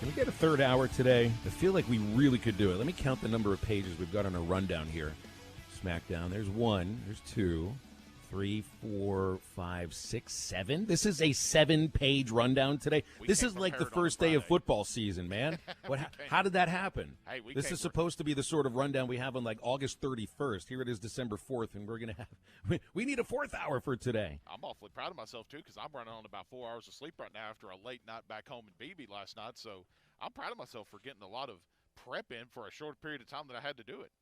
Can we get a third hour today? I feel like we really could do it. Let me count the number of pages we've got on our rundown here. SmackDown. There's 1. There's 2. 3, 4, 5, 6, 7. This is a 7-page rundown today. This is like the first day of football season, man. How did that happen? Hey, this is supposed to be the sort of rundown we have on like August 31st. Here it is December 4th, and we're going to have – we need a fourth hour for today. I'm awfully proud of myself, too, because I'm running on about 4 hours of sleep right now after a late night back home in BB last night. So I'm proud of myself for getting a lot of prep in for a short period of time that I had to do it.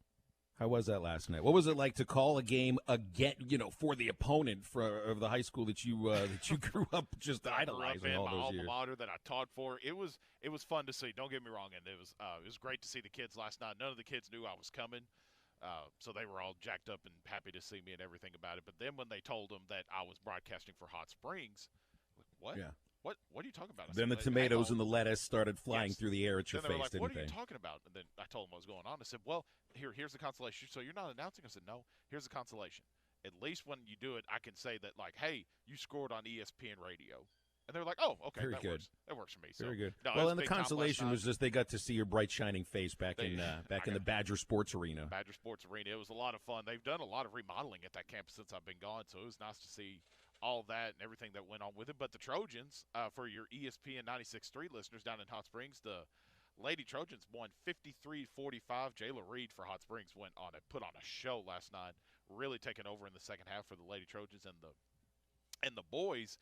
How was that last night? What was it like to call a game again, for the opponent of the high school that you grew up just idolizing all those years? My alma mater that I taught for. It was fun to see. Don't get me wrong, and it was great to see the kids last night. None of the kids knew I was coming, so they were all jacked up and happy to see me and everything about it. But then when they told them that I was broadcasting for Hot Springs, what? Yeah. What are you talking about? Then the tomatoes and the lettuce started flying through the air at your face, like, didn't they? What are you talking about? And then I told them what was going on. I said, well, here's the consolation. So you're not announcing? I said, no, here's the consolation. At least when you do it, I can say that, like, hey, you scored on ESPN radio. And they're like, oh, okay, that works. That works for me. So, very good. No, well, and the consolation was just they got to see your bright, shining face back in the Badger Sports Arena. Badger Sports Arena. It was a lot of fun. They've done a lot of remodeling at that campus since I've been gone, so it was nice to see all that and everything that went on with it. But the Trojans, for your ESPN 96.3 listeners down in Hot Springs, the Lady Trojans won 53-45. Jayla Reed for Hot Springs put on a show last night, really taking over in the second half for the Lady Trojans. And the boys,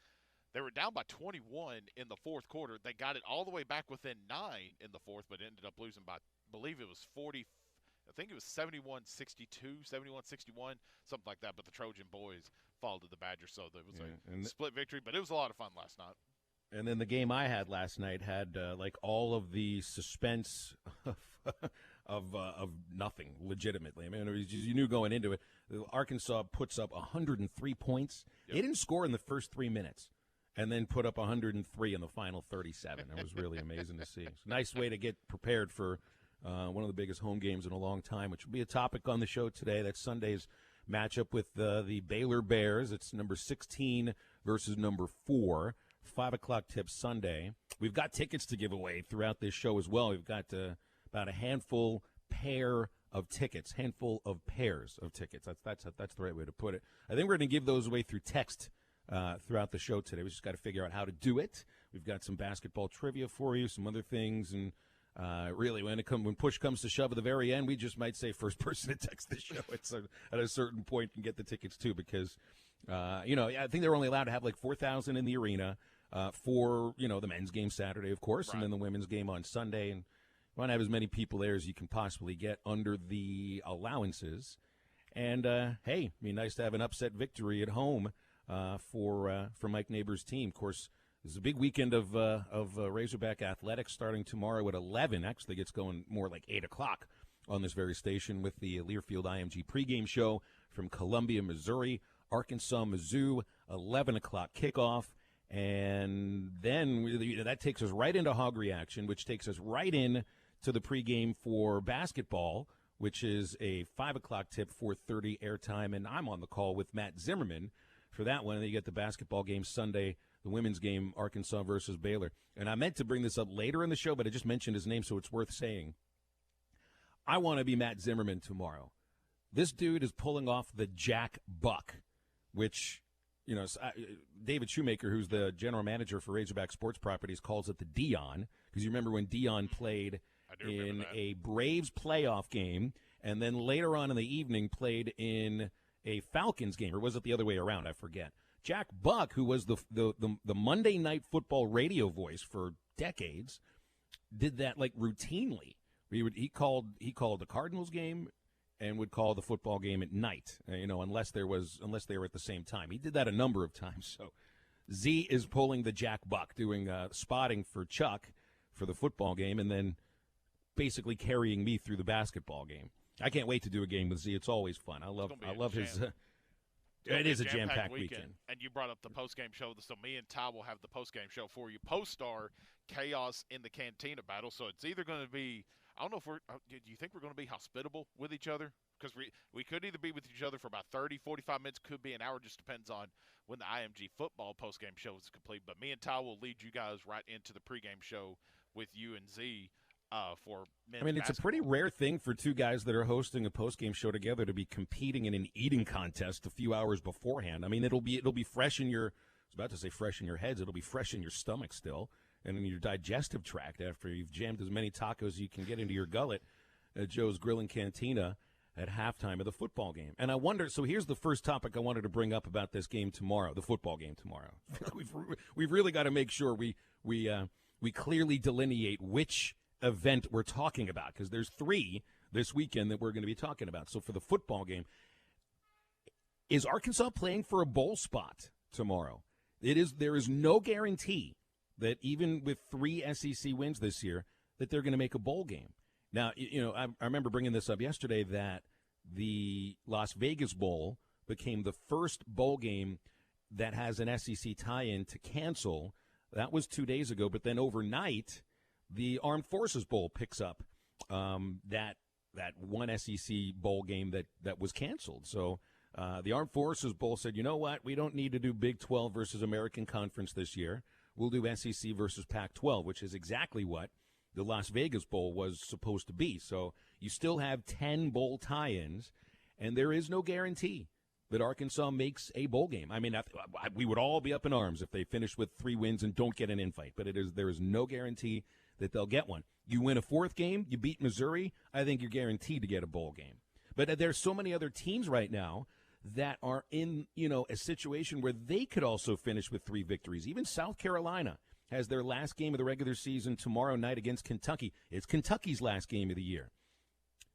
they were down by 21 in the fourth quarter. They got it all the way back within 9 in the fourth, but ended up losing by, I believe it was 40. I think it was 71-62, 71-61, something like that. But the Trojan boys followed to the Badgers, so it was a split victory. But it was a lot of fun last night. And then the game I had last night had like all of the suspense of nothing, legitimately. I mean, you knew going into it. Arkansas puts up 103 points. Yep. They didn't score in the first 3 minutes, and then put up 103 in the final 37. It was really amazing to see. It's a nice way to get prepared for one of the biggest home games in a long time, which will be a topic on the show today. That's Sunday's matchup with the Baylor Bears. It's number 16 versus number 4. 5 o'clock tip Sunday. We've got tickets to give away throughout this show as well. We've got about a handful pairs of tickets. That's the right way to put it. I think we're going to give those away through text throughout the show today. We just got to figure out how to do it. We've got some basketball trivia for you, some other things, and really, when push comes to shove at the very end, we just might say first person to text the show at a certain point and get the tickets too, because I think they're only allowed to have like 4,000 in the arena for the men's game Saturday, of course, right, and then the women's game on Sunday, and you want to have as many people there as you can possibly get under the allowances. And hey, it'd be nice to have an upset victory at home for Mike Neighbors' team. Of course, this is a big weekend of Razorback athletics starting tomorrow at 11. Actually, gets going more like 8 o'clock on this very station with the Learfield IMG pregame show from Columbia, Missouri. Arkansas, Mizzou, 11 o'clock kickoff. And then that takes us right into Hog Reaction, which takes us right in to the pregame for basketball, which is a 5 o'clock tip, 4:30 airtime. And I'm on the call with Matt Zimmerman for that one. And then you get the basketball game Sunday, the women's game, Arkansas versus Baylor. And I meant to bring this up later in the show, but I just mentioned his name, so it's worth saying. I want to be Matt Zimmerman tomorrow. This dude is pulling off the Jack Buck, which, David Shoemaker, who's the general manager for Razorback Sports Properties, calls it the Dion, because you remember when Dion played in a Braves playoff game, and then later on in the evening played in a Falcons game, or was it the other way around? I forget. Jack Buck, who was the Monday Night Football radio voice for decades, did that like routinely. He called the Cardinals game and would call the football game at night, unless they were at the same time. He did that a number of times. So Z is pulling the Jack Buck, doing spotting for Chuck for the football game, and then basically carrying me through the basketball game. I can't wait to do a game with Z. It's always fun. I love his. It is a jam-packed weekend. And you brought up the post-game show, so me and Ty will have the post-game show for you. Post-star chaos in the Cantina battle. So it's either going to be, I don't know if do you think we're going to be hospitable with each other? Because we could either be with each other for about 30, 45 minutes, could be an hour, just depends on when the IMG football post-game show is complete. But me and Ty will lead you guys right into the pregame show with UNZ for men's I mean, it's a pretty basketball. rare thing for two guys that are hosting a post-game show together to be competing in an eating contest a few hours beforehand. I mean, it'll be fresh in your, I was about to say fresh in your heads, it'll be fresh in your stomach still and in your digestive tract after you've jammed as many tacos as you can get into your gullet at Joe's Grill and Cantina at halftime of the football game. And I wonder, so here's the first topic I wanted to bring up about this game tomorrow, the football game tomorrow. we've really got to make sure we clearly delineate which event we're talking about, because there's 3 this weekend that we're going to be talking about. So for the football game, is Arkansas playing for a bowl spot tomorrow? There is no guarantee that even with 3 SEC wins this year that they're going to make a bowl game. Now, I remember bringing this up yesterday that the Las Vegas Bowl became the first bowl game that has an SEC tie-in to cancel. That was 2 days ago, but then overnight, the Armed Forces Bowl picks up that one SEC bowl game that was canceled. So the Armed Forces Bowl said, you know what, we don't need to do Big 12 versus American Conference this year. We'll do SEC versus Pac-12, which is exactly what the Las Vegas Bowl was supposed to be. So you still have 10 bowl tie-ins, and there is no guarantee that Arkansas makes a bowl game. I mean, we would all be up in arms if they finish with 3 wins and don't get an invite, but there is no guarantee that they'll get one. You win a 4th game, you beat Missouri, I think you're guaranteed to get a bowl game. But there's so many other teams right now that are in, a situation where they could also finish with 3 victories. Even South Carolina has their last game of the regular season tomorrow night against Kentucky. It's Kentucky's last game of the year.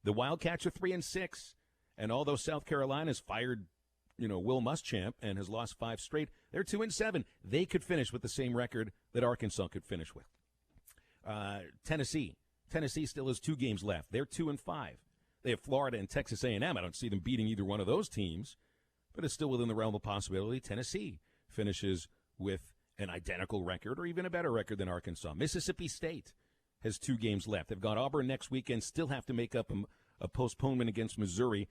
The Wildcats are 3-6, and although South Carolina's fired, Will Muschamp and has lost 5 straight, they're 2-7. They could finish with the same record that Arkansas could finish with. Tennessee still has 2 games left. They're 2-5. They have Florida and Texas A&M. I don't see them beating either one of those teams, but it's still within the realm of possibility. Tennessee finishes with an identical record or even a better record than Arkansas. Mississippi State has 2 games left. They've got Auburn next weekend, still have to make up a postponement against Missouri.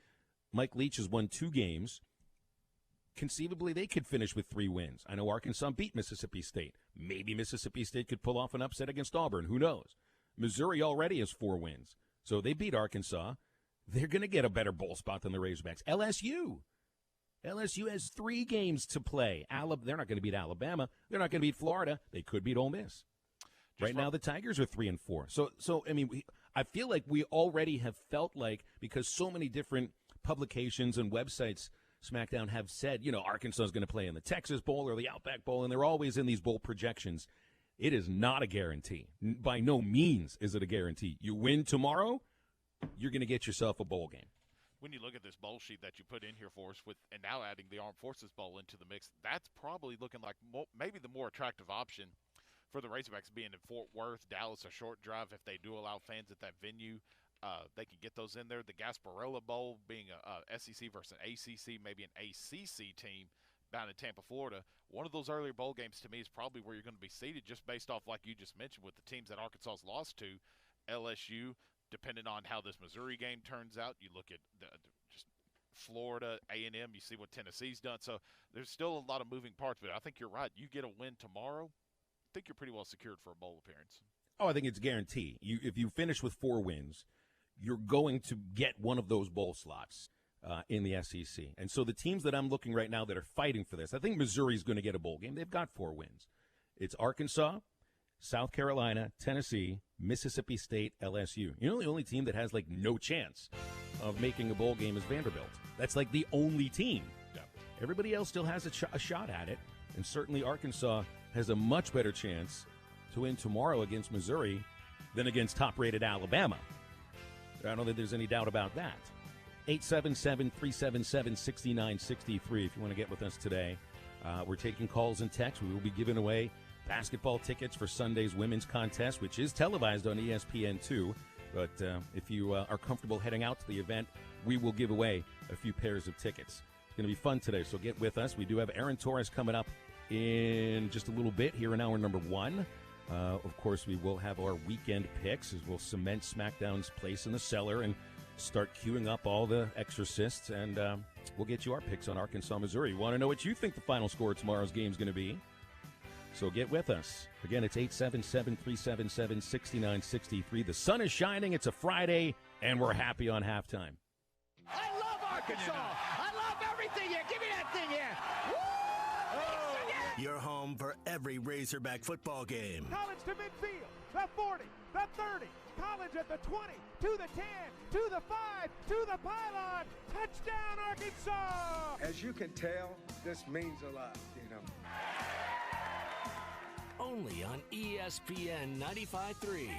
Mike Leach has won 2 games. Conceivably, they could finish with 3 wins. I know Arkansas beat Mississippi State. Maybe Mississippi State could pull off an upset against Auburn. Who knows? Missouri already has 4 wins. So they beat Arkansas. They're going to get a better bowl spot than the Razorbacks. LSU has 3 games to play. They're not going to beat Alabama. They're not going to beat Florida. They could beat Ole Miss. Right now, the Tigers are 3-4. So I mean, I feel like we already have felt like, because so many different publications and websites, SmackDown, have said, Arkansas is going to play in the Texas Bowl or the Outback Bowl, and they're always in these bowl projections. It is not a guarantee. By no means is it a guarantee. You win tomorrow, you're going to get yourself a bowl game. When you look at this bowl sheet that you put in here for us, and now adding the Armed Forces Bowl into the mix, that's probably looking like maybe the more attractive option for the Razorbacks, being in Fort Worth, Dallas, a short drive. If they do allow fans at that venue, they can get those in there. The Gasparilla Bowl being a SEC versus an ACC, maybe an ACC team down in Tampa, Florida. One of those earlier bowl games to me is probably where you're going to be seated, just based off, like you just mentioned, with the teams that Arkansas's lost to. LSU, depending on how this Missouri game turns out, you look at just Florida, A&M, you see what Tennessee's done. So there's still a lot of moving parts, but I think you're right. You get a win tomorrow, I think you're pretty well secured for a bowl appearance. Oh, I think it's guaranteed. If you finish with 4 wins, you're going to get one of those bowl slots in the SEC. And so the teams that I'm looking right now that are fighting for this, I think Missouri's going to get a bowl game. They've got 4 wins. It's Arkansas, South Carolina, Tennessee, Mississippi State, LSU. The only team that has, no chance of making a bowl game is Vanderbilt. That's, the only team. Yeah. Everybody else still has a shot at it, and certainly Arkansas has a much better chance to win tomorrow against Missouri than against top-rated Alabama. I don't think there's any doubt about that. 877-377-6963 if you want to get with us today. We're taking calls and texts. We will be giving away basketball tickets for Sunday's women's contest, which is televised on ESPN2. But if you are comfortable heading out to the event, we will give away a few pairs of tickets. It's going to be fun today, so get with us. We do have Aaron Torres coming up in just a little bit here in hour number 1. Of course, we will have our weekend picks as we'll cement SmackDown's place in the cellar and start queuing up all the exorcists, and we'll get you our picks on Arkansas, Missouri. You want to know what you think the final score of tomorrow's game is going to be? So get with us. Again, it's 877-377-6963. The sun is shining. It's a Friday, and we're happy on halftime. I love Arkansas. I love everything here. Give me that thing here. Woo! Your home for every Razorback football game. College to midfield, the 40, the 30, College at the 20, to the 10, to the 5, to the pylon. Touchdown, Arkansas! As you can tell, this means a lot, Only on ESPN 95.3.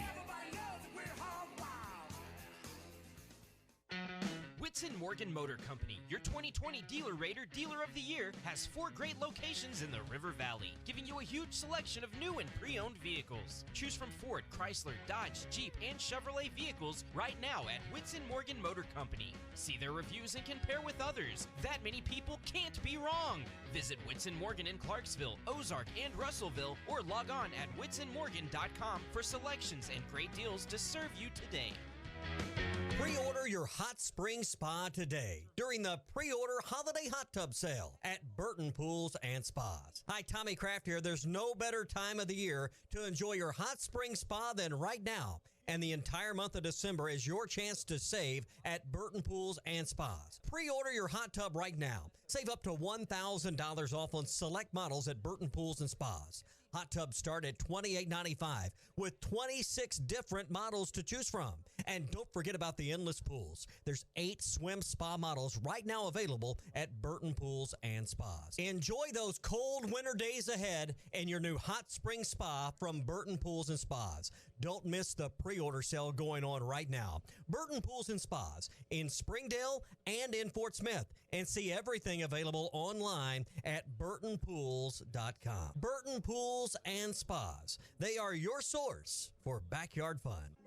Whitson Morgan Motor Company, your 2020 Dealer Rater Dealer of the Year, has 4 great locations in the River Valley, giving you a huge selection of new and pre-owned vehicles. Choose from Ford, Chrysler, Dodge, Jeep, and Chevrolet vehicles right now at Whitson Morgan Motor Company. See their reviews and compare with others. That many people can't be wrong. Visit Whitson Morgan in Clarksville, Ozark, and Russellville, or log on at whitsonmorgan.com for selections and great deals to serve you today. Pre-order your hot spring spa today during the pre-order holiday hot tub sale at Burton Pools and Spas. Hi, Tommy Kraft here. There's no better time of the year to enjoy your hot spring spa than right now. And the entire month of December is your chance to save at Burton Pools and Spas. Pre-order your hot tub right now. Save up to $1,000 off on select models at Burton Pools and Spas. Hot tubs start at $28.95 with 26 different models to choose from. And don't forget about the endless pools. There's 8 swim spa models right now available at Burton Pools and Spas. Enjoy those cold winter days ahead in your new hot spring spa from Burton Pools and Spas. Don't miss the pre-order sale going on right now. Burton Pools and Spas in Springdale and in Fort Smith. And see everything available online at burtonpools.com. Burton Pools and Spas. They are your source for backyard fun.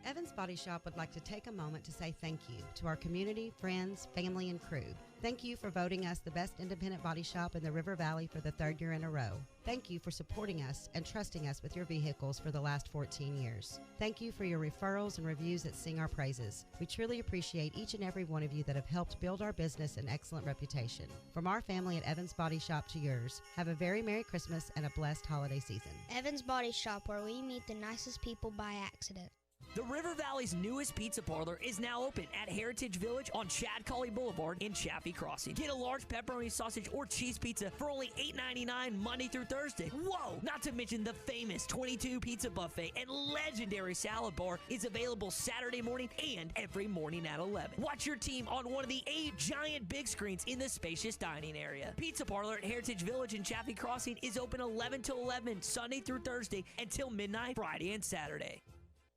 Evans Body Shop would like to take a moment to say thank you to our community, friends, family, and crew. Thank you for voting us the best independent body shop in the River Valley for the 3rd year in a row. Thank you for supporting us and trusting us with your vehicles for the last 14 years. Thank you for your referrals and reviews that sing our praises. We truly appreciate each and every one of you that have helped build our business and excellent reputation. From our family at Evans Body Shop to yours, have a very Merry Christmas and a blessed holiday season. Evans Body Shop, where we meet the nicest people by accident. The River Valley's newest pizza parlor is now open at Heritage Village on Chad Colley Boulevard in Chaffee Crossing. Get a large pepperoni sausage or cheese pizza for only $8.99 Monday through Thursday. Whoa! Not to mention the famous 22 pizza buffet and legendary salad bar is available Saturday morning and every morning at 11. Watch your team on one of the 8 giant big screens in the spacious dining area. Pizza parlor at Heritage Village in Chaffee Crossing is open 11 to 11 Sunday through Thursday until midnight Friday and Saturday.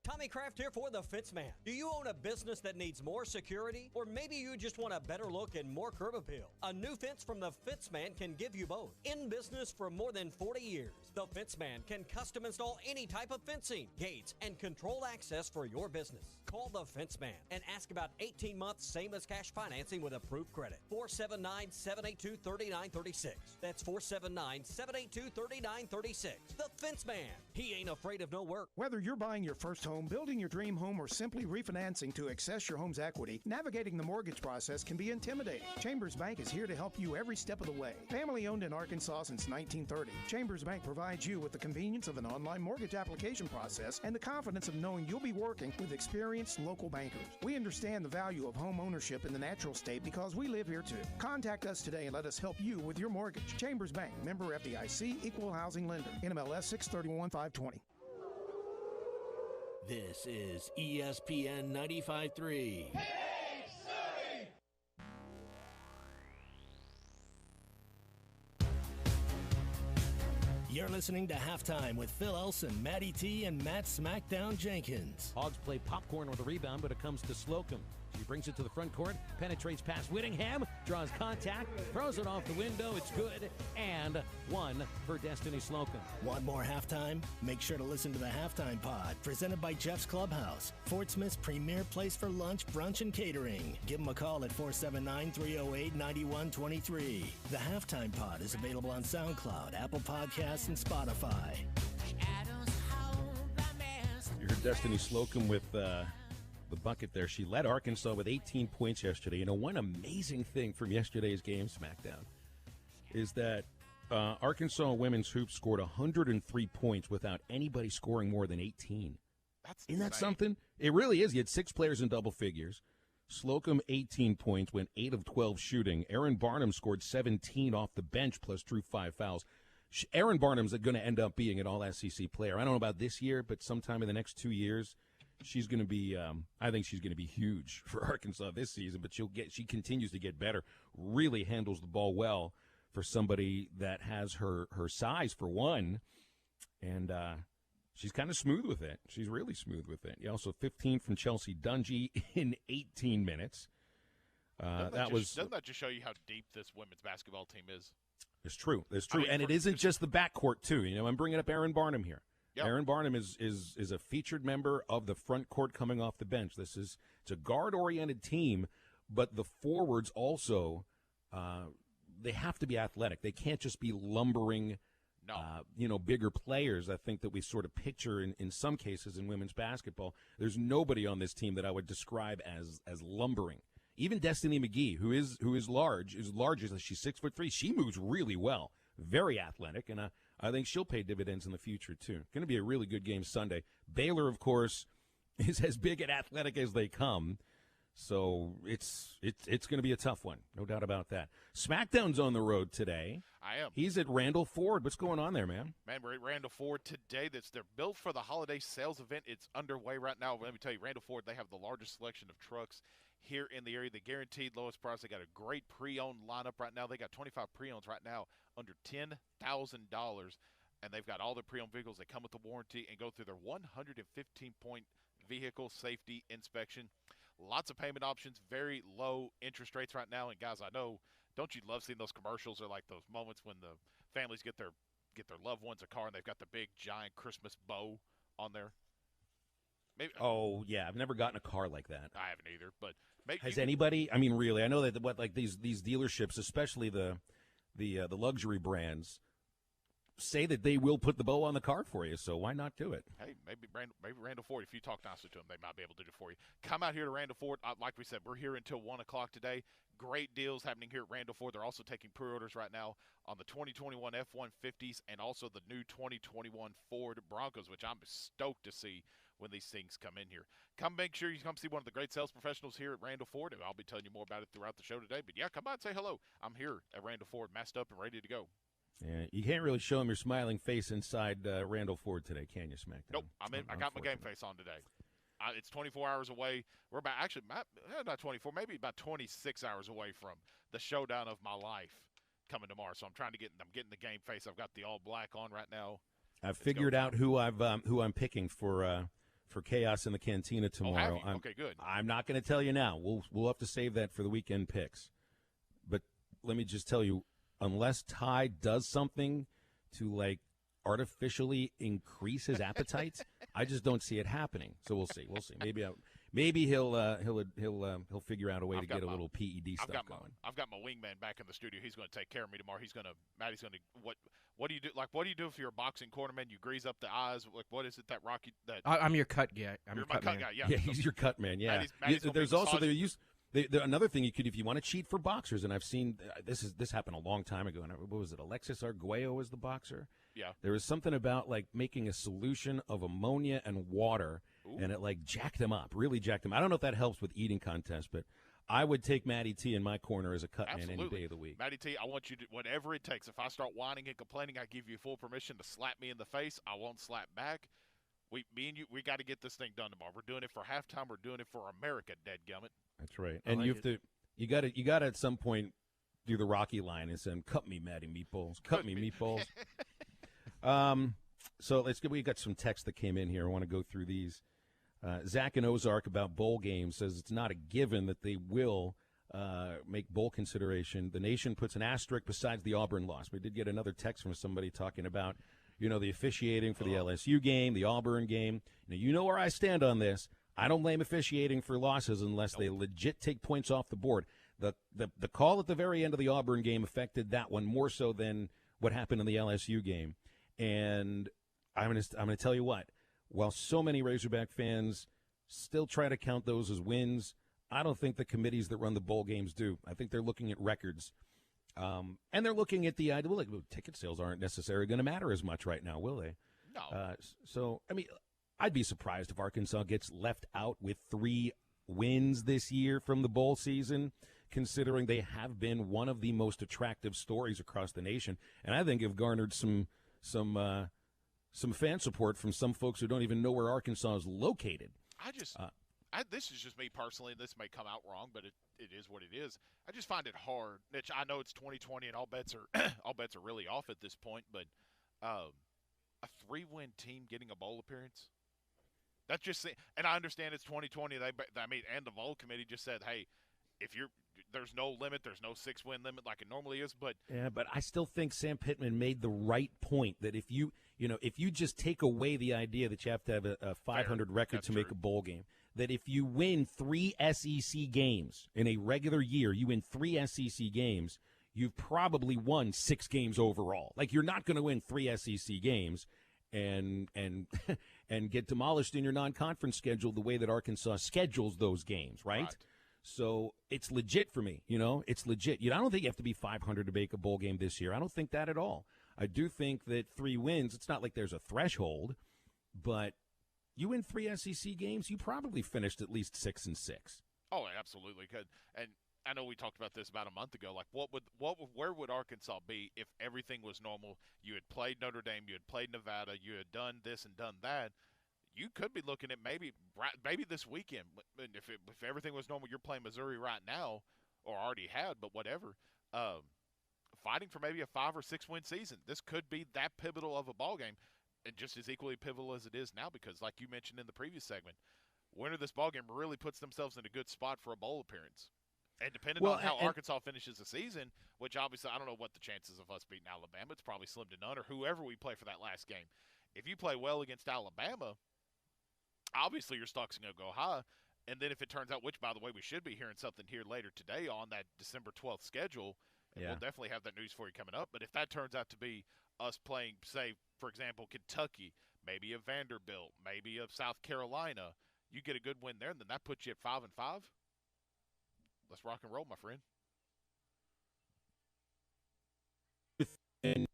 Tommy Kraft here for The Fence Man. Do you own a business that needs more security? Or maybe you just want a better look and more curb appeal? A new fence from The Fence Man can give you both. In business for more than 40 years, The Fence Man can custom install any type of fencing, gates, and controlled access for your business. Call The Fence Man and ask about 18 months same as cash financing with approved credit. 479-782-3936. That's 479-782-3936. The Fence Man. He ain't afraid of no work. Whether you're buying your first home, building your dream home, or simply refinancing to access your home's equity, navigating the mortgage process can be intimidating. Chambers Bank is here to help you every step of the way. Family owned in Arkansas since 1930, Chambers Bank provides you with the convenience of an online mortgage application process and the confidence of knowing you'll be working with experienced local bankers. We understand the value of home ownership in the natural state because we live here too. Contact us today and let us help you with your mortgage. Chambers Bank, member FDIC, equal housing lender, NMLS 631520. This is ESPN 95.3. You're listening to Halftime with Phil Elson, Matty T, and Matt Smackdown Jenkins. Hogs play popcorn with a rebound, but it comes to Slocum. She brings it to the front court, penetrates past Whittingham, draws contact, throws it off the window. It's good, and one for Destiny Slocum. Want more halftime? Make sure to listen to the Halftime Pod, presented by Jeff's Clubhouse, Fort Smith's premier place for lunch, brunch, and catering. Give them a call at 479-308-9123. The Halftime Pod is available on SoundCloud, Apple Podcasts, and Spotify. You heard Destiny Slocum with the bucket there. She led Arkansas with 18 points yesterday. You know, one amazing thing from yesterday's game, SmackDown, is that Arkansas women's hoops scored 103 points without anybody scoring more than 18. Isn't that something? It really is. You had 6 players in double figures. Slocum, 18 points, went 8 of 12 shooting. Aaron Barnum scored 17 off the bench, plus drew 5 fouls. Aaron Barnum's going to end up being an all-SEC player. I don't know about this year, but sometime in the next 2 years, she's going to be. I think she's going to be huge for Arkansas this season. But she continues to get better. Really handles the ball well for somebody that has her size for one, and she's kind of smooth with it. She's really smooth with it. Also 15 from Chelsea Dungy in 18 minutes. Doesn't that just show you how deep this women's basketball team is? It's true. It's true, and it isn't just the backcourt too. I'm bringing up Aaron Barnum here. Yep. Aaron Barnum is a featured member of the front court coming off the bench. It's a guard-oriented team, but the forwards also they have to be athletic. They can't just be lumbering, bigger players. I think that we sort of picture in some cases in women's basketball. There's nobody on this team that I would describe as lumbering. Even Destiny McGee, who is large, she's 6'3". She moves really well, very athletic, and I think she'll pay dividends in the future too. Going to be a really good game Sunday. Baylor, of course, is as big and athletic as they come, so it's going to be a tough one, no doubt about that. SmackDown's on the road today. I am. He's at Randall Ford. What's going on there, man? Man, we're at Randall Ford today. They're built for the holiday sales event. It's underway right now. Let me tell you, Randall Ford, they have the largest selection of trucks here in the area. The guaranteed lowest price. They got a great pre-owned lineup right now. They got 25 pre-owns right now under $10,000, and they've got all the pre-owned vehicles. They come with the warranty and go through their 115-point vehicle safety inspection. Lots of payment options, very low interest rates right now. And guys, I know, don't you love seeing those commercials or like those moments when the families get their loved ones a car and they've got the big giant Christmas bow on there? Maybe. Oh yeah, I've never gotten a car like that. I haven't either, but has anybody? I mean, really, I know that these dealerships, especially the luxury brands, say that they will put the bow on the car for you. So why not do it? Hey, maybe Randall Ford. If you talk nicely to them, they might be able to do it for you. Come out here to Randall Ford. Like we said, we're here until 1 o'clock today. Great deals happening here at Randall Ford. They're also taking pre-orders right now on the 2021 F-150s and also the new 2021 Ford Broncos, which I'm stoked to see when these things come in here. Make sure you come see one of the great sales professionals here at Randall Ford, and I'll be telling you more about it throughout the show today. But yeah, come by and say hello. I'm here at Randall Ford, masked up and ready to go. Yeah, you can't really show them your smiling face inside Randall Ford today, can you, SmackDown? Nope, I got my game face on today. It's 24 hours away. We're about not 24, maybe about 26 hours away from the showdown of my life coming tomorrow. So I'm getting the game face. I've got the all black on right now. I've figured out who I'm picking for Chaos in the Cantina tomorrow. Oh, okay, good. I'm not going to tell you now. We'll have to save that for the weekend picks. But let me just tell you, unless Ty does something to artificially increase his appetite, I just don't see it happening. So we'll see. Maybe he'll figure out a way to get a little PED stuff going. I've got my wingman back in the studio. He's going to take care of me tomorrow. Maddie's going to what do you do? What do you do if you're a boxing cornerman? You grease up the eyes. What is it that Rocky? I'm your cut guy. You're my cut man. Yeah, he's your cut man. Yeah. Maddie's there's also another thing you could, if you want to cheat for boxers, and I've seen this happened a long time ago. And what was it? Alexis Arguello was the boxer. Yeah. There was something about making a solution of ammonia and water, and it jacked him up, really jacked him. I don't know if that helps with eating contests, but I would take Matty T in my corner as a cut man any day of the week. Matty T, I want you to, whatever it takes. If I start whining and complaining, I give you full permission to slap me in the face. I won't slap back. Me and you, we got to get this thing done tomorrow. We're doing it for halftime. We're doing it for America, dadgummit. That's right. And you got to at some point do the Rocky line and say, "Cut me, Matty Meatballs. Cut me, Meatballs." So we got some text that came in here. I want to go through these. Zach in Ozark about bowl games says it's not a given that they will make bowl consideration. The nation puts an asterisk besides the Auburn loss. We did get another text from somebody talking about, the officiating for the LSU game, the Auburn game. Now, you know where I stand on this. I don't blame officiating for losses unless they legit take points off the board. The call at the very end of the Auburn game affected that one more so than what happened in the LSU game. And I'm going to tell you what. While so many Razorback fans still try to count those as wins, I don't think the committees that run the bowl games do. I think they're looking at records. And they're looking at the idea, well, ticket sales aren't necessarily going to matter as much right now, will they? No. So, I mean, I'd be surprised if Arkansas gets left out with 3 wins this year from the bowl season, considering they have been one of the most attractive stories across the nation, and I think have garnered some fan support from some folks who don't even know where Arkansas is located. This is just me personally, and this may come out wrong, but it is what it is. I just find it hard. Mitch, I know it's 2020 and all bets are really off at this point, but a 3-win team getting a bowl appearance. That's just, and I understand it's 2020. And the bowl committee just said, hey, there's no limit, there's no 6-win limit like it normally is. But I still think Sam Pittman made the right point that if you just take away the idea that you have to have a 500 record to make a bowl game, that if you win 3 SEC games in a regular year, you win 3 SEC games, you've probably won 6 games overall. Like, you're not going to win 3 SEC games and get demolished in your non-conference schedule the way that Arkansas schedules those games, right? So it's legit for me, It's legit. I don't think you have to be 500 to make a bowl game this year. I don't think that at all. I do think that 3 wins, it's not like there's a threshold, but you win 3 SEC games, you probably finished at least 6-6. Oh, absolutely. And I know we talked about this about a month ago. Like, where would Arkansas be if everything was normal? You had played Notre Dame, you had played Nevada, you had done this and done that. You could be looking at maybe this weekend. If everything was normal, you're playing Missouri right now, or already had, but whatever. Fighting for maybe a 5 or 6 win season. This could be that pivotal of a ball game, and just as equally pivotal as it is now, because like you mentioned in the previous segment, winner of this ball game really puts themselves in a good spot for a bowl appearance. And depending on how Arkansas finishes the season, which obviously I don't know what the chances of us beating Alabama, it's probably slim to none, or whoever we play for that last game. If you play well against Alabama, obviously your stock's going to go high. And then if it turns out, which, by the way, we should be hearing something here later today on that December 12th schedule, and we'll definitely have that news for you coming up. But if that turns out to be us playing, say, for example, Kentucky, maybe a Vanderbilt, maybe a South Carolina, you get a good win there, and then that puts you at 5-5. Let's rock and roll, my friend. And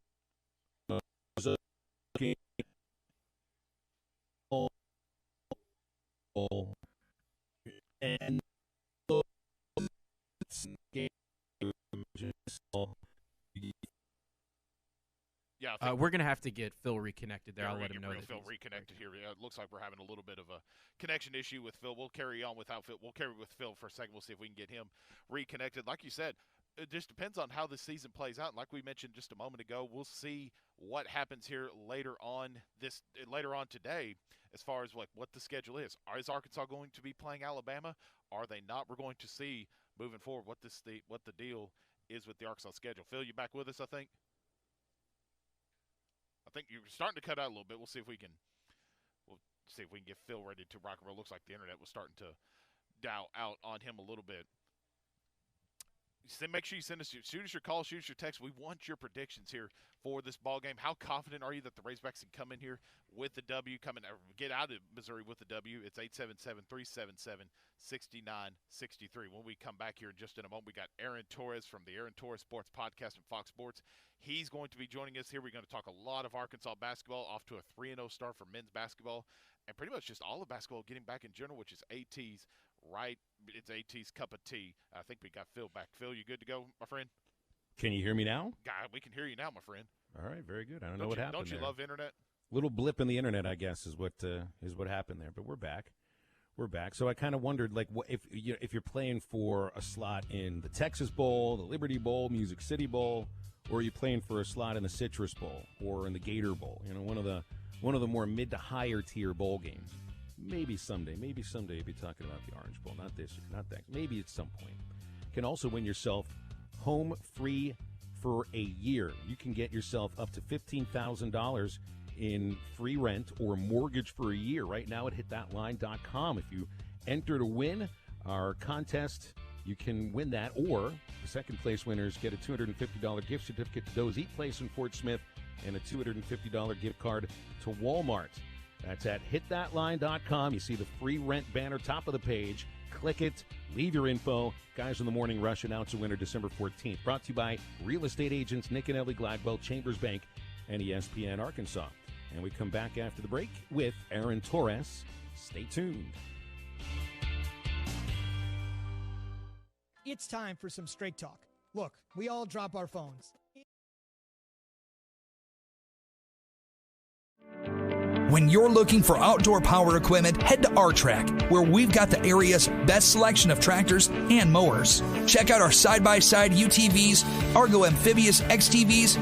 yeah, we're gonna have to get Phil reconnected there. I'll let him know. Phil reconnected here. It looks like we're having a little bit of a connection issue with Phil. We'll carry on without Phil. We'll carry with Phil for a second. We'll see if we can get him reconnected. Like you said, it just depends on how this season plays out. And like we mentioned just a moment ago, we'll see what happens here later on today, as far as like what the schedule is. Is Arkansas going to be playing Alabama? Are they not? We're going to see moving forward what the deal is with the Arkansas schedule. Phil, you back with us? I think you're starting to cut out a little bit. We'll see if we can get Phil ready to rock and roll. Looks like the internet was starting to dial out on him a little bit. Make sure you shoot us your call, shoot us your text. We want your predictions here for this ball game. How confident are you that the Razorbacks can come in here with the W, get out of Missouri with the W? It's 877-377-6963. When we come back here in just in a moment, we got Aaron Torres from the Aaron Torres Sports Podcast and Fox Sports. He's going to be joining us here. We're going to talk a lot of Arkansas basketball, off to a 3-0 start for men's basketball, and pretty much just all of basketball getting back in general, which is AT's right. It's AT's cup of tea. I think we got Phil back. Phil, you good to go, my friend? Can you hear me now? God, we can hear you now, my friend. All right, very good. I don't know what happened. Don't you love internet? Little blip in the internet, I guess, is what happened there. But we're back. So I kind of wondered, like, what if you're playing for a slot in the Texas Bowl, the Liberty Bowl, Music City Bowl, or are you playing for a slot in the Citrus Bowl or in the Gator Bowl? One of the more mid to higher tier bowl games. Maybe someday you'll be talking about the Orange Bowl. Not this year, not next. Maybe at some point. You can also win yourself home free for a year. You can get yourself up to $15,000 in free rent or mortgage for a year right now at hitthatline.com. If you enter to win our contest, you can win that, or the second place winners get a $250 gift certificate to Doe's Eat Place in Fort Smith and a $250 gift card to Walmart. That's at hitthatline.com. You see the free rent banner, top of the page. Click it. Leave your info. Guys in the Morning Rush announce a winner December 14th. Brought to you by real estate agents Nick and Ellie Gladwell, Chambers Bank, and ESPN Arkansas. And we come back after the break with Aaron Torres. Stay tuned. It's time for some straight talk. Look, we all drop our phones. When you're looking for outdoor power equipment, head to R-Track, where we've got the area's best selection of tractors and mowers. Check out our side-by-side UTVs, Argo Amphibious XTVs,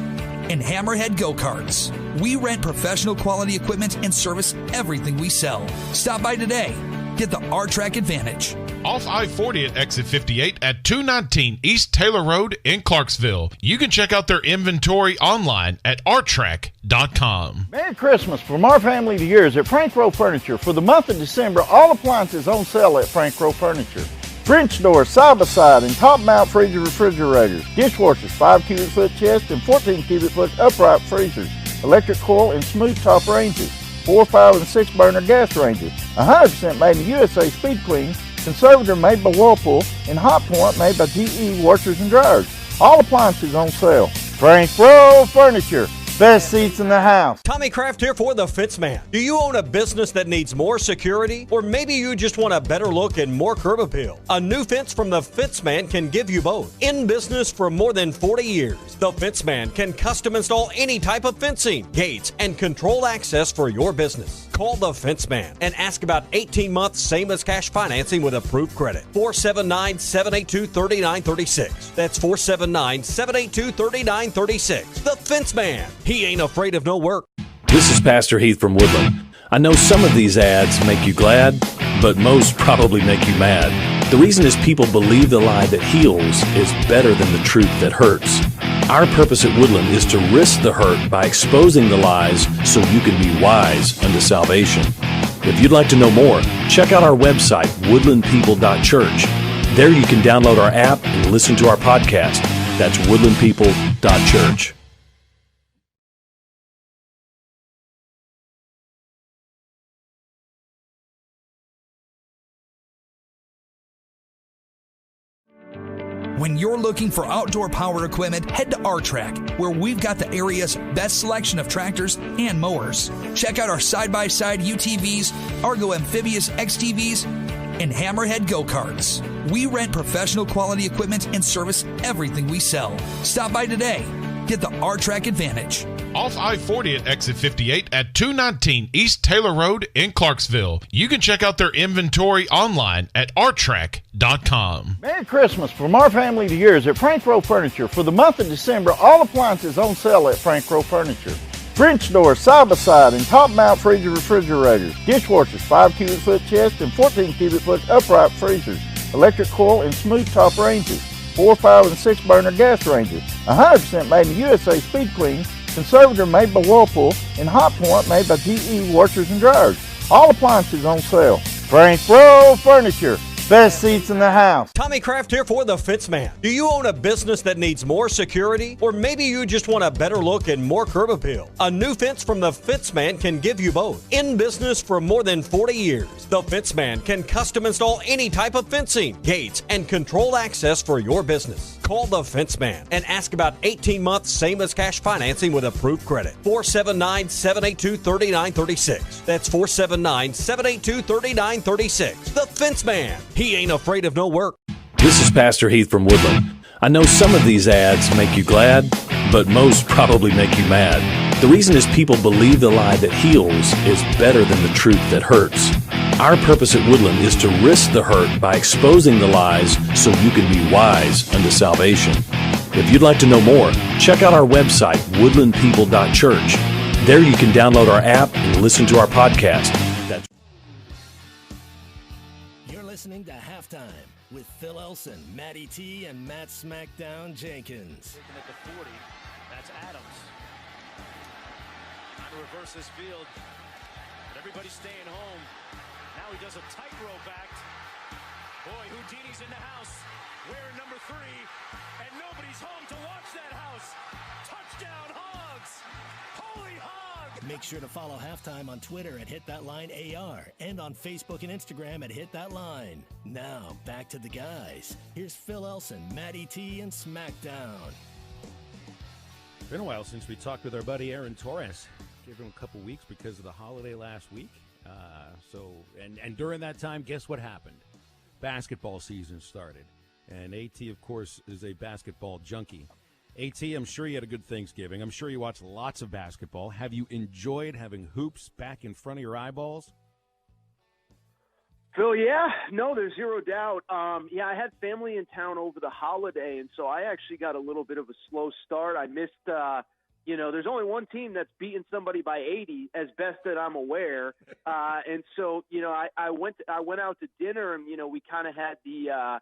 and Hammerhead go-karts. We rent professional quality equipment and service everything we sell. Stop by today. Get the R-Track advantage. Off I-40 at exit 58 at 219 East Taylor Road in Clarksville. You can check out their inventory online at rtrack.com. Merry Christmas from our family to yours at Frank Rowe Furniture. For the month of December, all appliances on sale at Frank Rowe Furniture. French doors, side-by-side, and top-mount freezer refrigerators. Dishwashers, 5 cubic foot chest and 14 cubic foot upright freezers. Electric coil and smooth top ranges. 4, 5, and 6 burner gas ranges. 100% made in the USA Speed Clean. Conservator made by Whirlpool, and Hot Point made by GE washers and dryers. All appliances on sale. Frank Rowe Furniture. Best seats in the house. Tommy Kraft here for The Fence Man. Do you own a business that needs more security? Or maybe you just want a better look and more curb appeal? A new fence from The Fence Man can give you both. In business for more than 40 years, The Fence Man can custom install any type of fencing, gates, and controlled access for your business. Call The Fence Man and ask about 18 months same as cash financing with approved credit. 479-782-3936. That's 479-782-3936. The Fence Man. He ain't afraid of no work. This is Pastor Heath from Woodland. I know some of these ads make you glad, but most probably make you mad. The reason is people believe the lie that heals is better than the truth that hurts. Our purpose at Woodland is to risk the hurt by exposing the lies so you can be wise unto salvation. If you'd like to know more, check out our website, woodlandpeople.church. There you can download our app and listen to our podcast. That's woodlandpeople.church. When you're looking for outdoor power equipment, head to R-Track, where we've got the area's best selection of tractors and mowers. Check out our side-by-side UTVs, Argo Amphibious XTVs, and Hammerhead go-karts. We rent professional quality equipment and service everything we sell. Stop by today. Get the R-Track advantage. Off I-40 at exit 58 at 219 East Taylor Road in Clarksville. You can check out their inventory online at rtrack.com. Merry Christmas from our family to yours at Frank Rowe Furniture. For the month of December, all appliances on sale at Frank Rowe Furniture. French doors, side-by-side, and top-mount freezer refrigerators. Dishwashers, 5 cubic foot chest and 14 cubic foot upright freezers. Electric coil and smooth top ranges. 4, 5, and 6 burner gas ranges. 100% made in the USA Speed Clean. Conservator made by Whirlpool, and Hot Point made by GE washers and dryers. All appliances on sale. Frank Rowe Furniture. Best seats in the house. Tommy Kraft here for The Fence Man. Do you own a business that needs more security? Or maybe you just want a better look and more curb appeal? A new fence from The Fence Man can give you both. In business for more than 40 years, The Fence Man can custom install any type of fencing, gates, and controlled access for your business. Call The Fence Man and ask about 18 months same as cash financing with approved credit. 479-782-3936. That's 479-782-3936. The Fence Man. He ain't afraid of no work. This is Pastor Heath from Woodland. I know some of these ads make you glad, but most probably make you mad. The reason is people believe the lie that heals is better than the truth that hurts. Our purpose at Woodland is to risk the hurt by exposing the lies so you can be wise unto salvation. If you'd like to know more, check out our website, woodlandpeople.church. There you can download our app and listen to our podcast. That's Listening to Halftime with Phil Elson, Matty T, and Matt Smackdown Jenkins. Looking at the 40, that's Adams. Trying to reverse this field, but everybody's staying home. Now he does a tightrope act. Boy, Houdini's in the house, wearing number 3, and nobody's home to watch that house. Touchdown, Hogs! Holy Hog! Make sure to follow Halftime on Twitter at HitThatLineAR and on Facebook and Instagram at HitThatLine. Now, back to the guys. Here's Phil Elson, Matty T, and SmackDown. Been a while since we talked with our buddy Aaron Torres. Gave him a couple weeks because of the holiday last week. And during that time, guess what happened? Basketball season started. And AT, of course, is a basketball junkie. AT, I'm sure you had a good Thanksgiving. I'm sure you watched lots of basketball. Have you enjoyed having hoops back in front of your eyeballs? Phil, yeah. No, there's zero doubt. I had family in town over the holiday, and so I actually got a little bit of a slow start. I missed, there's only one team that's beaten somebody by 80, as best that I'm aware. And so, I went out to dinner, and, we kind of had the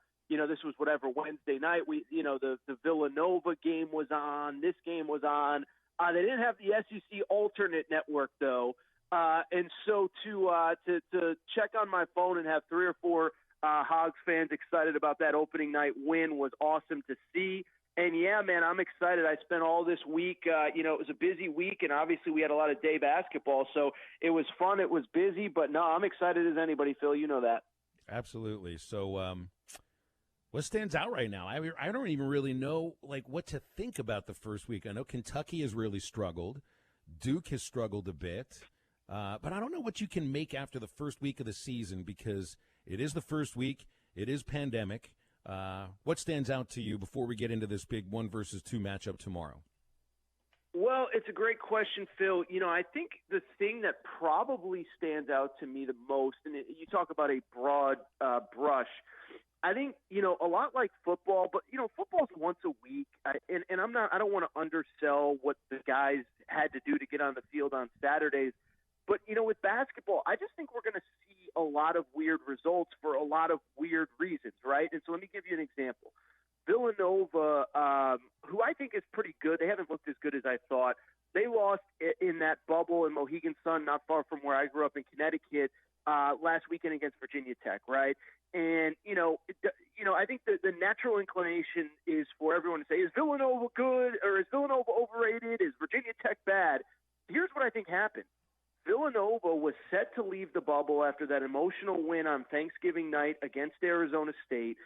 this was whatever Wednesday night. The Villanova game was on. This game was on. They didn't have the SEC alternate network though, and so to check on my phone and have 3 or 4 Hogs fans excited about that opening night win was awesome to see. And yeah, man, I'm excited. I spent all this week. It was a busy week, and obviously we had a lot of day basketball, so it was fun. It was busy, but no, I'm excited as anybody, Phil. You know that. Absolutely. So. What stands out right now? I don't even really know what to think about the first week. I know Kentucky has really struggled. Duke has struggled a bit. But I don't know what you can make after the first week of the season because it is the first week. It is pandemic. What stands out to you before we get into this big 1 versus 2 matchup tomorrow? Well, it's a great question, Phil. I think the thing that probably stands out to me the most, and you talk about a broad brush, I think, a lot like football, but, football's once a week. I don't want to undersell what the guys had to do to get on the field on Saturdays. But, with basketball, I just think we're going to see a lot of weird results for a lot of weird reasons, right? And so let me give you an example. Villanova, who I think is pretty good. They haven't looked as good as I thought. They lost in that bubble in Mohegan Sun, not far from where I grew up in Connecticut, last weekend against Virginia Tech, right? And, I think the natural inclination is for everyone to say, is Villanova good or is Villanova overrated? Is Virginia Tech bad? Here's what I think happened. Villanova was set to leave the bubble after that emotional win on Thanksgiving night against Arizona State.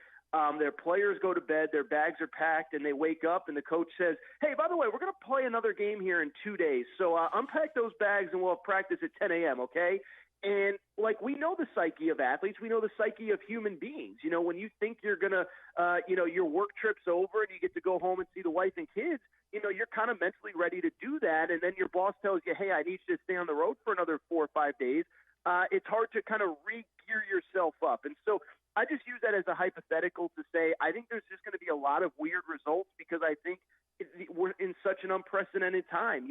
Their players go to bed, their bags are packed, and they wake up, and the coach says, hey, by the way, we're going to play another game here in 2 days, so unpack those bags and we'll have practice at 10 a.m., okay? And, we know the psyche of athletes. We know the psyche of human beings. When you think you're going to, your work trip's over and you get to go home and see the wife and kids, you're kind of mentally ready to do that. And then your boss tells you, hey, I need you to stay on the road for another 4 or 5 days. It's hard to kind of re-gear yourself up. And so I just use that as a hypothetical to say I think there's just going to be a lot of weird results because I think we're in such an unprecedented time.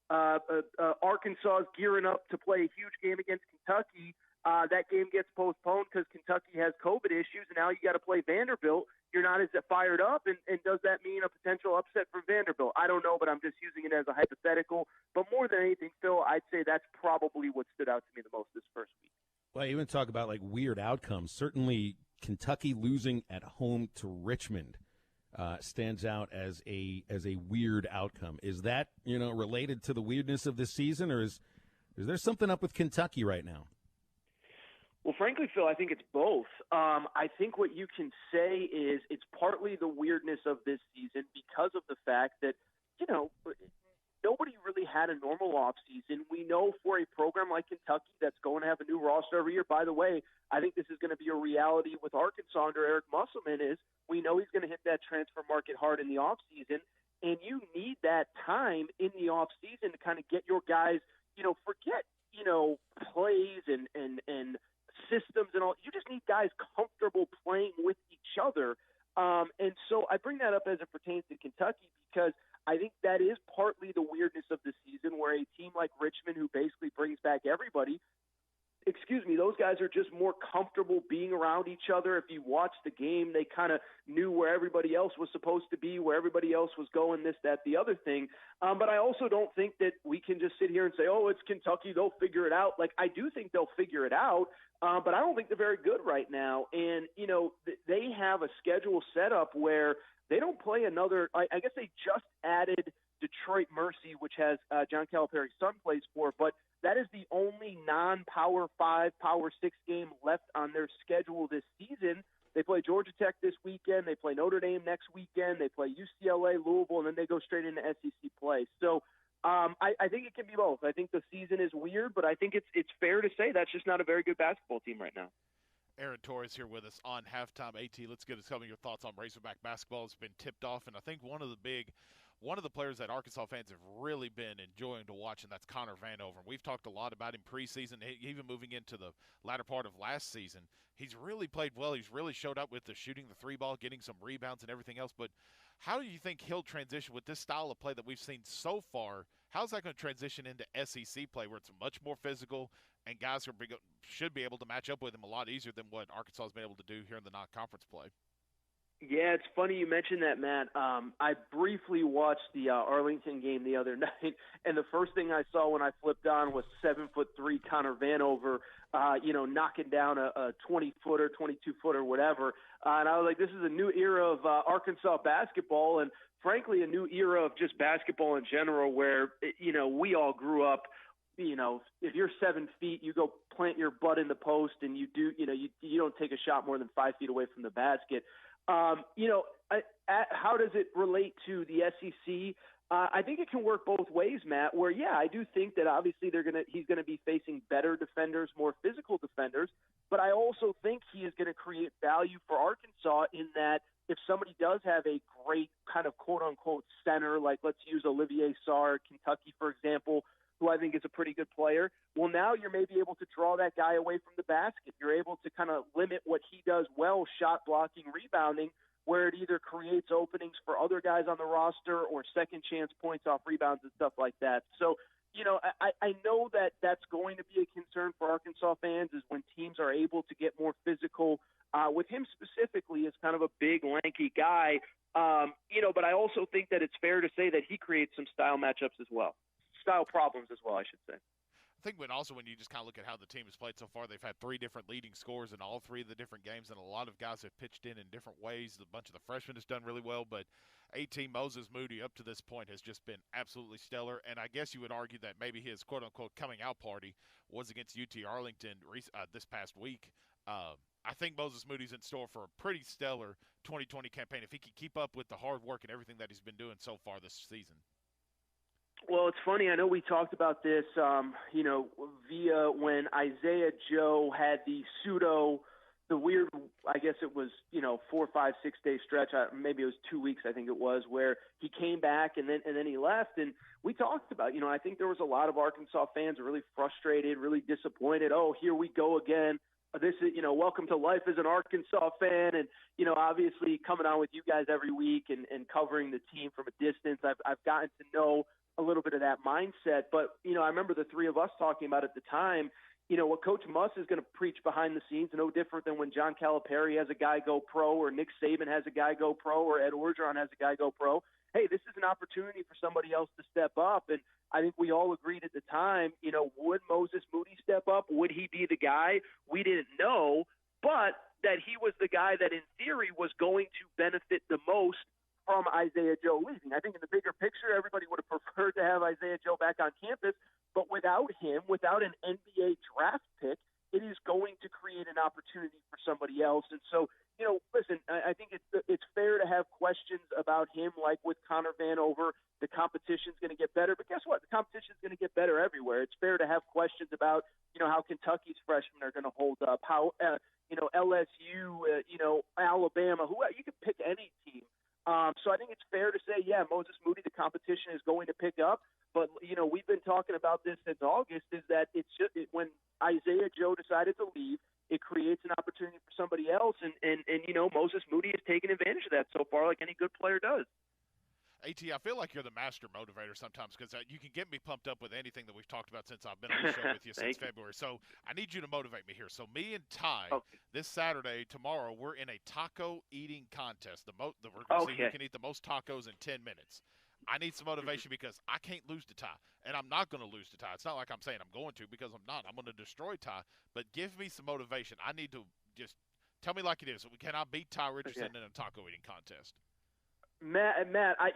Arkansas is gearing up to play a huge game against Kentucky. That game gets postponed because Kentucky has COVID issues, and now you got to play Vanderbilt. You're not as fired up, and does that mean a potential upset for Vanderbilt? I don't know, but I'm just using it as a hypothetical. But more than anything, Phil, I'd say that's probably what stood out to me the most this first week. Well, even talk about weird outcomes. Certainly, Kentucky losing at home to Richmond stands out as a weird outcome. Is that related to the weirdness of this season, or is there something up with Kentucky right now? Well, frankly, Phil, I think it's both. I think what you can say is it's partly the weirdness of this season because of the fact that nobody really had a normal offseason. We know for a program like Kentucky that's going to have a new roster every year. By the way, I think this is going to be a reality with Arkansas under Eric Musselman is we know he's going to hit that transfer market hard in the offseason, and you need that time in the offseason to kind of get your guys, forget, plays and systems and all. You just need guys comfortable playing with each other. And so I bring that up as it pertains to Kentucky because I think that is partly the weirdness of the season where a team like Richmond, who basically brings back everybody, those guys are just more comfortable being around each other. If you watch the game, they kind of knew where everybody else was supposed to be, where everybody else was going, this, that, the other thing. But I also don't think that we can just sit here and say, oh, it's Kentucky, they'll figure it out. Like, I do think they'll figure it out, but I don't think they're very good right now. And, they have a schedule set up where they don't play another – I guess they just added Detroit Mercy, which has John Calipari's son plays for, but that is the only non-Power 5, Power 6 game left on their schedule this season. They play Georgia Tech this weekend. They play Notre Dame next weekend. They play UCLA, Louisville, and then they go straight into SEC play. So I think it can be both. I think the season is weird, but I think it's fair to say that's just not a very good basketball team right now. Aaron Torres here with us on Halftime. AT, let's get some of your thoughts on Razorback basketball. It's been tipped off, and I think one of the players that Arkansas fans have really been enjoying to watch, and that's Connor Vanover. We've talked a lot about him preseason, even moving into the latter part of last season. He's really played well. He's really showed up with the shooting the three ball, getting some rebounds and everything else. But how do you think he'll transition with this style of play that we've seen so far? How's that going to transition into SEC play where it's much more physical and guys should be able to match up with him a lot easier than what Arkansas has been able to do here in the non-conference play? Yeah, it's funny you mentioned that, Matt. I briefly watched the Arlington game the other night, and the first thing I saw when I flipped on was 7'3" Connor Vanover, knocking down a 20-footer, 22-footer, whatever. And I was like, this is a new era of Arkansas basketball, and frankly, a new era of just basketball in general, where we all grew up. If you're 7 feet, you go plant your butt in the post, and you don't take a shot more than 5 feet away from the basket. How does it relate to the SEC? I think it can work both ways, Matt, where, yeah, I do think that obviously he's going to be facing better defenders, more physical defenders, but I also think he is going to create value for Arkansas in that if somebody does have a great kind of quote-unquote center, like let's use Olivier Sarr, Kentucky, for example, who I think is a pretty good player, well, now you're maybe able to draw that guy away from the basket. You're able to kind of limit what he does well, shot blocking, rebounding, where it either creates openings for other guys on the roster or second chance points off rebounds and stuff like that. So, I know that that's going to be a concern for Arkansas fans is when teams are able to get more physical. With him specifically as kind of a big, lanky guy, but I also think that it's fair to say that he creates some style matchups as well. Style problems as well, I should say. I think when you just kind of look at how the team has played so far, they've had 3 different leading scorers in all 3 of the different games, and a lot of guys have pitched in different ways. A bunch of the freshmen has done really well, but Moses Moody up to this point has just been absolutely stellar, and I guess you would argue that maybe his quote-unquote coming-out party was against UT Arlington this past week. I think Moses Moody's in store for a pretty stellar 2020 campaign if he can keep up with the hard work and everything that he's been doing so far this season. Well, it's funny. I know we talked about this, via when Isaiah Joe had the weird, I guess it was, 4, 5, 6 day stretch. Maybe it was 2 weeks, I think it was, where he came back and then he left. And we talked about, I think there was a lot of Arkansas fans really frustrated, really disappointed. Oh, here we go again. This is, welcome to life as an Arkansas fan. And, obviously coming on with you guys every week and covering the team from a distance, I've gotten to know a little bit of that mindset. But, I remember the 3 of us talking about at the time, what Coach Muss is going to preach behind the scenes, no different than when John Calipari has a guy go pro or Nick Saban has a guy go pro or Ed Orgeron has a guy go pro. Hey, this is an opportunity for somebody else to step up. And I think we all agreed at the time, would Moses Moody step up? Would he be the guy? We didn't know, but that he was the guy that in theory was going to benefit the most from Isaiah Joe leaving. I think in the bigger picture, everybody would have preferred to have Isaiah Joe back on campus, but without him, without an NBA draft pick, it is going to create an opportunity for somebody else. And so, listen, I think it's fair to have questions about him, like with Connor Vanover. The competition's going to get better, but guess what? The competition's going to get better everywhere. It's fair to have questions about, how Kentucky's freshmen are going to hold up, how, LSU, Alabama, you can pick any team. So I think it's fair to say, yeah, Moses Moody, the competition is going to pick up. But, we've been talking about this since August, is that when Isaiah Joe decided to leave, it creates an opportunity for somebody else. And Moses Moody has taken advantage of that so far, like any good player does. AT, I feel like you're the master motivator sometimes because you can get me pumped up with anything that we've talked about since I've been on the show with you since February. So I need you to motivate me here. So me and Ty, this Saturday, tomorrow, we're in a taco eating contest. We're going to see who can eat the most tacos in 10 minutes. I need some motivation because I can't lose to Ty, and I'm not going to lose to Ty. It's not like I'm saying I'm going to because I'm not. I'm going to destroy Ty, but give me some motivation. I need to just tell me like it is. Can I beat Ty Richardson in a taco eating contest? Matt,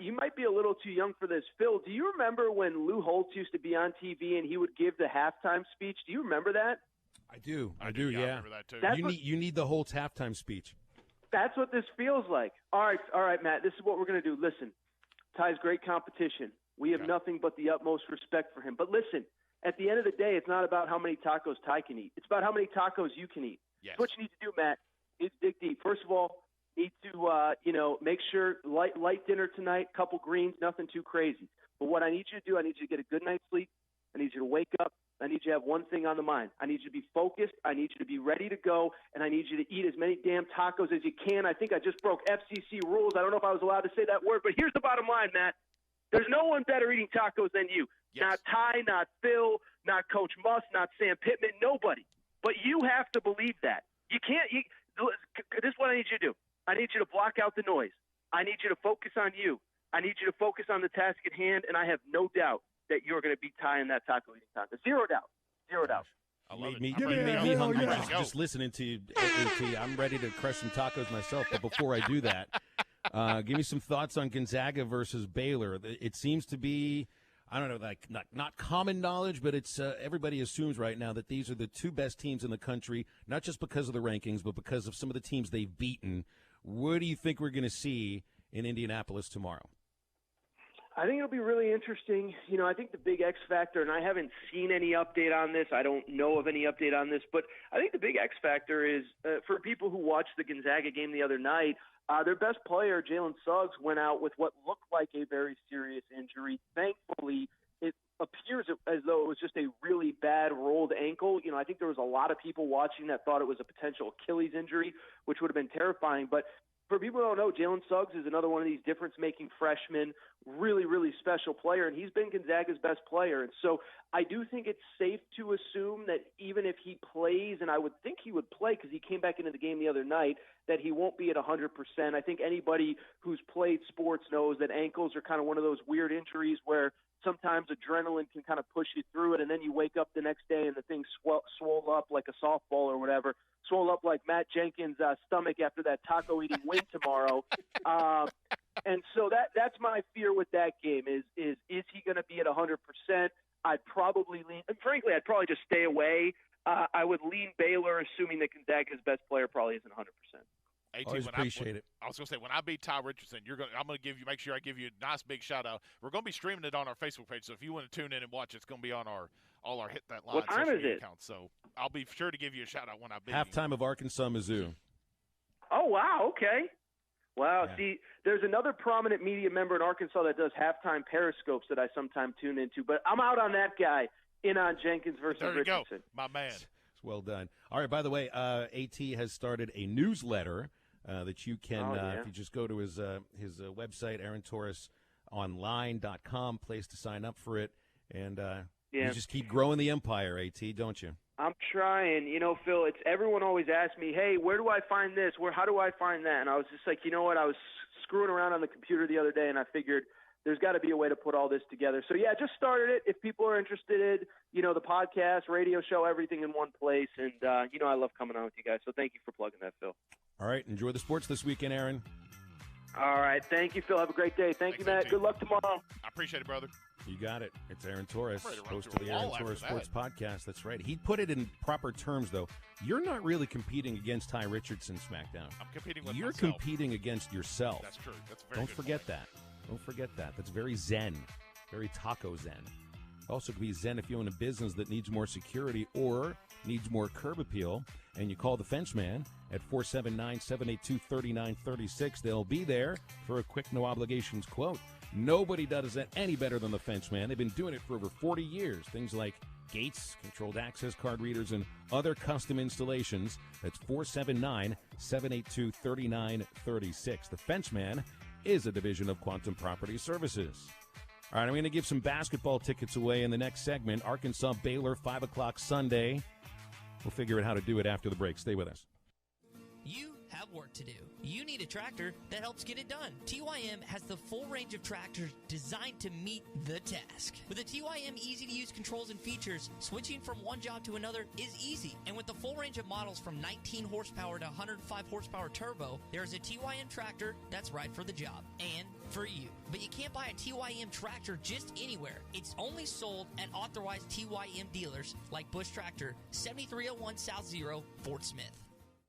you might be a little too young for this. Phil, do you remember when Lou Holtz used to be on TV and he would give the halftime speech? Do you remember that? I do. Yeah. I remember that too. You need the Holtz halftime speech. That's what this feels like. All right, Matt. This is what we're going to do. Listen, Ty's great competition. We have nothing but the utmost respect for him. But listen, at the end of the day, it's not about how many tacos Ty can eat. It's about how many tacos you can eat. Yes. What you need to do, Matt, is dig deep. First of all, need to make sure light dinner tonight, couple greens, nothing too crazy. But what I need you to do, I need you to get a good night's sleep. I need you to wake up. I need you to have one thing on the mind. I need you to be focused. I need you to be ready to go, and I need you to eat as many damn tacos as you can. I think I just broke FCC rules. I don't know if I was allowed to say that word, but here's the bottom line, Matt. There's no one better eating tacos than you. Yes. Not Ty, not Phil, not Coach Muss, not Sam Pittman, nobody. But you have to believe that. You can't – this is what I need you to do. I need you to block out the noise. I need you to focus on you. I need you to focus on the task at hand, and I have no doubt that you're going to beat Ty in that taco eating contest. Zero doubt. I love it. You made me hungry just listening to you, AT. I'm ready to crush some tacos myself, but before I do that, give me some thoughts on Gonzaga versus Baylor. It seems to be, I don't know, like not common knowledge, but it's everybody assumes right now that these are the two best teams in the country, not just because of the rankings, but because of some of the teams they've beaten. What do you think we're going to see in Indianapolis tomorrow? I think it'll be really interesting. I think the big X factor, and I haven't seen any update on this. I don't know of any update on this, but I think the big X factor is for people who watched the Gonzaga game the other night, their best player, Jalen Suggs, went out with what looked like a very serious injury. Thankfully, it appears as though it was just a really bad rolled ankle. I think there was a lot of people watching that thought it was a potential Achilles injury, which would have been terrifying. But for people who don't know, Jalen Suggs is another one of these difference-making freshmen, really, really special player, and he's been Gonzaga's best player. And so I do think it's safe to assume that even if he plays, and I would think he would play because he came back into the game the other night, that he won't be at 100%. I think anybody who's played sports knows that ankles are kind of one of those weird injuries where sometimes adrenaline can kind of push you through it, and then you wake up the next day and the thing swole up like a softball or whatever, swole up like Matt Jenkins' stomach after that taco-eating win tomorrow. And so that's my fear with that game is he going to be at 100%? I'd probably lean – and frankly, I'd probably just stay away. I would lean Baylor, assuming that Gonzaga's best player probably isn't 100%. Always appreciate it. I was going to say, when I beat Ty Richardson, I'm going to make sure I give you a nice big shout-out. We're going to be streaming it on our Facebook page, so if you want to tune in and watch, it's going to be on all our Hit That Line social media accounts. So I'll be sure to give you a shout-out when I beat you. Halftime of Arkansas, Mizzou. Oh, wow, okay. Wow, Yeah. See, there's another prominent media member in Arkansas that does halftime periscopes that I sometimes tune into, but I'm out on that guy, in on Jenkins versus there you Richardson. go, my man. Well done. All right, by the way, AT has started a newsletter that you can, if you just go to his website, AaronTorresOnline.com, place to sign up for it. And you just keep growing the empire, AT, don't you? I'm trying. Phil, it's everyone always asks me, hey, where do I find this? How do I find that? And I was just like, you know what? I was screwing around on the computer the other day, and I figured there's got to be a way to put all this together. So, yeah, just started it. If people are interested, the podcast, radio show, everything in one place. And, I love coming on with you guys. So thank you for plugging that, Phil. All right. Enjoy the sports this weekend, Aaron. All right. Thank you, Phil. Have a great day. Thanks, you, Matt. Good luck tomorrow. I appreciate it, brother. You got it. It's Aaron Torres, host of the wall Aaron Torres Sports Podcast. That's right. He put it in proper terms, though. You're not really competing against Ty Richardson SmackDown. I'm competing with You're myself. competing against yourself. That's true. That's a very Don't good forget point. that. Don't forget that. That's very zen. Very taco zen. Also could be zen if you own a business that needs more security or needs more curb appeal, and you call the Fence Man at 479-782-3936. They'll be there for a quick no-obligations quote. Nobody does that any better than the Fence Man. They've been doing it for over 40 years. Things like gates, controlled access card readers, and other custom installations. That's 479-782-3936. The Fence Man is a division of Quantum Property Services. All right, I'm going to give some basketball tickets away in the next segment. Arkansas Baylor, 5 o'clock Sunday. We'll figure out how to do it after the break. Stay with us. You have work to do. You need a tractor that helps get it done. TYM has the full range of tractors designed to meet the task. With the TYM easy-to-use controls and features, switching from one job to another is easy. And with the full range of models from 19 horsepower to 105 horsepower turbo, there is a TYM tractor that's right for the job and for you. But you can't buy a TYM tractor just anywhere. It's only sold at authorized TYM dealers like Bush Tractor, 7301 South Zero, Fort Smith.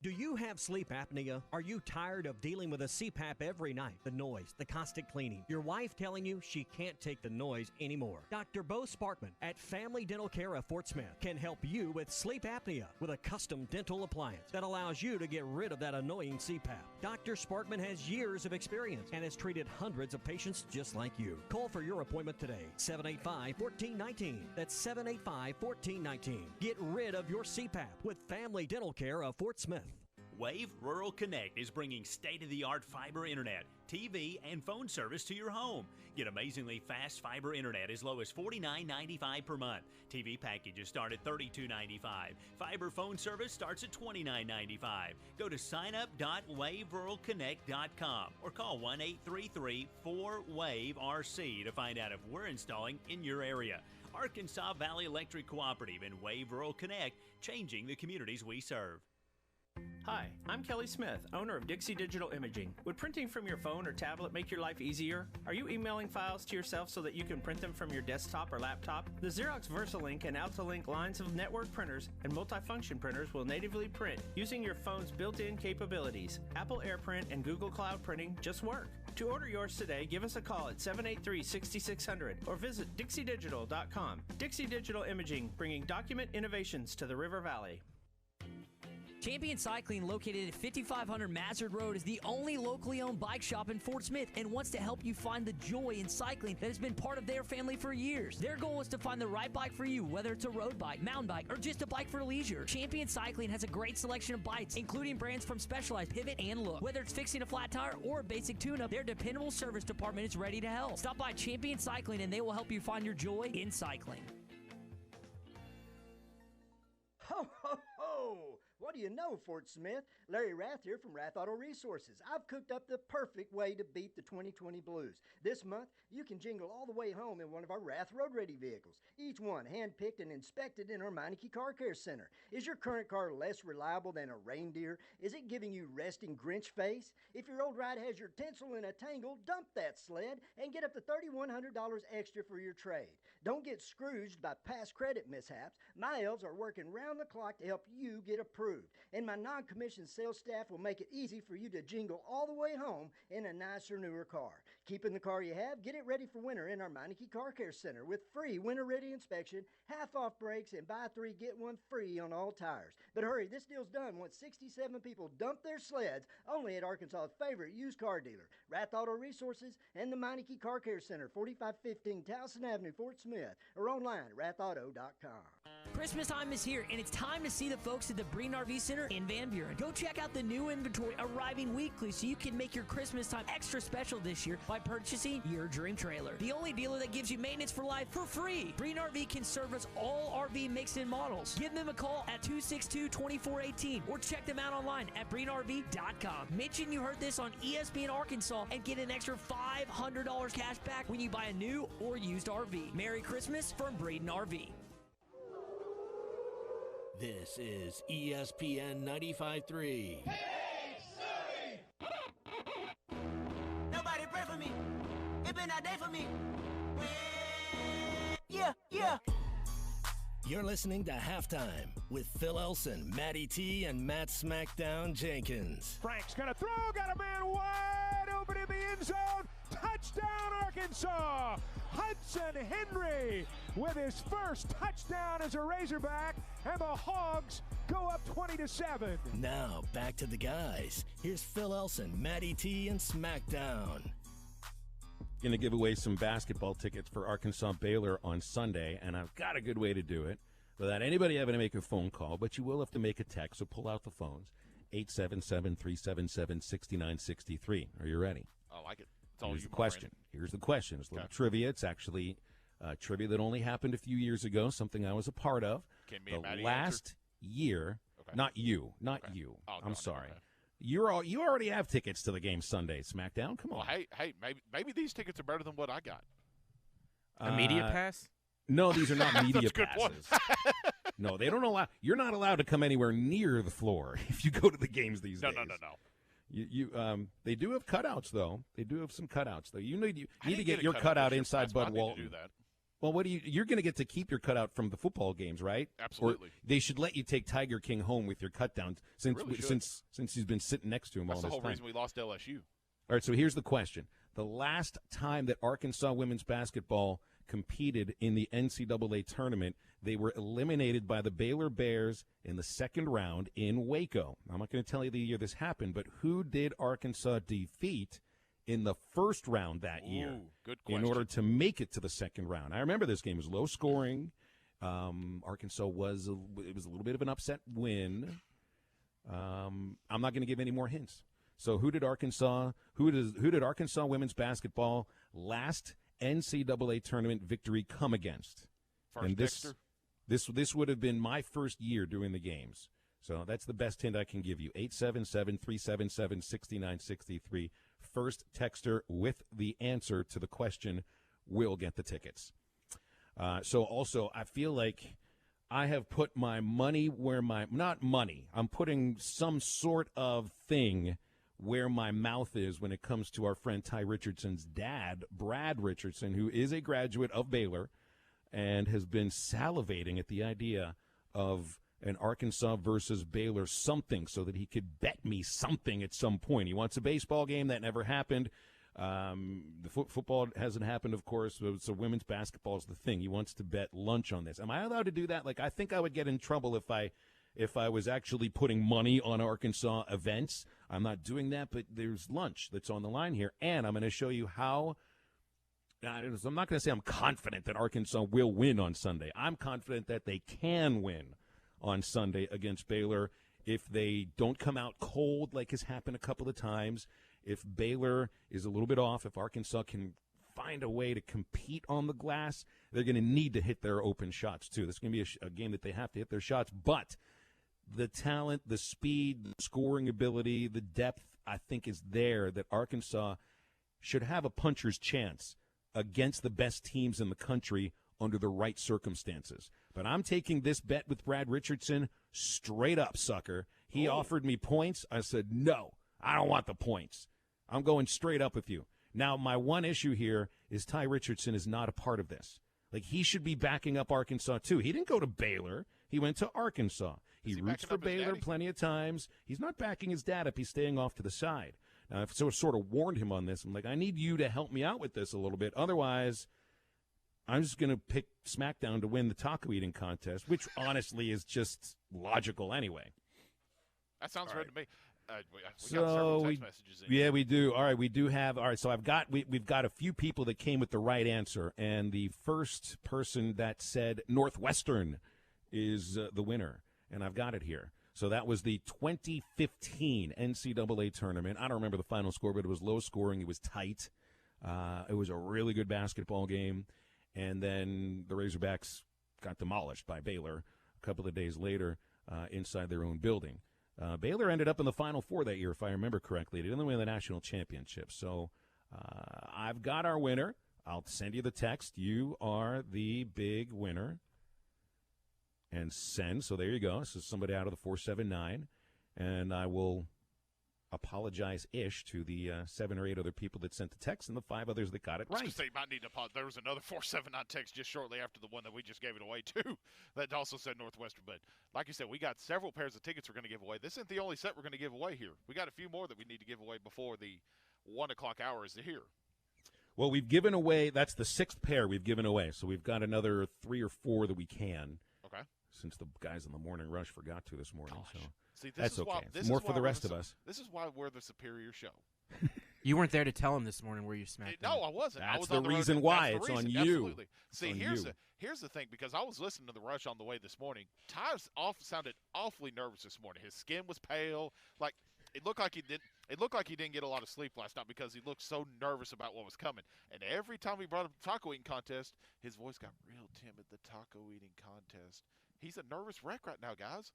Do you have sleep apnea? Are you tired of dealing with a CPAP every night? The noise, the constant cleaning, your wife telling you she can't take the noise anymore. Dr. Bo Sparkman at Family Dental Care of Fort Smith can help you with sleep apnea with a custom dental appliance that allows you to get rid of that annoying CPAP. Dr. Sparkman has years of experience and has treated hundreds of patients just like you. Call for your appointment today, 785-1419. That's 785-1419. Get rid of your CPAP with Family Dental Care of Fort Smith. Wave Rural Connect is bringing state-of-the-art fiber internet, TV, and phone service to your home. Get amazingly fast fiber internet as low as $49.95 per month. TV packages start at $32.95. Fiber phone service starts at $29.95. Go to signup.waveruralconnect.com or call 1-833-4WAVE-RC to find out if we're installing in your area. Arkansas Valley Electric Cooperative and Wave Rural Connect, changing the communities we serve. Hi, I'm Kelly Smith, owner of Dixie Digital Imaging. Would printing from your phone or tablet make your life easier? Are you emailing files to yourself so that you can print them from your desktop or laptop? The Xerox VersaLink and AltaLink lines of network printers and multifunction printers will natively print using your phone's built-in capabilities. Apple AirPrint and Google Cloud Printing just work. To order yours today, give us a call at 783-6600 or visit dixiedigital.com. Dixie Digital Imaging, bringing document innovations to the River Valley. Champion Cycling, located at 5500 Mazard Road, is the only locally owned bike shop in Fort Smith and wants to help you find the joy in cycling that has been part of their family for years. Their goal is to find the right bike for you, whether it's a road bike, mountain bike, or just a bike for leisure. Champion Cycling has a great selection of bikes, including brands from Specialized, Pivot, and Look. Whether it's fixing a flat tire or a basic tune-up, their dependable service department is ready to help. Stop by Champion Cycling and they will help you find your joy in cycling. Ho, ho, ho! What do you know, Fort Smith? Larry Rath here from Rath Auto Resources. I've cooked up the perfect way to beat the 2020 blues. This month, you can jingle all the way home in one of our Rath Road Ready vehicles, each one hand-picked and inspected in our Meineke Car Care Center. Is your current car less reliable than a reindeer? Is it giving you resting Grinch face? If your old ride has your tinsel in a tangle, dump that sled and get up to $3,100 extra for your trade. Don't get scrooged by past credit mishaps. My elves are working round the clock to help you get approved. And my non-commissioned sales staff will make it easy for you to jingle all the way home in a nicer, newer car. Keeping the car you have, get it ready for winter in our Meineke Car Care Center with free winter-ready inspection, half-off brakes, and buy three, get one free on all tires. But hurry, this deal's done once 67 people dump their sleds only at Arkansas's favorite used car dealer, Rath Auto Resources and the Meineke Car Care Center, 4515 Towson Avenue, Fort Smith, or online at rathauto.com. Christmas time is here, and it's time to see the folks at the Breen RV Center in Van Buren. Go check out the new inventory arriving weekly so you can make your Christmas time extra special this year by purchasing your dream trailer. The only dealer that gives you maintenance for life for free. Breen RV can service all RV makes and models. Give them a call at 262-2418 or check them out online at breenrv.com. Mention you heard this on ESPN Arkansas and get an extra $500 cash back when you buy a new or used RV. Merry Christmas from Breeden RV. This is ESPN 95.3. Nobody pray for me. It been that day for me. Yeah, yeah. You're listening to Halftime with Phil Elson, Matty T, and Matt Smackdown Jenkins. Frank's gonna throw, got a man wide open in the end zone. Touchdown, Arkansas! Hudson Henry with his first touchdown as a Razorback, and the Hogs go up 20-7. Now back to the guys. Here's Phil Elson, Matty T, and Smackdown. Going to give away some basketball tickets for Arkansas Baylor on Sunday, and I've got a good way to do it without anybody having to make a phone call, but you will have to make a text, so pull out the phones. 877-377-6963. Are you ready? I like it. Here's the question. Here's the question. It's a little trivia. It's actually trivia that only happened a few years ago, something I was a part of. Can me and The Maddie last year, not you. Oh, I'm sorry. You already have tickets to the game Sunday, SmackDown. Come on. Well, hey, maybe these tickets are better than what I got. A media pass? No, these are not media That's a good point. passes. No, they don't allow. You're not allowed to come anywhere near the floor if you go to the games these days. No. They do have cutouts though. They do have some cutouts though. You need to get a your cutout cutout this year, inside that's why I Bud need to Walton. do that. Well, you're going to get to keep your cutout from the football games, right? Absolutely. Or they should let you take Tiger King home with your cut down since he's been sitting next to him That's all the this whole time. reason we lost LSU. All right, so here's the question. The last time that Arkansas women's basketball competed in the NCAA tournament, they were eliminated by the Baylor Bears in the second round in Waco. I'm not going to tell you the year this happened, but who did Arkansas defeat in the first round that year good question. in order to make it to the second round? I remember this game was low scoring. Arkansas was a little bit of an upset win. I'm not going to give any more hints. So who did Arkansas women's basketball last NCAA tournament victory come against? First Dexter? This would have been my first year doing the games. So that's the best hint I can give you. 877-377-6963. First texter with the answer to the question will get the tickets. So also, I feel like I have put my money where not money. I'm putting some sort of thing where my mouth is when it comes to our friend Ty Richardson's dad, Brad Richardson, who is a graduate of Baylor and has been salivating at the idea of an Arkansas versus Baylor something so that he could bet me something at some point. He wants a baseball game. That never happened. The football hasn't happened, of course, so women's basketball is the thing. He wants to bet lunch on this. Am I allowed to do that? Like, I think I would get in trouble if I was actually putting money on Arkansas events. I'm not doing that, but there's lunch that's on the line here, and I'm going to show you how. I'm not going to say I'm confident that Arkansas will win on Sunday. I'm confident that they can win on Sunday against Baylor if they don't come out cold like has happened a couple of times. If Baylor is a little bit off, if Arkansas can find a way to compete on the glass, they're going to need to hit their open shots too. This is going to be a game that they have to hit their shots, but the talent, the speed, the scoring ability, the depth, I think is there that Arkansas should have a puncher's chance against the best teams in the country under the right circumstances. But I'm taking this bet with Brad Richardson straight up, sucker. He offered me points. I said, no, I don't want the points. I'm going straight up with you. Now, my one issue here is Ty Richardson is not a part of this. Like, he should be backing up Arkansas, too. He didn't go to Baylor. He went to Arkansas. He roots for Baylor plenty of times. He's not backing his dad up. He's staying off to the side. Now, I've sort of warned him on this. I'm like, I need you to help me out with this a little bit. Otherwise, I'm just going to pick SmackDown to win the taco eating contest, which honestly is just logical anyway. That sounds right to me. We got So several text messages in. yeah, we do. All right, we do have. All right, so we've got a few people that came with the right answer, and the first person that said Northwestern is the winner, and I've got it here. So that was the 2015 NCAA tournament. I don't remember the final score, but it was low scoring. It was tight. It was a really good basketball game, and then the Razorbacks got demolished by Baylor a couple of days later inside their own building. Baylor ended up in the Final Four that year, if I remember correctly. They didn't win the national championship. So I've got our winner. I'll send you the text. You are the big winner. And send. So there you go. This is somebody out of the 479. And I will apologize-ish to the 7 or 8 other people that sent the text and the 5 others that got it right. I was going to say, you might need to apologize. There was another 479 text just shortly after the one that we just gave it away, too, that also said Northwestern. But like you said, we got several pairs of tickets we're going to give away. This isn't the only set we're going to give away here. We got a few more that we need to give away before the 1 o'clock hour is here. Well, we've given away, that's the 6th pair we've given away. So we've got another 3 or 4 that we can. Okay. Since the guys in the morning rush forgot to this morning. Gosh. So See, that's okay. It's more for the rest of us. This is why we're the superior show. You weren't there to tell him this morning where you smacked him. No, I wasn't. That's I was the on the reason road. why. That's the It's reason. on you. Absolutely. See, It's on here's the thing, because I was listening to the rush on the way this morning. Ty sounded awfully nervous this morning. His skin was pale. Like, It looked like he did. It looked like he didn't get a lot of sleep last night because he looked so nervous about what was coming. And every time we brought up the taco eating contest, his voice got real timid. The taco eating contest. He's a nervous wreck right now, guys.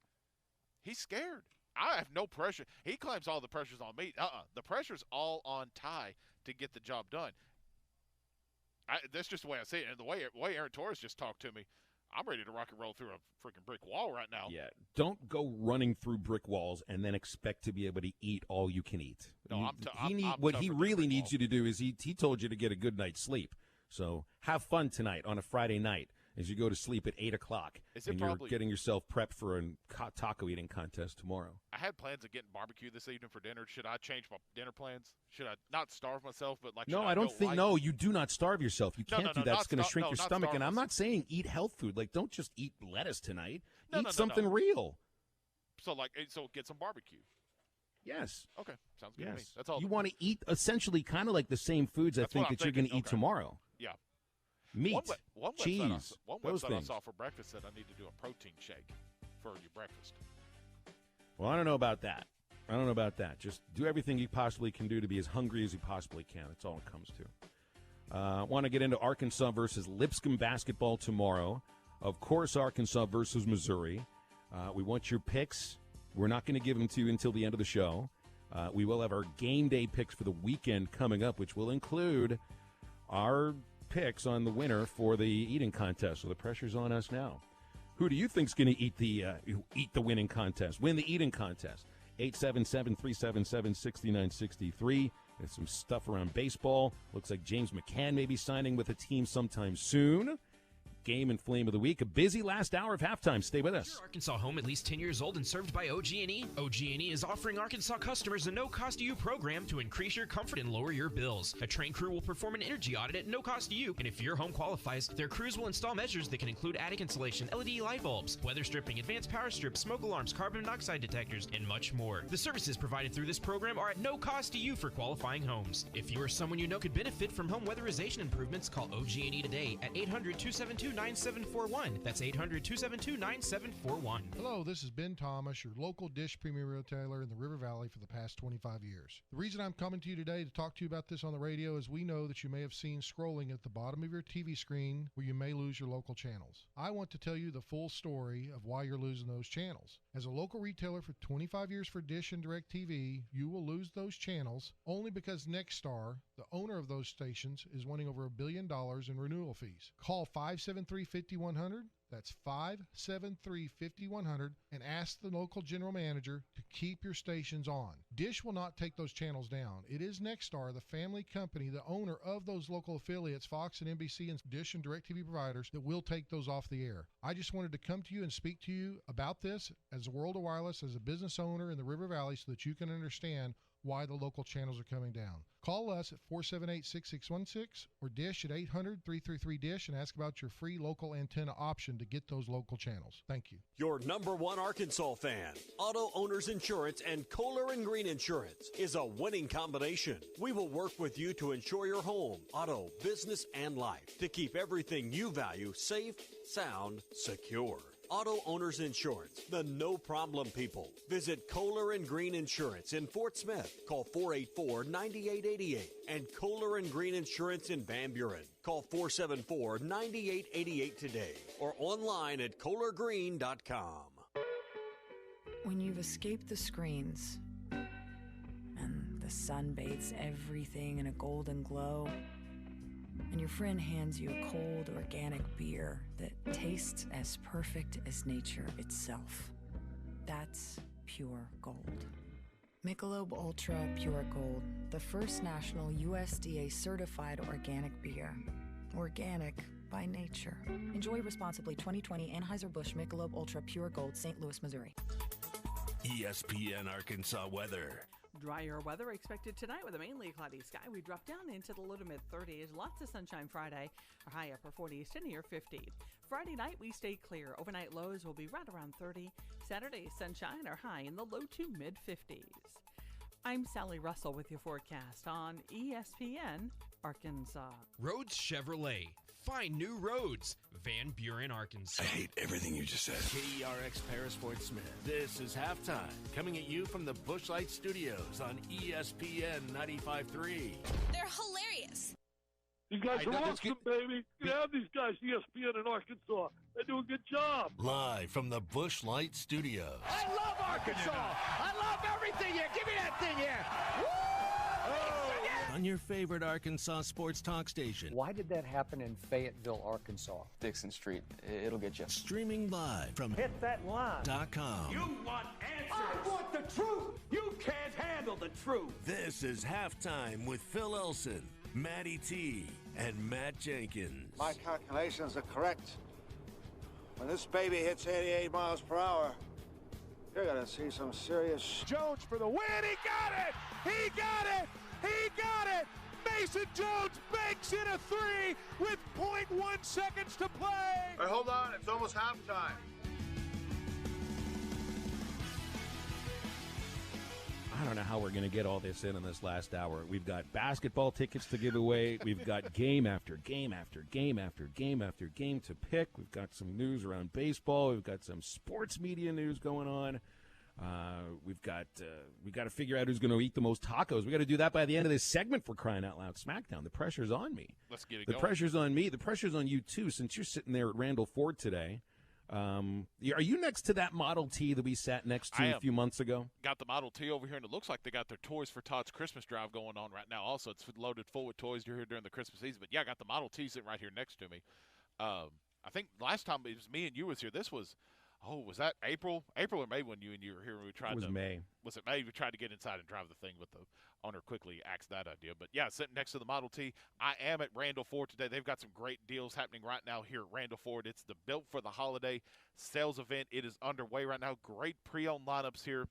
He's scared. I have no pressure. He claims all the pressure's on me. The pressure's all on Ty to get the job done. That's just the way I see it. And the way Aaron Torres just talked to me, I'm ready to rock and roll through a freaking brick wall right now. Yeah, don't go running through brick walls and then expect to be able to eat all you can eat. No, what he really needs you to do is he told you to get a good night's sleep. So have fun tonight on a Friday night as you go to sleep at 8 o'clock and you're getting yourself prepped for a taco eating contest tomorrow. I had plans of getting barbecue this evening for dinner. Should I change my dinner plans? Should I not starve myself, but like? No, I don't think. No, you do not starve yourself. You can't do that. It's going to shrink your stomach. And I'm not saying eat health food. Like, don't just eat lettuce tonight. Eat something real. So get some barbecue. Yes. Okay, sounds good to me. That's all. You want to eat essentially kind of like the same foods I think that you're going to eat tomorrow. Yeah. Meat, one cheese, one those website things. I saw for breakfast said I need to do a protein shake for your breakfast. Well, I don't know about that. Just do everything you possibly can do to be as hungry as you possibly can. That's all it comes to. Want to get into Arkansas versus Lipscomb basketball tomorrow. Of course, Arkansas versus Missouri. We want your picks. We're not going to give them to you until the end of the show. We will have our game day picks for the weekend coming up, which will include our picks on the winner for the eating contest. So the pressure's on us now. Who do you think's going to eat the winning contest, win the eating contest? 877-377-6963. There's some stuff around baseball. Looks like James McCann may be signing with a team sometime soon. Game and Flame of the Week. A busy last hour of halftime. Stay with us. Arkansas home at least 10 years old and served by OG&E? OG&E is offering Arkansas customers a no-cost-to-you program to increase your comfort and lower your bills. A trained crew will perform an energy audit at no cost to you, and if your home qualifies, their crews will install measures that can include attic insulation, LED light bulbs, weather stripping, advanced power strips, smoke alarms, carbon monoxide detectors, and much more. The services provided through this program are at no cost to you for qualifying homes. If you or someone you know could benefit from home weatherization improvements, call OG&E today at 800-272-9741. That's 800-272-9741. Hello, this is Ben Thomas, your local dish premium retailer in the River Valley for the past 25 years. The reason I'm coming to you today to talk to you about this on the radio is we know that you may have seen scrolling at the bottom of your TV screen where you may lose your local channels. I want to tell you the full story of why you're losing those channels. As a local retailer for 25 years for Dish and DirecTV, you will lose those channels only because Nexstar, the owner of those stations, is wanting over $1 billion in renewal fees. Call 573-5100. That's 573-5100 and ask the local general manager to keep your stations on. Dish will not take those channels down. It is Nexstar, the family company, the owner of those local affiliates, Fox and NBC and Dish and DirecTV providers, that will take those off the air. I just wanted to come to you and speak to you about this as a World of Wireless, as a business owner in the River Valley, so that you can understand why the local channels are coming down. Call us at 478-6616 or Dish at 800-333-DISH and ask about your free local antenna option to get those local channels. Thank you. Your number one Arkansas fan, Auto Owners Insurance and Kohler and Green Insurance is a winning combination. We will work with you to insure your home, auto, business, and life to keep everything you value safe, sound, secure. Auto Owners Insurance, the no-problem people. Visit Kohler and Green Insurance in Fort Smith. Call 484-9888. And Kohler and Green Insurance in Van Buren. Call 474-9888 today or online at kohlergreen.com. When you've escaped the screens and the sun bathes everything in a golden glow, and your friend hands you a cold organic beer that tastes as perfect as nature itself. That's pure gold. Michelob Ultra Pure Gold, the first national USDA certified organic beer. Organic by nature. Enjoy responsibly. 2020 Anheuser-Busch Michelob Ultra Pure Gold, St. Louis, Missouri. ESPN Arkansas weather. Drier weather expected tonight with a mainly cloudy sky. We drop down into the low to mid 30s. Lots of sunshine Friday. Our high upper 40s to near 50. Friday night we stay clear. Overnight lows will be right around 30. Saturday sunshine. Our high in the low to mid 50s. I'm Sally Russell with your forecast on ESPN Arkansas. Rhodes Chevrolet. Find new roads. Van Buren, Arkansas. I hate everything you just said. KERX Paris Fort Smith. This is Halftime, coming at you from the Busch Light Studios on ESPN 95.3. They're hilarious. You guys are awesome, baby. You have these guys, ESPN in Arkansas. They do a good job. Live from the Busch Light Studios. I love Arkansas. I love everything here. Give me that thing here. Woo! On your favorite Arkansas sports talk station. Why did that happen in Fayetteville, Arkansas? Dixon Street. It'll get you. Streaming live from hitthatline.com. You want answers. I want the truth. You can't handle the truth. This is Halftime with Phil Elson, Matty T, and Matt Jenkins. My calculations are correct. When this baby hits 88 miles per hour, you're going to see some serious... Jones for the win. He got it. He got it. He got it! Mason Jones banks in a three with 0.1 seconds to play! All right, hold on, it's almost halftime. I don't know how we're going to get all this in this last hour. We've got basketball tickets to give away. We've got game after game after game after game after game to pick. We've got some news around baseball. We've got some sports media news going on. We've got to figure out who's going to eat the most tacos. We got to do that by the end of this segment, for crying out loud. SmackDown. The pressure's on me. Let's get it going. The pressure's on me. The pressure's on you too, since you're sitting there at Randall Ford today. Are you next to that Model T that we sat next to a few months ago? Got the Model T over here, and it looks like they got their Toys for Tots Christmas drive going on right now. Also, it's loaded full with toys here during the Christmas season. But yeah, I got the Model T sitting right here next to me. I think last time it was me and you was here. This was. Oh, was that April or May when you were here? We tried. It was May. Was it May? We tried to get inside and drive the thing, but the owner quickly axed that idea. But yeah, sitting next to the Model T. I am at Randall Ford today. They've got some great deals happening right now here at Randall Ford. It's the Built for the Holiday sales event. It is underway right now. Great pre-owned lineups here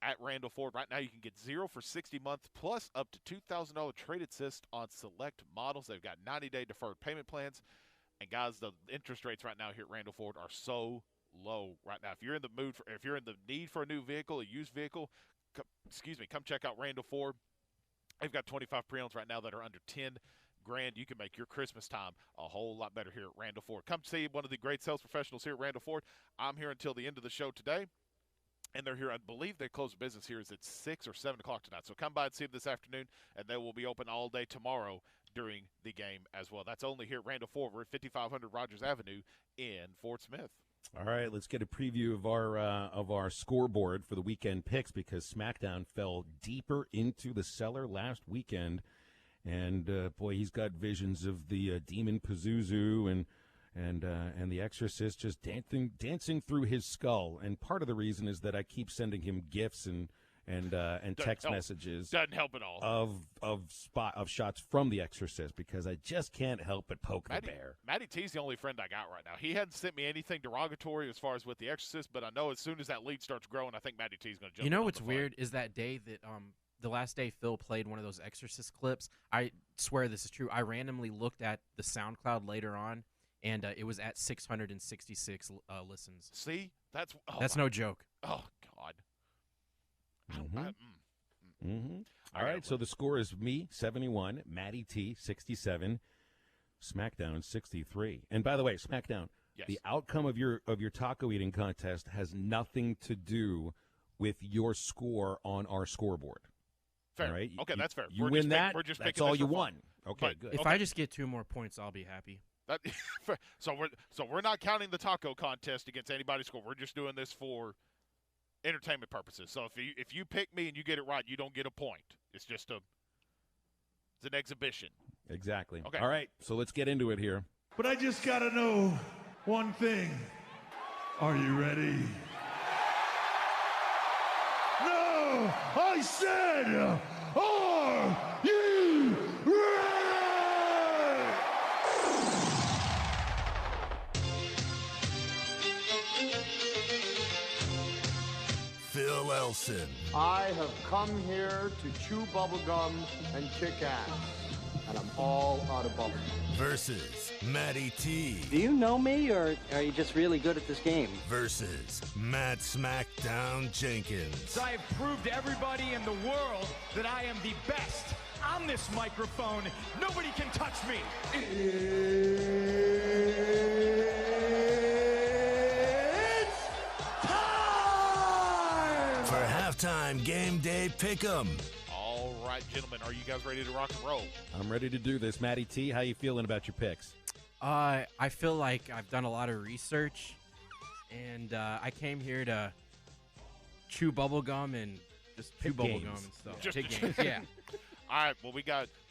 at Randall Ford. Right now you can get 0 for 60 months plus up to $2,000 trade assist on select models. They've got 90-day deferred payment plans. And guys, the interest rates right now here at Randall Ford are so low right now. If you're in the need for a new vehicle, a used vehicle, come check out Randall Ford. They've got 25 pre-owns right now that are under $10,000. You can make your Christmas time a whole lot better here at Randall Ford. Come see one of the great sales professionals here at Randall Ford. I'm here until the end of the show today, and they're here. I believe they close business here is at 6 or 7 o'clock tonight. So come by and see them this afternoon, and they will be open all day tomorrow during the game as well. That's only here at Randall Ford. We're at 5500 Rogers Avenue in Fort Smith. All right, let's get a preview of our scoreboard for the weekend picks, because SmackDown fell deeper into the cellar last weekend, and boy, he's got visions of the demon Pazuzu and the Exorcist just dancing through his skull. And part of the reason is that I keep sending him gifts and text messages doesn't help at all of shots from the Exorcist, because I just can't help but poke the bear. Matty T's the only friend I got right now. He hadn't sent me anything derogatory as far as with the Exorcist, but I know as soon as that lead starts growing, I think Matty T's going to jump. You know what's weird is that day that the last day Phil played one of those Exorcist clips. I swear this is true. I randomly looked at the SoundCloud later on, and it was at 666 listens. See, that's no joke. Oh God. All right, so the score is me 71, Matty T 67, SmackDown 63. And by the way, SmackDown, yes. The outcome of your taco eating contest has nothing to do with your score on our scoreboard. Fair. All right? Okay, that's fair. You win that. That's all you won. Okay, but, good. If I just get 2 more points, I'll be happy. So we're not counting the taco contest against anybody's score. We're just doing this for entertainment purposes. So if you pick me and you get it right, you don't get a point. It's just it's an exhibition. Exactly. Okay. All right, so let's get into it here. But I just got to know one thing. Are you ready? No! I said, are you ready? Phil Elson. I have come here to chew bubblegum and kick ass. And I'm all out of bubblegum. Versus Matty T. Do you know me, or are you just really good at this game? Versus Matt Smackdown Jenkins. So I have proved to everybody in the world that I am the best. on this microphone. Nobody can touch me. It's time for halftime game day pick'em. All right, gentlemen, are you guys ready to rock and roll? I'm ready to do this. Matty T, how you feeling about your picks? I feel like I've done a lot of research, and I came here to chew bubble gum and just chew bubble gum and stuff. Just Pick games. Yeah. All right, well, we're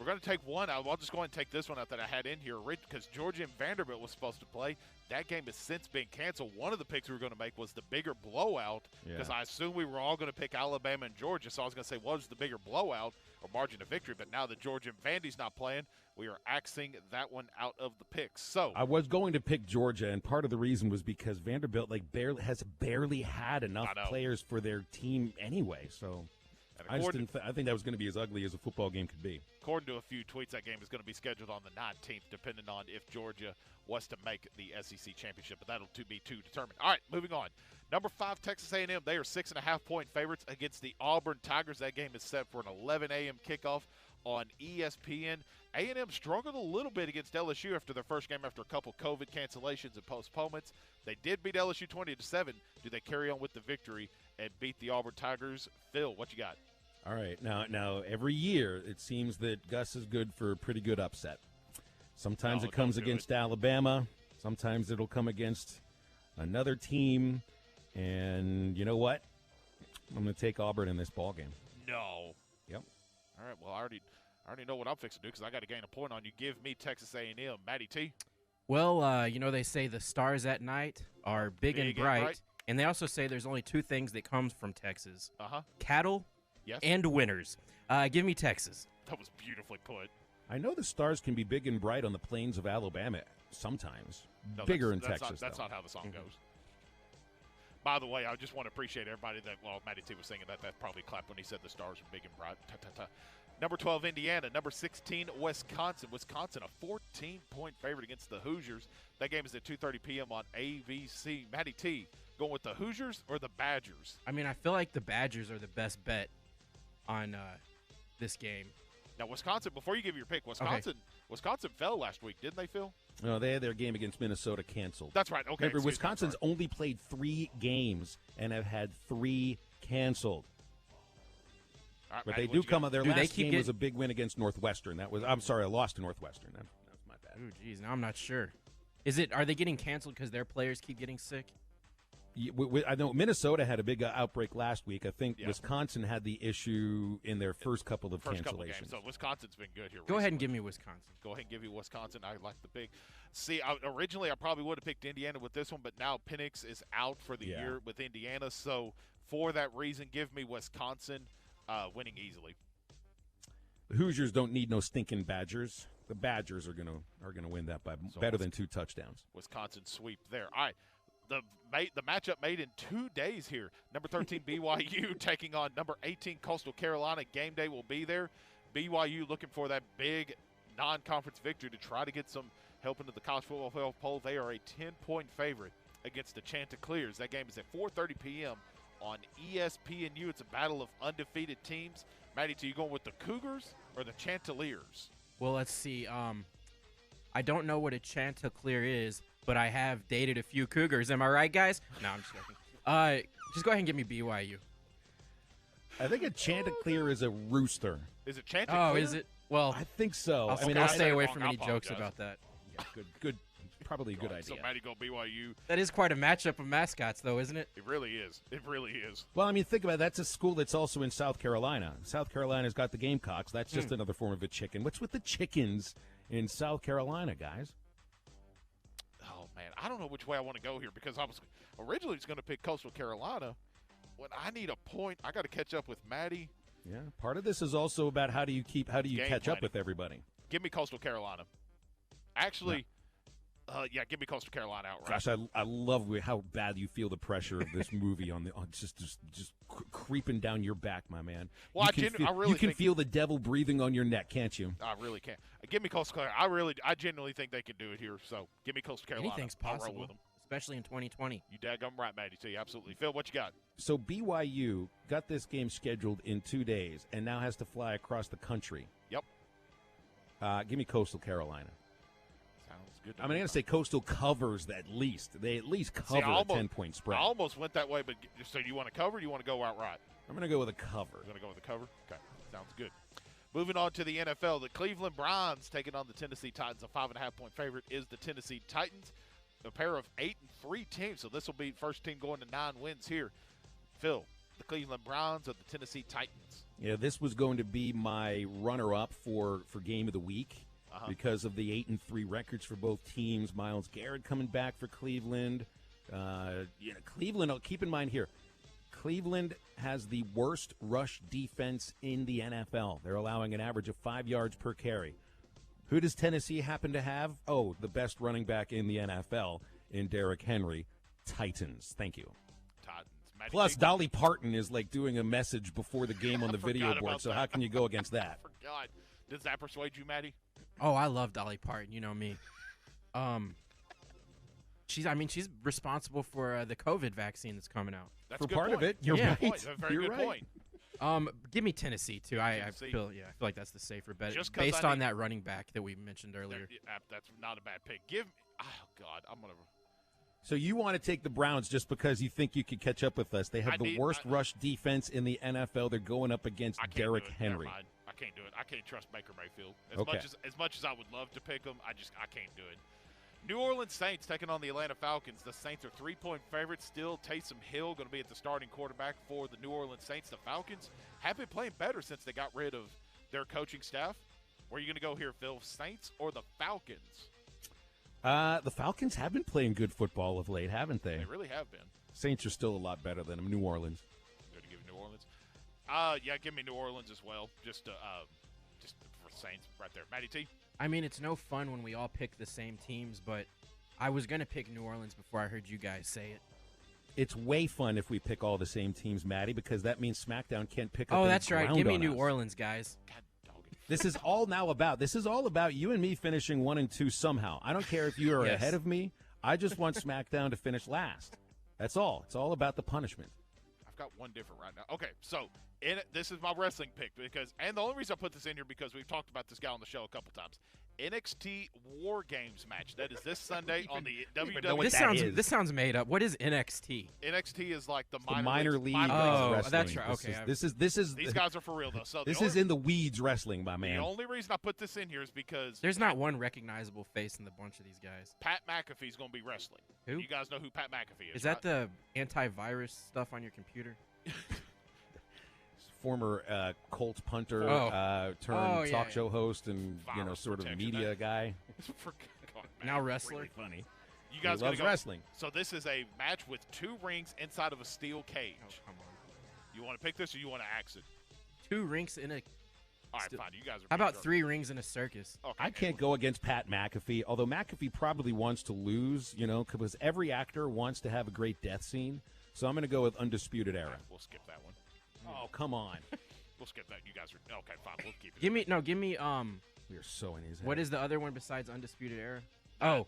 going to take one. I'll just go ahead and take this one out that I had in here because Georgia and Vanderbilt was supposed to play. That game has since been canceled. One of the picks we were going to make was the bigger blowout because I assumed we were all going to pick Alabama and Georgia. So I was going to say, what was the bigger blowout or margin of victory? But now that Georgia and Vandy's not playing, we are axing that one out of the picks. So I was going to pick Georgia, and part of the reason was because Vanderbilt has barely had enough players for their team anyway. So I think that was going to be as ugly as a football game could be. According to a few tweets, that game is going to be scheduled on the 19th, depending on if Georgia was to make the SEC championship. But that'll be to determine. All right, moving on. Number 5, Texas A&M. They are 6.5-point favorites against the Auburn Tigers. That game is set for an 11 a.m. kickoff on ESPN. A&M struggled a little bit against LSU after their first game after a couple COVID cancellations and postponements. They did beat LSU 20-7. Do they carry on with the victory and beat the Auburn Tigers? Phil, what you got? All right. Now every year it seems that Gus is good for a pretty good upset. Sometimes it comes against Alabama. Sometimes it'll come against another team. And you know what? I'm going to take Auburn in this ball game. No. Yep. All right. Well, I already know what I'm fixing to do because I got to gain a point on you. Give me Texas A&M. Matty T. Well, they say the stars at night are big and bright. And they also say there's only 2 things that comes from Texas. Cattle and winners. Give me Texas. That was beautifully put. I know the stars can be big and bright on the plains of Alabama sometimes. Bigger in Texas, That's not how the song goes. By the way, I just want to appreciate everybody that, Matty T was singing that probably clapped when he said the stars are big and bright. Number 12, Indiana. Number 16, Wisconsin. Wisconsin, a 14-point favorite against the Hoosiers. That game is at 2:30 p.m. on ABC. Matty T, going with the Hoosiers or the Badgers? I mean, I feel like the Badgers are the best bet on this game. Now, Wisconsin, before you give your pick, Wisconsin fell last week, didn't they, Phil? No, they had their game against Minnesota canceled. That's right. Okay. Remember, Wisconsin's only played 3 games and have had 3 canceled. All right, but Matty, they do come up. Their last game was a a big win against Northwestern. I lost to Northwestern. That was my bad. Oh, geez. Now I'm not sure. Are they getting canceled because their players keep getting sick? I know Minnesota had a big outbreak last week. I think Wisconsin had the issue in their first couple of cancellations. Couple games. So Wisconsin's been good here. Go ahead and give me Wisconsin. Go ahead and give you Wisconsin. I like the big. See, originally I probably would have picked Indiana with this one, but now Penix is out for the year with Indiana. So for that reason, give me Wisconsin winning easily. The Hoosiers don't need no stinking Badgers. The Badgers are gonna win that by better than 2 touchdowns. Wisconsin sweep there. All right. The matchup made in 2 days here. Number 13 BYU taking on number 18 Coastal Carolina. Game day will be there. BYU looking for that big non-conference victory to try to get some help into the college football playoff poll. They are a 10-point favorite against the Chanticleers. That game is at 4:30 p.m. on ESPNU. It's a battle of undefeated teams. Matty, T, you going with the Cougars or the Chanticleers? Well, let's see. I don't know what a Chanticleer is, but I have dated a few Cougars. Am I right, guys? No, I'm just joking. Just go ahead and give me BYU. I think a Chanticleer is a rooster. Is it Chanticleer? Oh, is it? Well, I think so. I'll stay away from any jokes about that. Yeah, good. Probably a good idea. So, Matty, go BYU. That is quite a matchup of mascots, though, isn't it? It really is. It really is. Well, I mean, think about it. That's a school that's also in South Carolina. South Carolina's got the Gamecocks. That's just another form of a chicken. What's with the chickens in South Carolina, guys? Oh, man. I don't know which way I want to go here because I was originally just going to pick Coastal Carolina. When I need a point, I got to catch up with Matty. Yeah, part of this is also about how do you catch up with everybody. Give me Coastal Carolina. Actually, give me Coastal Carolina outright. Gosh, I love how bad you feel the pressure of this movie on just creeping down your back, my man. Well, you can feel the devil breathing on your neck, can't you? I really can. Give me Coastal Carolina. I genuinely think they can do it here. So give me Coastal Carolina. Anything's possible. I'll roll with them. Especially in 2020. You daggum right, Matty T. Absolutely. Phil, what you got? So BYU got this game scheduled in 2 days and now has to fly across the country. Yep. Give me Coastal Carolina. Sounds good. I'm going to say Coastal covers at least. They at least cover a 10-point spread. I almost went that way, but so do you want to cover or do you want to go outright? I'm going to go with a cover. You're going to go with a cover? Okay, sounds good. Moving on to the NFL, the Cleveland Browns taking on the Tennessee Titans. A 5.5-point favorite is the Tennessee Titans, a pair of 8-3 teams. So this will be first team going to 9 wins here. Phil, the Cleveland Browns or the Tennessee Titans? Yeah, this was going to be my runner-up for game of the week because of the 8-3 records for both teams. Myles Garrett coming back for Cleveland. Cleveland. Keep in mind here. Cleveland has the worst rush defense in the NFL. They're allowing an average of 5 yards per carry. Who does Tennessee happen to have? Oh, the best running back in the NFL in Derrick Henry. Titans. Thank you. Titans. Plus, Dolly Parton is like doing a message before the game on the video board, so how can you go against that? I forgot. Does that persuade you, Maddie? Oh, I love Dolly Parton. You know me. She's responsible for the COVID vaccine that's coming out. That's for a good part point. of it. You're That's right. a very You're good right. point. Give me Tennessee too. I Tennessee. feel like that's the safer bet Just 'cause based I on need- that running back that we mentioned earlier. That's not a bad pick. Oh God, I'm gonna. So you want to take the Browns just because you think you could catch up with us? They have the worst rush defense in the NFL. They're going up against Derrick Henry. Never mind. I can't do it. I can't trust Baker Mayfield. Okay. As much as I would love to pick him, I can't do it. New Orleans Saints taking on the Atlanta Falcons. The Saints are 3-point favorites. Still, Taysom Hill going to be at the starting quarterback for the New Orleans Saints. The Falcons have been playing better since they got rid of their coaching staff. Where are you going to go here, Phil? Saints or the Falcons? The Falcons have been playing good football of late, haven't they? They really have been. Saints are still a lot better than New Orleans. Going to give New Orleans? Yeah, give me New Orleans as well. Just for Saints right there. Matty T? I mean, it's no fun when we all pick the same teams, but I was going to pick New Orleans before I heard you guys say it. It's way fun if we pick all the same teams, Maddie, because that means SmackDown can't pick up. Oh, that's right. Give me New us. Orleans, guys. This is all about you and me finishing 1 and 2 somehow. I don't care if you are ahead of me. I just want SmackDown to finish last. That's all. It's all about the punishment. I've got one different right now. Okay, so this is my wrestling pick and the only reason I put this in here because we've talked about this guy on the show a couple times. NXT War Games match. That is this Sunday on the WWE. This sounds made up. What is NXT? NXT is like the minor league. Oh, that's right. Okay. This is. These guys are for real though. So this is in the weeds wrestling, my man. The only reason I put this in here is because there's not one recognizable face in the bunch of these guys. Pat McAfee's going to be wrestling. Who? You guys know who Pat McAfee is? Is that the antivirus stuff on your computer? Former Colts punter turned talk show host and sort of media guy. Now wrestler. Really funny. You guys loves wrestling. So this is a match with 2 rings inside of a steel cage. Oh, come on. You want to pick this or you want to axe it? 2 rings in a. All right, fine. You guys are. How about 3 rings in a circus? Okay, I can't go against Pat McAfee, although McAfee probably wants to lose, because every actor wants to have a great death scene. So I'm going to go with Undisputed Era. Right, we'll skip that one. Oh, come on. We'll skip that. You guys are okay. Fine. We'll keep it. Give me. We are so in his head. What is the other one besides Undisputed Era? Oh,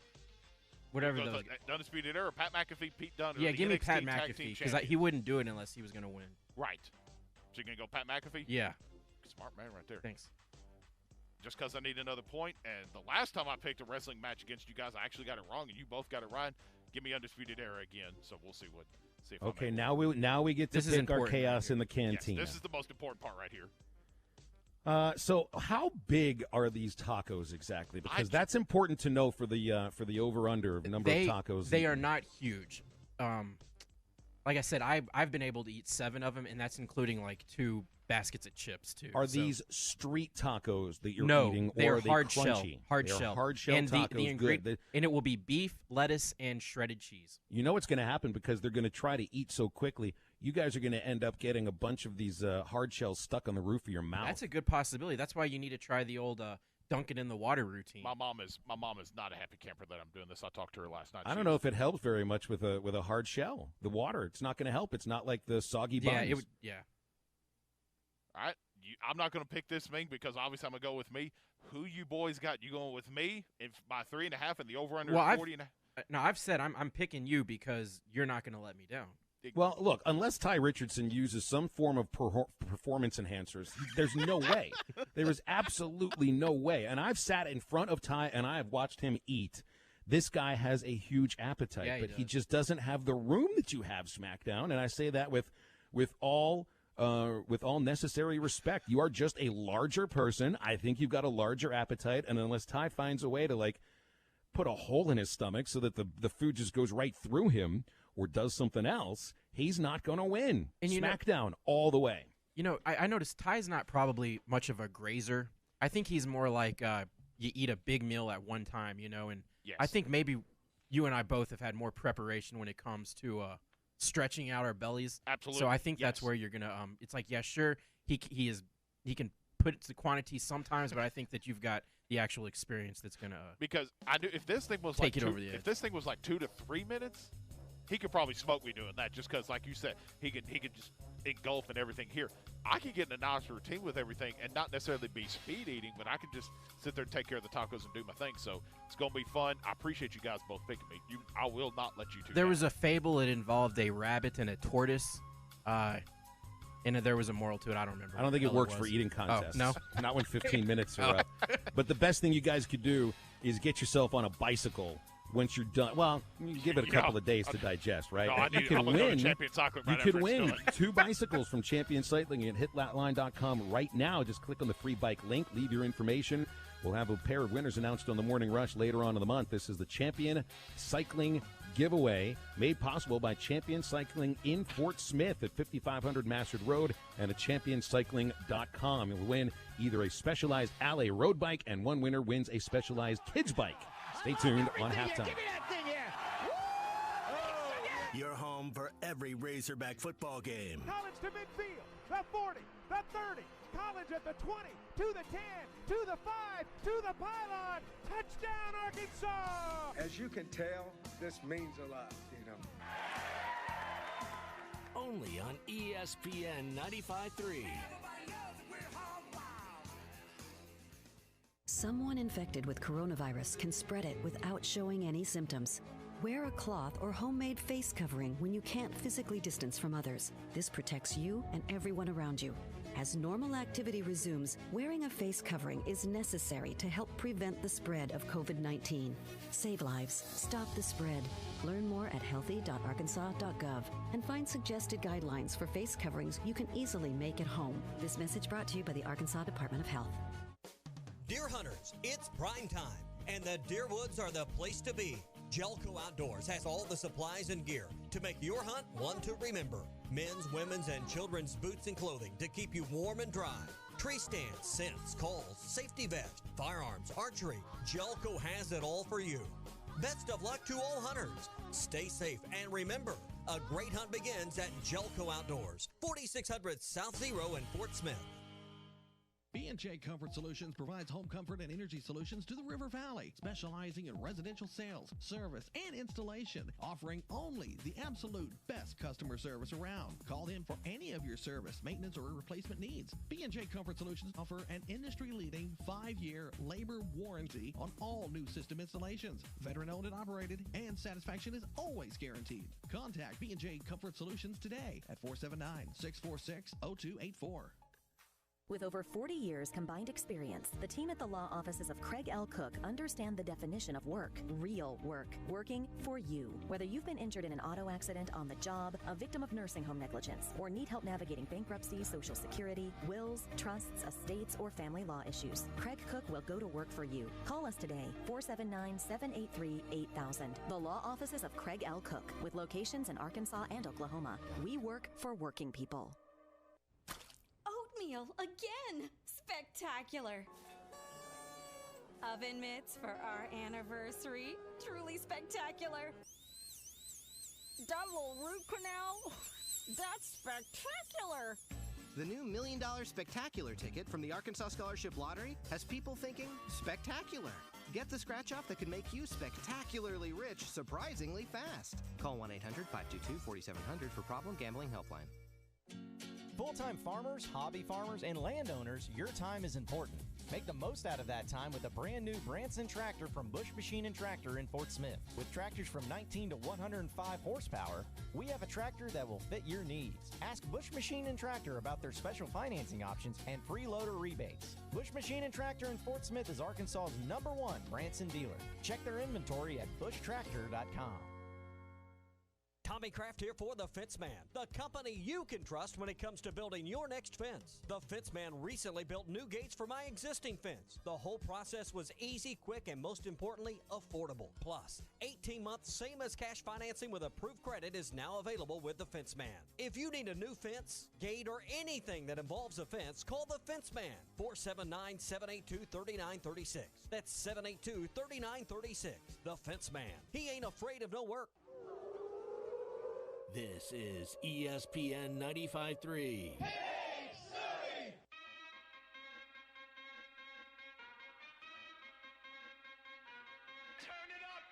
whatever those. Undisputed Era. Pat McAfee, Pete Dunne. Yeah, give me Pat McAfee because he wouldn't do it unless he was going to win. Right. So you're going to go Pat McAfee? Yeah. Smart man right there. Thanks. Just because I need another point, and the last time I picked a wrestling match against you guys, I actually got it wrong, and you both got it right. Give me Undisputed Era again, so we'll see what. Okay, now we get to pick our chaos in the cantina. Yes, this is the most important part right here. So how big are these tacos exactly? Because that's important to know for the over/under of number of tacos. They are not huge. Like I said, I've been able to eat 7 of them, and that's including like 2 baskets of chips too. Are these street tacos that you're eating, they or are are they hard crunchy? shell. Hard shell. Hard shell and tacos. Good. And it will be beef, lettuce, and shredded cheese. You know what's going to happen because they're going to try to eat so quickly. You guys are going to end up getting a bunch of these hard shells stuck on the roof of your mouth. That's a good possibility. That's why you need to try the old dunk it in the water routine. My mom is not a happy camper that I'm doing this. I talked to her last night. I don't know if it helps very much with a hard shell. The water, it's not going to help. It's not like the soggy buns. Yeah. All right. I'm not going to pick this thing because obviously I'm going to go with me. Who you boys got? You going with me by 3.5 and the over under 40 and a half? No, I've said I'm picking you because you're not going to let me down. Well, look, unless Ty Richardson uses some form of performance enhancers, there's no way. There is absolutely no way. And I've sat in front of Ty, and I have watched him eat. This guy has a huge appetite, but he just doesn't have the room that you have, SmackDown. And I say that with all necessary respect. You are just a larger person. I think you've got a larger appetite, and unless Ty finds a way to, like, put a hole in his stomach so that the food just goes right through him or does something else, he's not going to win. And SmackDown all the way. You know, I noticed Ty's not probably much of a grazer. I think he's more like you eat a big meal at one time, you know, and I think maybe you and I both have had more preparation when it comes to stretching out our bellies. Absolutely. So I think that's where you're going to it's like, yeah, sure, he can put the quantity sometimes, but I think that you've got the actual experience that's going to because I knew if this thing was take it over the edge. If this thing was like 2 to 3 minutes, he could probably smoke me doing that just because, like you said, he could just engulf and everything here. I could get in a nice routine with everything and not necessarily be speed eating, but I could just sit there and take care of the tacos and do my thing. So it's going to be fun. I appreciate you guys both picking me. I will not let you two There down. was a fable that involved a rabbit and a tortoise, and there was a moral to it. I don't remember. I don't think it works for eating contests. Oh, no? Not when 15 minutes are up. But the best thing you guys could do is get yourself on a bicycle once you're done. Well, you give it a couple of days to digest, right? No, you can win. Champion Cycling right You could after win it's done. 2 bicycles from Champion Cycling at hitthatline.com right now. Just click on the free bike link, leave your information. We'll have a pair of winners announced on the Morning Rush later on in the month. This is the Champion Cycling giveaway made possible by Champion Cycling in Fort Smith at 5500 Massard Road and at championcycling.com. You'll win either a specialized Alley road bike, and one winner wins a specialized kids bike. Stay tuned on halftime. Your home for every Razorback football game. College to midfield, the 40, the 30, College at the 20, to the 10, to the 5, to the pylon. Touchdown, Arkansas! As you can tell, this means a lot, Only on ESPN 95.3. Someone infected with coronavirus can spread it without showing any symptoms. Wear a cloth or homemade face covering when you can't physically distance from others. This protects you and everyone around you. As normal activity resumes, wearing a face covering is necessary to help prevent the spread of COVID-19. Save lives. Stop the spread. Learn more at healthy.arkansas.gov and find suggested guidelines for face coverings you can easily make at home. This message brought to you by the Arkansas Department of Health. Deer hunters, it's prime time, and the Deerwoods are the place to be. Jelco Outdoors has all the supplies and gear to make your hunt one to remember. Men's, women's, and children's boots and clothing to keep you warm and dry. Tree stands, scents, calls, safety vest, firearms, archery. Jelco has it all for you. Best of luck to all hunters. Stay safe, and remember, a great hunt begins at Jelco Outdoors, 4600 South Zero in Fort Smith. B&J Comfort Solutions provides home comfort and energy solutions to the River Valley, specializing in residential sales, service, and installation, offering only the absolute best customer service around. Call them for any of your service, maintenance, or replacement needs. B&J Comfort Solutions offer an industry-leading 5-year labor warranty on all new system installations. Veteran-owned and operated, and satisfaction is always guaranteed. Contact B&J Comfort Solutions today at 479-646-0284. With over 40 years combined experience, the team at the law offices of Craig L. Cook understand the definition of work, real work, working for you. Whether you've been injured in an auto accident, on the job, a victim of nursing home negligence, or need help navigating bankruptcy, Social Security, wills, trusts, estates, or family law issues, Craig Cook will go to work for you. Call us today, 479-783-8000. The law offices of Craig L. Cook, with locations in Arkansas and Oklahoma. We work for working people. Oatmeal again! Spectacular! Oven mitts for our anniversary. Truly spectacular. Double root canal? That's spectacular! The new $1 Million Spectacular ticket from the Arkansas Scholarship Lottery has people thinking spectacular. Get the scratch-off that could make you spectacularly rich surprisingly fast. Call 1-800-522-4700 for Problem Gambling Helpline. Full-time farmers, hobby farmers, and landowners, your time is important. Make the most out of that time with a brand new Branson tractor from Bush Machine and Tractor in Fort Smith. With tractors from 19 to 105 horsepower, we have a tractor that will fit your needs. Ask Bush Machine and Tractor about their special financing options and free loader rebates. Bush Machine and Tractor in Fort Smith is Arkansas's #1 Branson dealer. Check their inventory at bushtractor.com. Tommy Kraft here for The Fence Man, the company you can trust when it comes to building your next fence. The Fence Man recently built new gates for my existing fence. The whole process was easy, quick, and most importantly, affordable. Plus, 18 months, same as cash financing with approved credit is now available with The Fence Man. If you need a new fence, gate, or anything that involves a fence, call The Fence Man, 479-782-3936. That's 782-3936. The Fence Man. He ain't afraid of no work. This is ESPN 95.3. Hey, Surrey! Turn it up!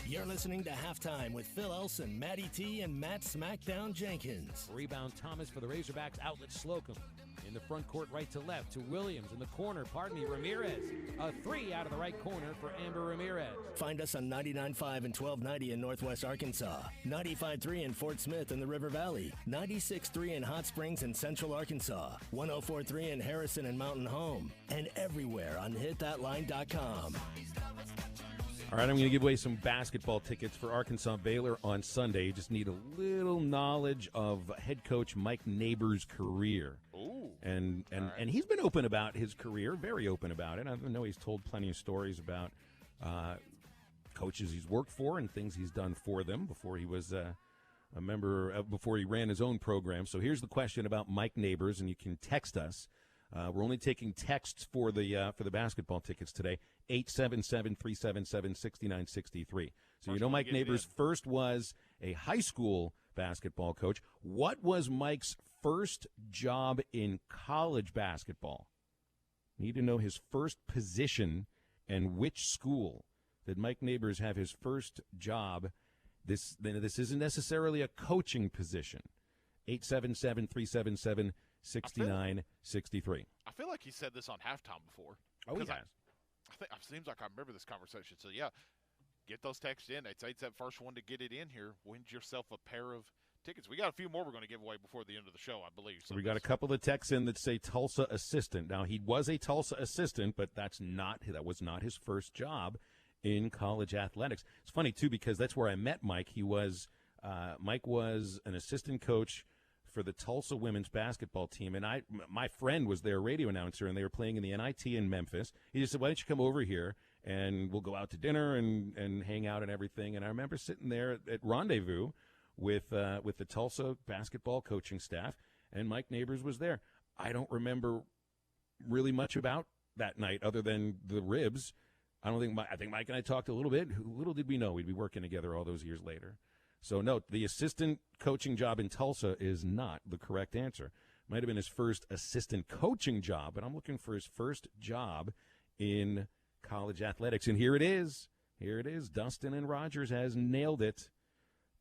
You're listening to Halftime with Phil Elson, Matty T, and Matt Smackdown Jenkins. Rebound Thomas for the Razorbacks. Outlet Slocum. In the front court, right to left to Williams. In the corner, Ramirez. A three out of the right corner for Amber Ramirez. Find us on 99.5 and 1290 in Northwest Arkansas, 95.3 in Fort Smith in the River Valley, 96.3 in Hot Springs in Central Arkansas, 104.3 in Harrison and Mountain Home, and everywhere on hitthatline.com. All right, I'm going to give away some basketball tickets for Arkansas Baylor on Sunday. You just need a little knowledge of head coach Mike Neighbors' career. Ooh. And he's been open about his career, very open about it. I know he's told plenty of stories about coaches he's worked for and things he's done for them before he was a member, before he ran his own program. So here's the question about Mike Neighbors, and you can text us. We're only taking texts for the basketball tickets today, 877-377-6963. So you know Mike Neighbors first was a high school basketball coach. What was Mike's first job in college basketball? Need to know his first position and which school. Did Mike Neighbors have his first job? This isn't necessarily a coaching position. 877-377-6963. I feel like he said this on halftime before. Oh, he has. It seems like I remember this conversation. So, yeah, get those texts in. It's that first one to get it in here. Win yourself a pair of tickets. We got a few more we're going to give away before the end of the show, I believe. So we got a couple of texts in that say Tulsa assistant. Now, he was a Tulsa assistant, but that was not his first job in college athletics. It's funny, too, because that's where I met Mike. Mike was an assistant coach for the Tulsa women's basketball team, and my friend was their radio announcer, and they were playing in the NIT in Memphis. He just said, why don't you come over here, and we'll go out to dinner and hang out and everything. And I remember sitting there at Rendezvous with the Tulsa basketball coaching staff, and Mike Neighbors was there. I don't remember really much about that night other than the ribs. I think Mike and I talked a little bit. Little did we know we'd be working together all those years later. So, no, the assistant coaching job in Tulsa is not the correct answer. Might have been his first assistant coaching job, but I'm looking for his first job in college athletics. And here it is. Here it is. Dustin and Rogers has nailed it.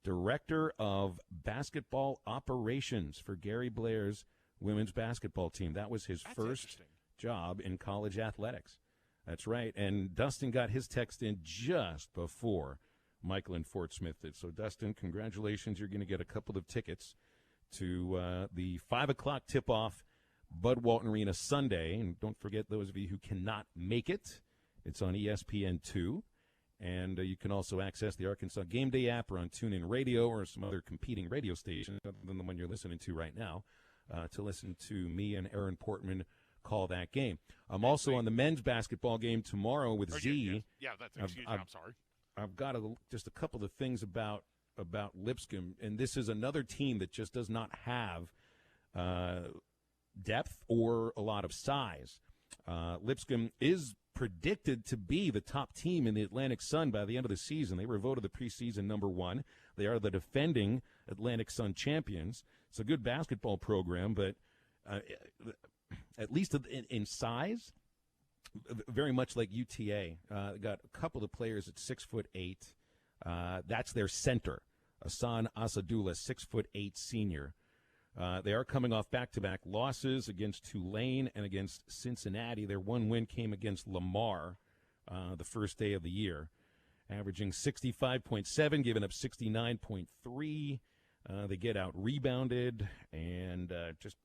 Director of Basketball Operations for Gary Blair's women's basketball team. That was his first job in college athletics. That's right. And Dustin got his text in just before Michael in Fort Smith did. So, Dustin, congratulations. You're going to get a couple of tickets to the 5 o'clock tip-off, Bud Walton Arena Sunday. And don't forget, those of you who cannot make it, it's on ESPN2. And you can also access the Arkansas Game Day app or on TuneIn Radio or some other competing radio stations other than the one you're listening to right now to listen to me and Aaron Portman call that game. I'm also on the men's basketball game tomorrow with Z. Yeah, I'm sorry. I've got just a couple of things about Lipscomb, and this is another team that just does not have depth or a lot of size. Lipscomb is predicted to be the top team in the Atlantic Sun by the end of the season. They were voted the preseason #1. They are the defending Atlantic Sun champions. It's a good basketball program, but at least in size, very much like UTA. Got a couple of players at 6'8". That's their center. Asan Asadullah, 6'8" senior. They are coming off back-to-back losses against Tulane and against Cincinnati. Their one win came against Lamar the first day of the year, averaging 65.7, giving up 69.3. They get out-rebounded, and just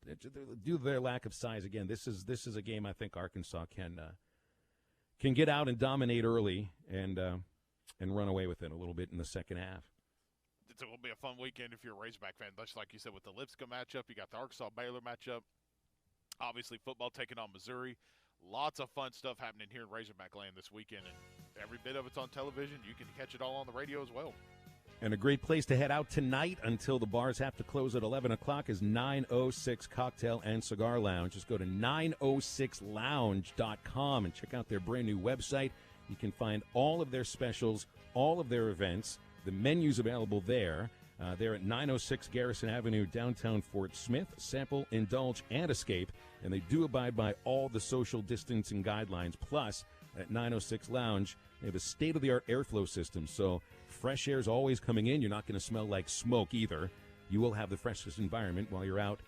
due to their lack of size, again, this is a game I think Arkansas can get out and dominate early and run away with it a little bit in the second half. It will be a fun weekend if you're a Razorback fan. Just like you said with the Lipscomb matchup, you got the Arkansas-Baylor matchup. Obviously, football taking on Missouri. Lots of fun stuff happening here in Razorback land this weekend, and every bit of it's on television. You can catch it all on the radio as well. And a great place to head out tonight until the bars have to close at 11 o'clock is 906 Cocktail and Cigar Lounge. Just go to 906lounge.com and check out their brand new website. You can find all of their specials, all of their events. The menu's available there. They're at 906 Garrison Avenue, downtown Fort Smith. Sample, indulge, and escape. And they do abide by all the social distancing guidelines. Plus, at 906 Lounge, they have a state-of-the-art airflow system. So fresh air is always coming in. You're not going to smell like smoke either. You will have the freshest environment while you're out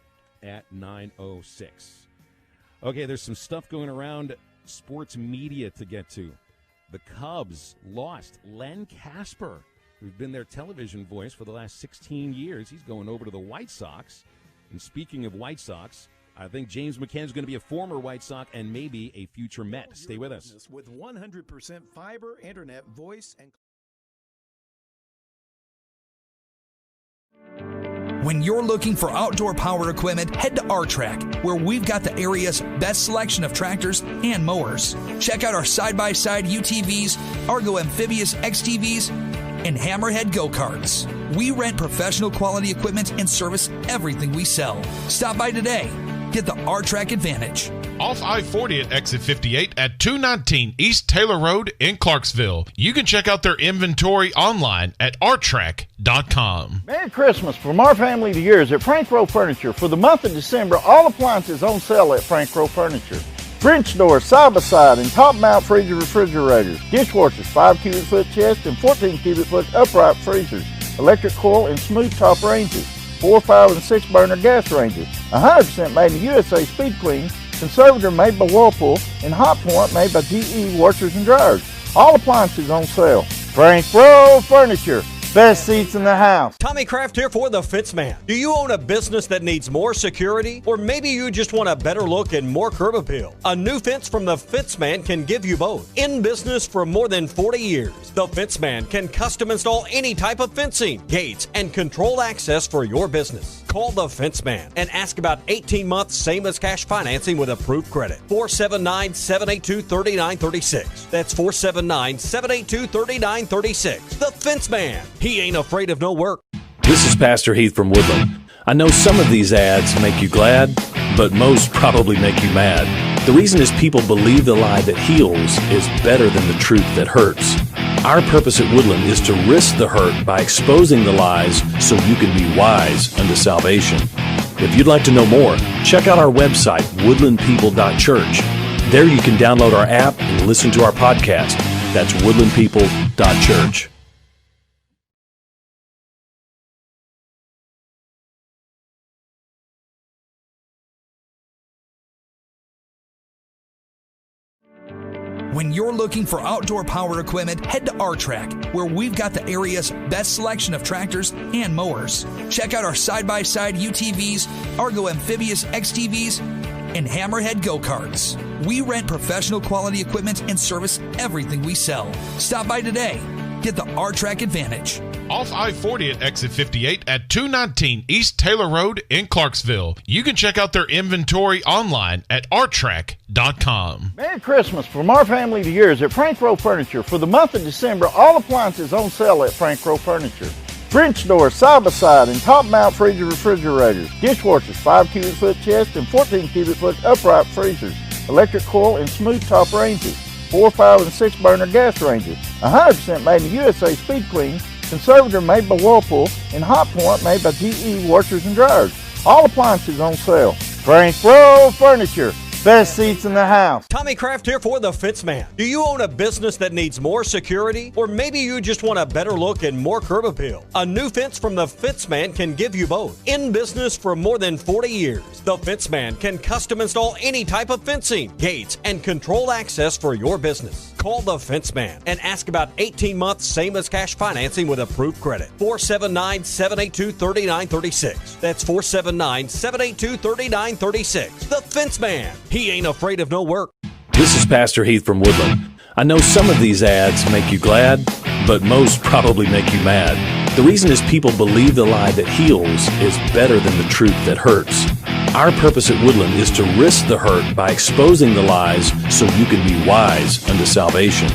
at 906. Okay, there's some stuff going around sports media to get to. The Cubs lost Len Casper, who's been their television voice for the last 16 years. He's going over to the White Sox. And speaking of White Sox, I think James McCann's going to be a former White Sox and maybe a future Met. Stay with us. With 100% fiber, internet, voice, and... When you're looking for outdoor power equipment, head to R-Track, where we've got the area's best selection of tractors and mowers. Check out our side-by-side UTVs, Argo Amphibious XTVs, and Hammerhead go-karts. We rent professional quality equipment and service everything we sell. Stop by today. Get the R-Track advantage. Off I-40 at exit 58 at 219 East Taylor Road in Clarksville. You can check out their inventory online at rtrack.com. Merry Christmas from our family to yours at Frank Rowe Furniture. For the month of December, all appliances on sale at Frank Rowe Furniture. French doors, side-by-side, and top-mount freezer refrigerators. Dishwashers, 5 cubic foot chest and 14 cubic foot upright freezers. Electric coil and smooth top ranges. 4, 5, and 6 burner gas ranges. 100% made in the USA Speed Clean. Conservator made by Whirlpool. And Hot Point made by GE washers and dryers. All appliances on sale. Frank Rowe Furniture. Best seats in the house. Tommy Kraft here for The Fence Man. Do you own a business that needs more security? Or maybe you just want a better look and more curb appeal? A new fence from The Fence Man can give you both. In business for more than 40 years, The Fence Man can custom install any type of fencing, gates, and controlled access for your business. Call The Fence Man and ask about 18 months same as cash financing with approved credit. 479-782-3936. That's 479-782-3936. The Fence Man. He ain't afraid of no work. This is Pastor Heath from Woodland. I know some of these ads make you glad, but most probably make you mad. The reason is people believe the lie that heals is better than the truth that hurts. Our purpose at Woodland is to risk the hurt by exposing the lies so you can be wise unto salvation. If you'd like to know more, check out our website, woodlandpeople.church. There you can download our app and listen to our podcast. That's woodlandpeople.church. When you're looking for outdoor power equipment, head to R-Track, where we've got the area's best selection of tractors and mowers. Check out our side-by-side UTVs, Argo Amphibious XTVs, and Hammerhead go-karts. We rent professional quality equipment and service everything we sell. Stop by today. Get the R-Track advantage. Off I-40 at exit 58 at 219 East Taylor Road in Clarksville. You can check out their inventory online at rtrack.com. Merry Christmas from our family to yours at Frank Rowe Furniture. For the month of December, all appliances on sale at Frank Rowe Furniture. French doors, side-by-side, and top-mount freezer refrigerators. Dishwashers, 5 cubic foot chest and 14 cubic foot upright freezers. Electric coil and smooth top ranges. 4, 5, and 6 burner gas ranges. 100% made in the USA Speed Clean. Conservator made by Whirlpool. And Hot Point made by GE washers and dryers. All appliances on sale. Frank Rowe Furniture. Best seats in the house. Tommy Kraft here for The Fence Man. Do you own a business that needs more security? Or maybe you just want a better look and more curb appeal? A new fence from The Fence Man can give you both. In business for more than 40 years, The Fence Man can custom install any type of fencing, gates, and controlled access for your business. Call The Fence Man and ask about 18 months same as cash financing with approved credit. 479-782-3936. That's 479-782-3936. The Fence Man. He ain't afraid of no work. This is Pastor Heath from Woodland. I know some of these ads make you glad, but most probably make you mad. The reason is people believe the lie that heals is better than the truth that hurts. Our purpose at Woodland is to risk the hurt by exposing the lies so you can be wise unto salvation.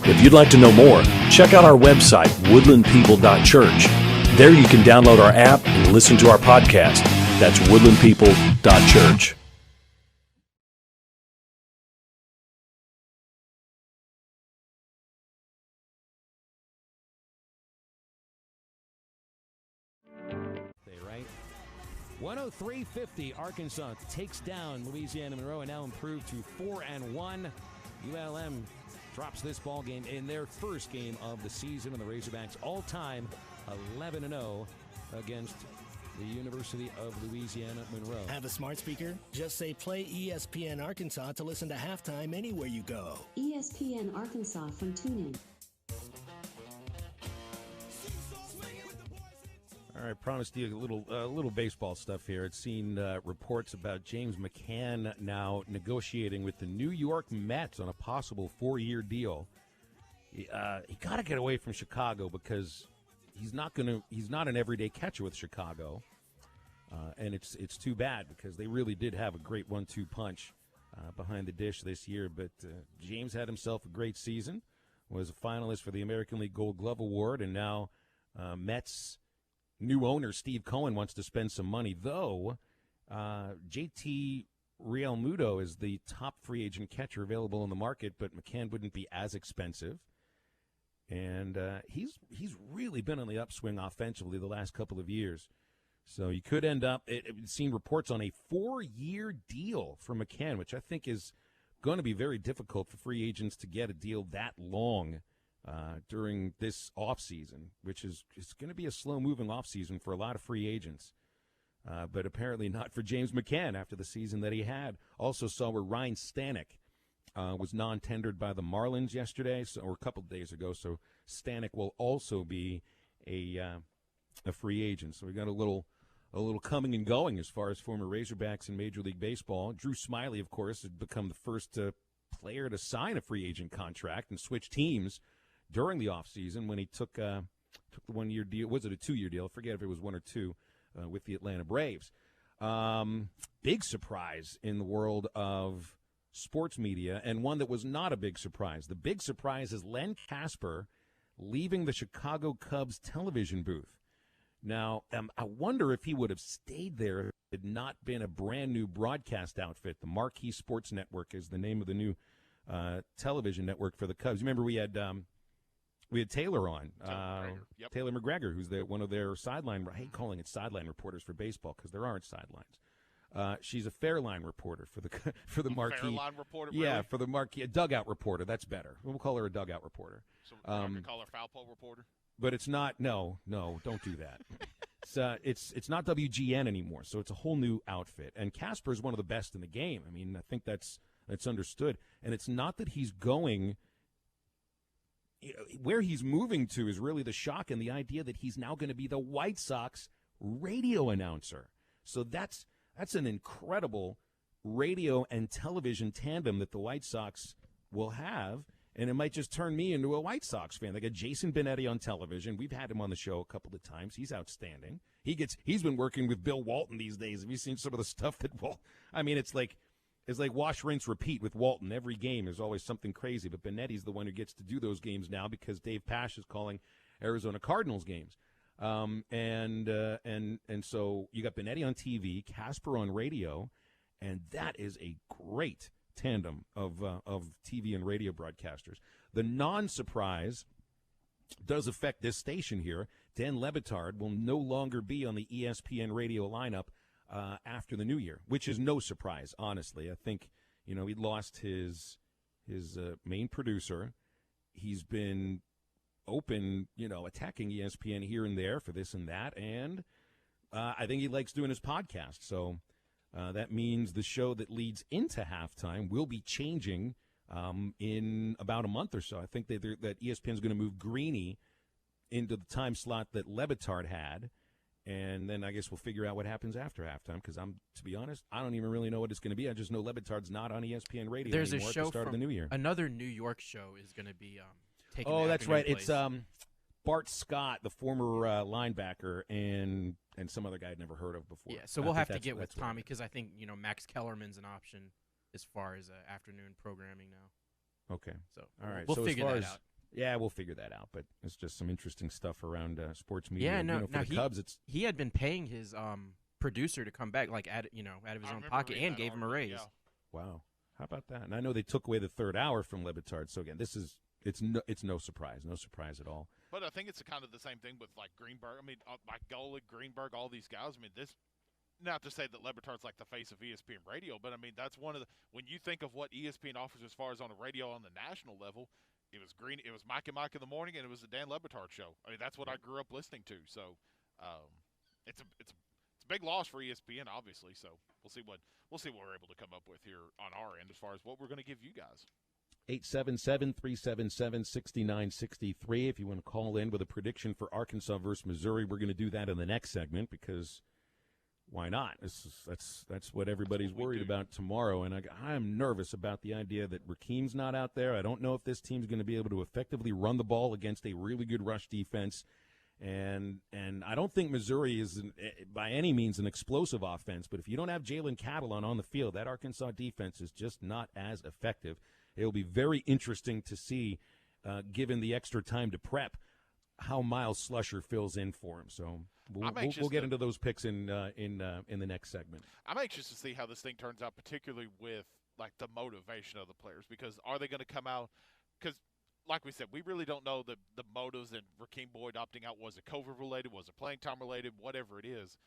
If you'd like to know more, check out our website, woodlandpeople.church. There you can download our app and listen to our podcast. That's woodlandpeople.church. Right? 103-50, Arkansas takes down Louisiana Monroe and now improved to 4-1. ULM drops this ball game in their first game of the season, and the Razorbacks all-time 11-0 against the University of Louisiana Monroe. Have a smart speaker? Just say play ESPN Arkansas to listen to halftime anywhere you go. ESPN Arkansas from TuneIn. All right, promised you a little baseball stuff here. It's seen reports about James McCann now negotiating with the New York Mets on a possible 4-year deal. He got to get away from Chicago because he's not an everyday catcher with Chicago, and it's too bad because they really did have a great 1-2 punch behind the dish this year. But James had himself a great season, was a finalist for the American League Gold Glove Award, and now Mets new owner Steve Cohen wants to spend some money, though. JT Realmuto is the top free agent catcher available in the market, but McCann wouldn't be as expensive. And he's really been on the upswing offensively the last couple of years. So you could end up, it's seen reports on a 4-year deal for McCann, which I think is going to be very difficult for free agents to get a deal that long during this offseason, which is going to be a slow-moving offseason for a lot of free agents. But apparently not for James McCann after the season that he had. Also saw where Ryan Stanek was non-tendered by the Marlins yesterday, or a couple of days ago. So Stanek will also be a free agent. So we got a little coming and going as far as former Razorbacks in Major League Baseball. Drew Smiley, of course, had become the first player to sign a free agent contract and switch teams during the offseason when he took the 1-year deal. Was it a 2-year deal? I forget if it was 1 or 2 with the Atlanta Braves. Big surprise in the world of sports media, and one that was not a big surprise. The big surprise is Len Casper leaving the Chicago Cubs television booth. Now, I wonder if he would have stayed there if it had not been a brand-new broadcast outfit. The Marquee Sports Network is the name of the new television network for the Cubs. You remember we had Taylor on, Taylor McGregor, who's one of their sideline. I hate calling it sideline reporters for baseball because there aren't sidelines. She's a Fairline reporter for the Marquee. Fairline reporter, yeah, really? for the Marquee, a dugout reporter. That's better. We'll call her a dugout reporter. So I can call her foul pole reporter. But it's not. No, don't do that. It's not WGN anymore. So it's a whole new outfit. And Casper is one of the best in the game. I mean, I think that's understood. And it's not that he's going. Where he's moving to is really the shock, and the idea that he's now going to be the White Sox radio announcer. So that's an incredible radio and television tandem that the White Sox will have, and it might just turn me into a White Sox fan. They got Jason Benetti on television. We've had him on the show a couple of times. He's outstanding. He's been working with Bill Walton these days. Have you seen some of the stuff that it's like wash, rinse, repeat with Walton. Every game is always something crazy, but Benetti's the one who gets to do those games now because Dave Pasch is calling Arizona Cardinals games. And so you got Benetti on TV, Casper on radio, and that is a great tandem of TV and radio broadcasters. The non-surprise does affect this station here. Dan Le Batard will no longer be on the ESPN radio lineup after the new year, which is no surprise, honestly. I think You know, he lost his main producer. He's been open, you know, attacking ESPN here and there for this and that, and I think he likes doing his podcast. So that means the show that leads into halftime will be changing in about a month or so. I think that ESPN's going to move Greeny into the time slot that Lebitard had, and then I guess we'll figure out what happens after halftime, because to be honest, I don't even really know what it's going to be. I just know Lebitard's not on ESPN radio There's anymore a show at the start of the new year. Another New York show is going to be taking Oh, the that's right. afternoon place. It's Bart Scott, the former linebacker, and some other guy I'd never heard of before. Yeah, so we'll have to get with Tommy, because I think, you know, Max Kellerman's an option as far as afternoon programming now. Okay. So all right, we'll so figure as far that as, out. Yeah, we'll figure that out. But it's just some interesting stuff around sports media. Yeah, And, no, you know, for the Cubs, it's he had been paying his producer to come back, like out of his own pocket, and gave him a raise. Yeah. Wow, how about that? And I know they took away the third hour from Lebitard. So again, it's no surprise at all. But I think it's kind of the same thing with like Greenberg. I mean, like Golick, Greenberg, all these guys. I mean, this. Not to say that Lebitard's like the face of ESPN radio, but I mean that's one of the when you think of what ESPN offers as far as on a radio on the national level, it was Mike and Mike in the morning, and it was the Dan Lebitard show. I mean that's what I grew up listening to. So it's a big loss for ESPN, obviously. So we'll see what we're able to come up with here on our end as far as what we're going to give you guys. 877-377-6963. If you want to call in with a prediction for Arkansas versus Missouri, we're going to do that in the next segment because. Why not? That's what everybody's worried about tomorrow, and I'm nervous about the idea that Rakeem's not out there. I don't know if this team's going to be able to effectively run the ball against a really good rush defense, and I don't think Missouri is by any means an explosive offense. But if you don't have Jalen Catalon on the field, that Arkansas defense is just not as effective. It'll be very interesting to see, given the extra time to prep, how Miles Slusher fills in for him. So we'll get into those picks in the next segment. I'm anxious to see how this thing turns out, particularly with like the motivation of the players, because are they going to come out? Because like we said, we really don't know the motives and Rakeem Boyd opting out. Was it COVID related? Was it playing time related? Whatever it is,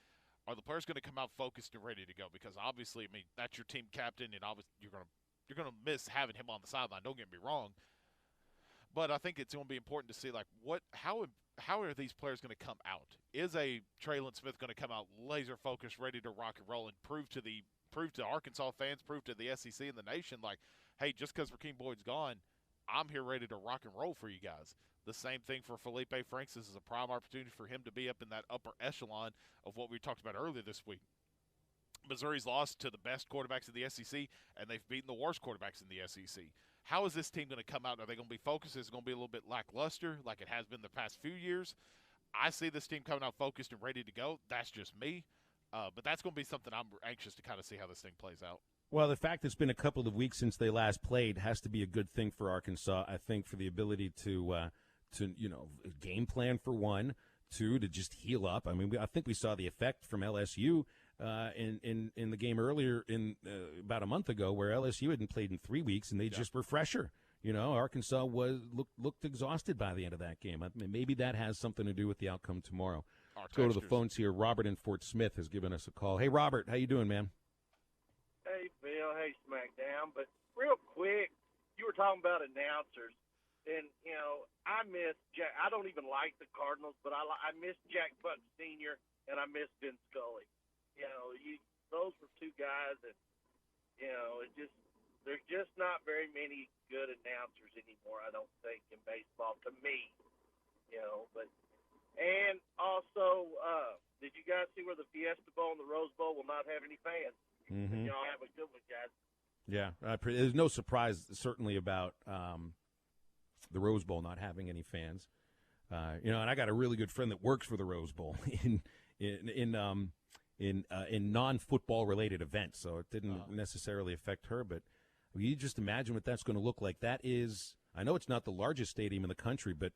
are the players going to come out focused and ready to go? Because obviously, I mean, that's your team captain, and obviously you're going to miss having him on the sideline. Don't get me wrong. But I think it's going to be important to see, like, how are these players going to come out? Is a Traylon Smith going to come out laser focused, ready to rock and roll, and prove to Arkansas fans, prove to the SEC and the nation, like, hey, just because Rakeem Boyd's gone, I'm here ready to rock and roll for you guys. The same thing for Felipe Franks. This is a prime opportunity for him to be up in that upper echelon of what we talked about earlier this week. Missouri's lost to the best quarterbacks in the SEC, and they've beaten the worst quarterbacks in the SEC. How is this team going to come out? Are they going to be focused? Is it going to be a little bit lackluster like it has been the past few years? I see this team coming out focused and ready to go. That's just me. But that's going to be something I'm anxious to kind of see how this thing plays out. Well, the fact it's been a couple of weeks since they last played has to be a good thing for Arkansas, I think, for the ability to game plan for one, two, to just heal up. I mean, I think we saw the effect from LSU in the game earlier about a month ago, where LSU hadn't played in 3 weeks and they just were fresher. You know, Arkansas looked exhausted by the end of that game. I mean, maybe that has something to do with the outcome tomorrow. Let's go to the phones here. Robert in Fort Smith has given us a call. Hey, Robert, how you doing, man? Hey, Bill. Hey, SmackDown. But real quick, you were talking about announcers. And, you know, I miss Jack. I don't even like the Cardinals, but I miss Jack Buck Sr. and I miss Vin Scully. You know, those were two guys that, you know, there's just not very many good announcers anymore, I don't think, in baseball, to me. You know, and also, did you guys see where the Fiesta Bowl and the Rose Bowl will not have any fans? Mm-hmm. Y'all have a good one, guys. Yeah, there's no surprise, certainly, about the Rose Bowl not having any fans. And I got a really good friend that works for the Rose Bowl in non-football related events, so it didn't necessarily affect her. But you just imagine what that's going to look like. That is, I know it's not the largest stadium in the country, but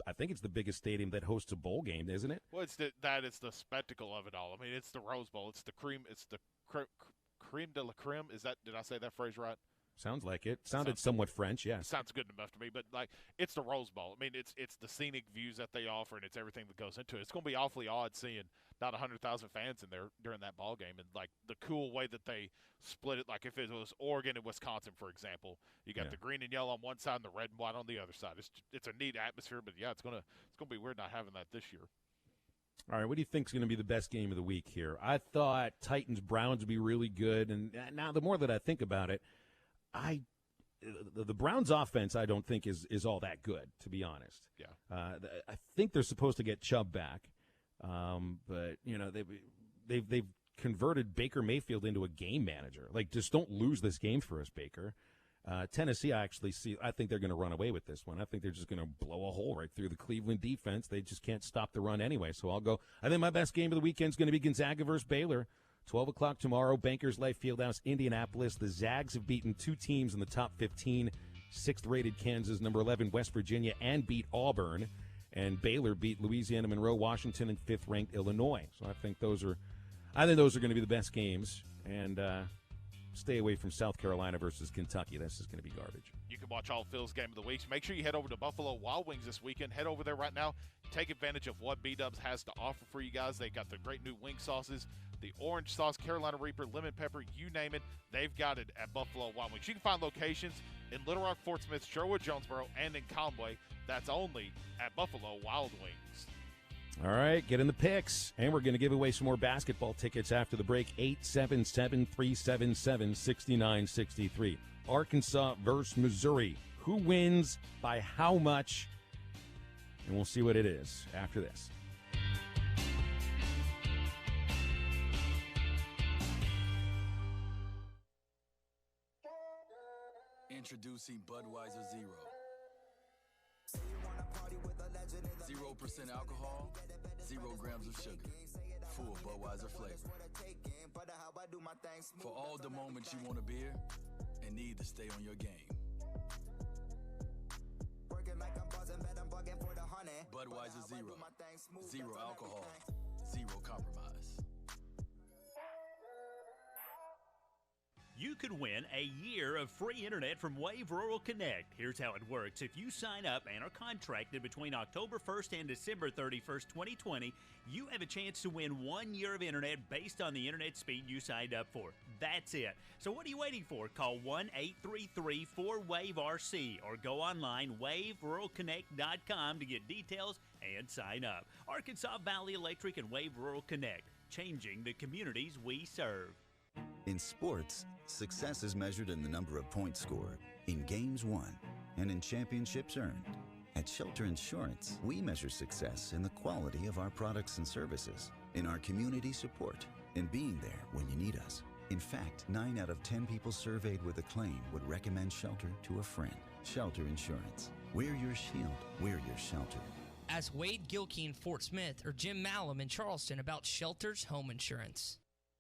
I think it's the biggest stadium that hosts a bowl game, isn't it? Well, it's the spectacle of it all. I mean, it's the Rose Bowl. It's the creme de la creme. Did I say that phrase right? Sounds like it. Sounded somewhat French, yes. Sounds good enough to me, but like it's the Rose Bowl. I mean, it's the scenic views that they offer, and it's everything that goes into it. It's going to be awfully odd seeing not 100,000 fans in there during that ball game, and like the cool way that they split it. Like if it was Oregon and Wisconsin, for example, you got the green and yellow on one side and the red and white on the other side. It's a neat atmosphere, but yeah, it's gonna be weird not having that this year. All right, what do you think is going to be the best game of the week here? I thought Titans-Browns would be really good, and now the more that I think about it, the Browns' offense I don't think is all that good, to be honest. Yeah. I think they're supposed to get Chubb back, but you know they've converted Baker Mayfield into a game manager. Like, just don't lose this game for us, Baker. Tennessee, I think they're going to run away with this one. I think they're just going to blow a hole right through the Cleveland defense. They just can't stop the run anyway. So I think my best game of the weekend is going to be Gonzaga versus Baylor. 12 o'clock tomorrow, Bankers Life Fieldhouse, Indianapolis. The Zags have beaten 2 teams in the top 15, 6th-rated Kansas, number 11, West Virginia, and beat Auburn. And Baylor beat Louisiana Monroe, Washington, and 5th-ranked Illinois. So I think those are going to be the best games. And stay away from South Carolina versus Kentucky. This is going to be garbage. You can watch all Phil's Game of the Week. Make sure you head over to Buffalo Wild Wings this weekend. Head over there right now. Take advantage of what B-Dubs has to offer for you guys. They got the great new wing sauces, the orange sauce, Carolina Reaper, lemon pepper, you name it. They've got it at Buffalo Wild Wings. You can find locations in Little Rock, Fort Smith, Sherwood, Jonesboro, and in Conway. That's only at Buffalo Wild Wings. All right, get in the picks. And we're going to give away some more basketball tickets after the break. 877-377-6963. Arkansas versus Missouri. Who wins by how much? And we'll see what it is after this. Introducing Budweiser Zero. 0% alcohol, 0 grams of sugar. Full Budweiser flavor. For all the moments you want a beer and need to stay on your game. Budweiser Zero. 0 alcohol, 0 compromise. You could win a year of free internet from Wave Rural Connect. Here's how it works. If you sign up and are contracted between October 1st and December 31st, 2020, you have a chance to win 1 year of internet based on the internet speed you signed up for. That's it. So what are you waiting for? Call 1-833-4WAVE-RC or go online, waveruralconnect.com to get details and sign up. Arkansas Valley Electric and Wave Rural Connect, changing the communities we serve. In sports, success is measured in the number of points scored, in games won, and in championships earned. At Shelter Insurance, we measure success in the quality of our products and services, in our community support, in being there when you need us. In fact, 9 out of 10 people surveyed with a claim would recommend Shelter to a friend. Shelter Insurance. We're your shield. We're your shelter. Ask Wade Gilkey in Fort Smith or Jim Malum in Charleston about Shelter's home insurance.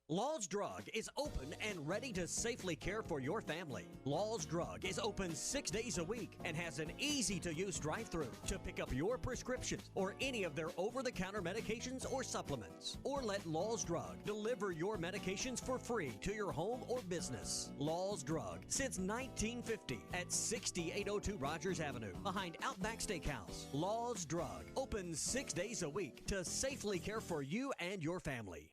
Law's Drug is open and ready to safely care for your family. Law's Drug is open 6 days a week and has an easy-to-use drive-thru to pick up your prescriptions or any of their over-the-counter medications or supplements. Or let Law's Drug deliver your medications for free to your home or business. Law's Drug, since 1950 at 6802 Rogers Avenue, behind Outback Steakhouse. Law's Drug, open 6 days a week to safely care for you and your family.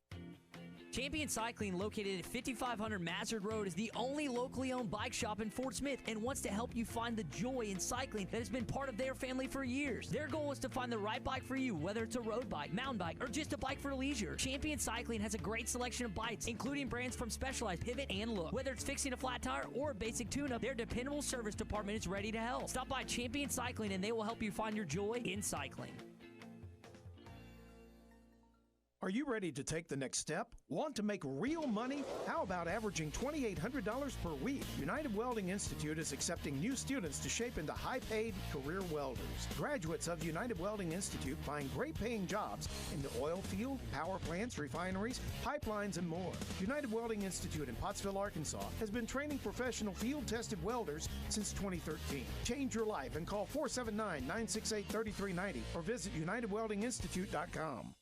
Champion Cycling, located at 5500 Mazard Road, is the only locally owned bike shop in Fort Smith and wants to help you find the joy in cycling that has been part of their family for years. Their goal is to find the right bike for you, whether it's a road bike, mountain bike, or just a bike for leisure. Champion Cycling has a great selection of bikes, including brands from Specialized, Pivot, and Look. Whether it's fixing a flat tire or a basic tune-up, their dependable service department is ready to help. Stop by Champion Cycling and they will help you find your joy in cycling. Are you ready to take the next step? Want to make real money? How about averaging $2,800 per week? United Welding Institute is accepting new students to shape into high-paid career welders. Graduates of United Welding Institute find great-paying jobs in the oil field, power plants, refineries, pipelines, and more. United Welding Institute in Pottsville, Arkansas has been training professional field-tested welders since 2013. Change your life and call 479-968-3390 or visit UnitedWeldingInstitute.com.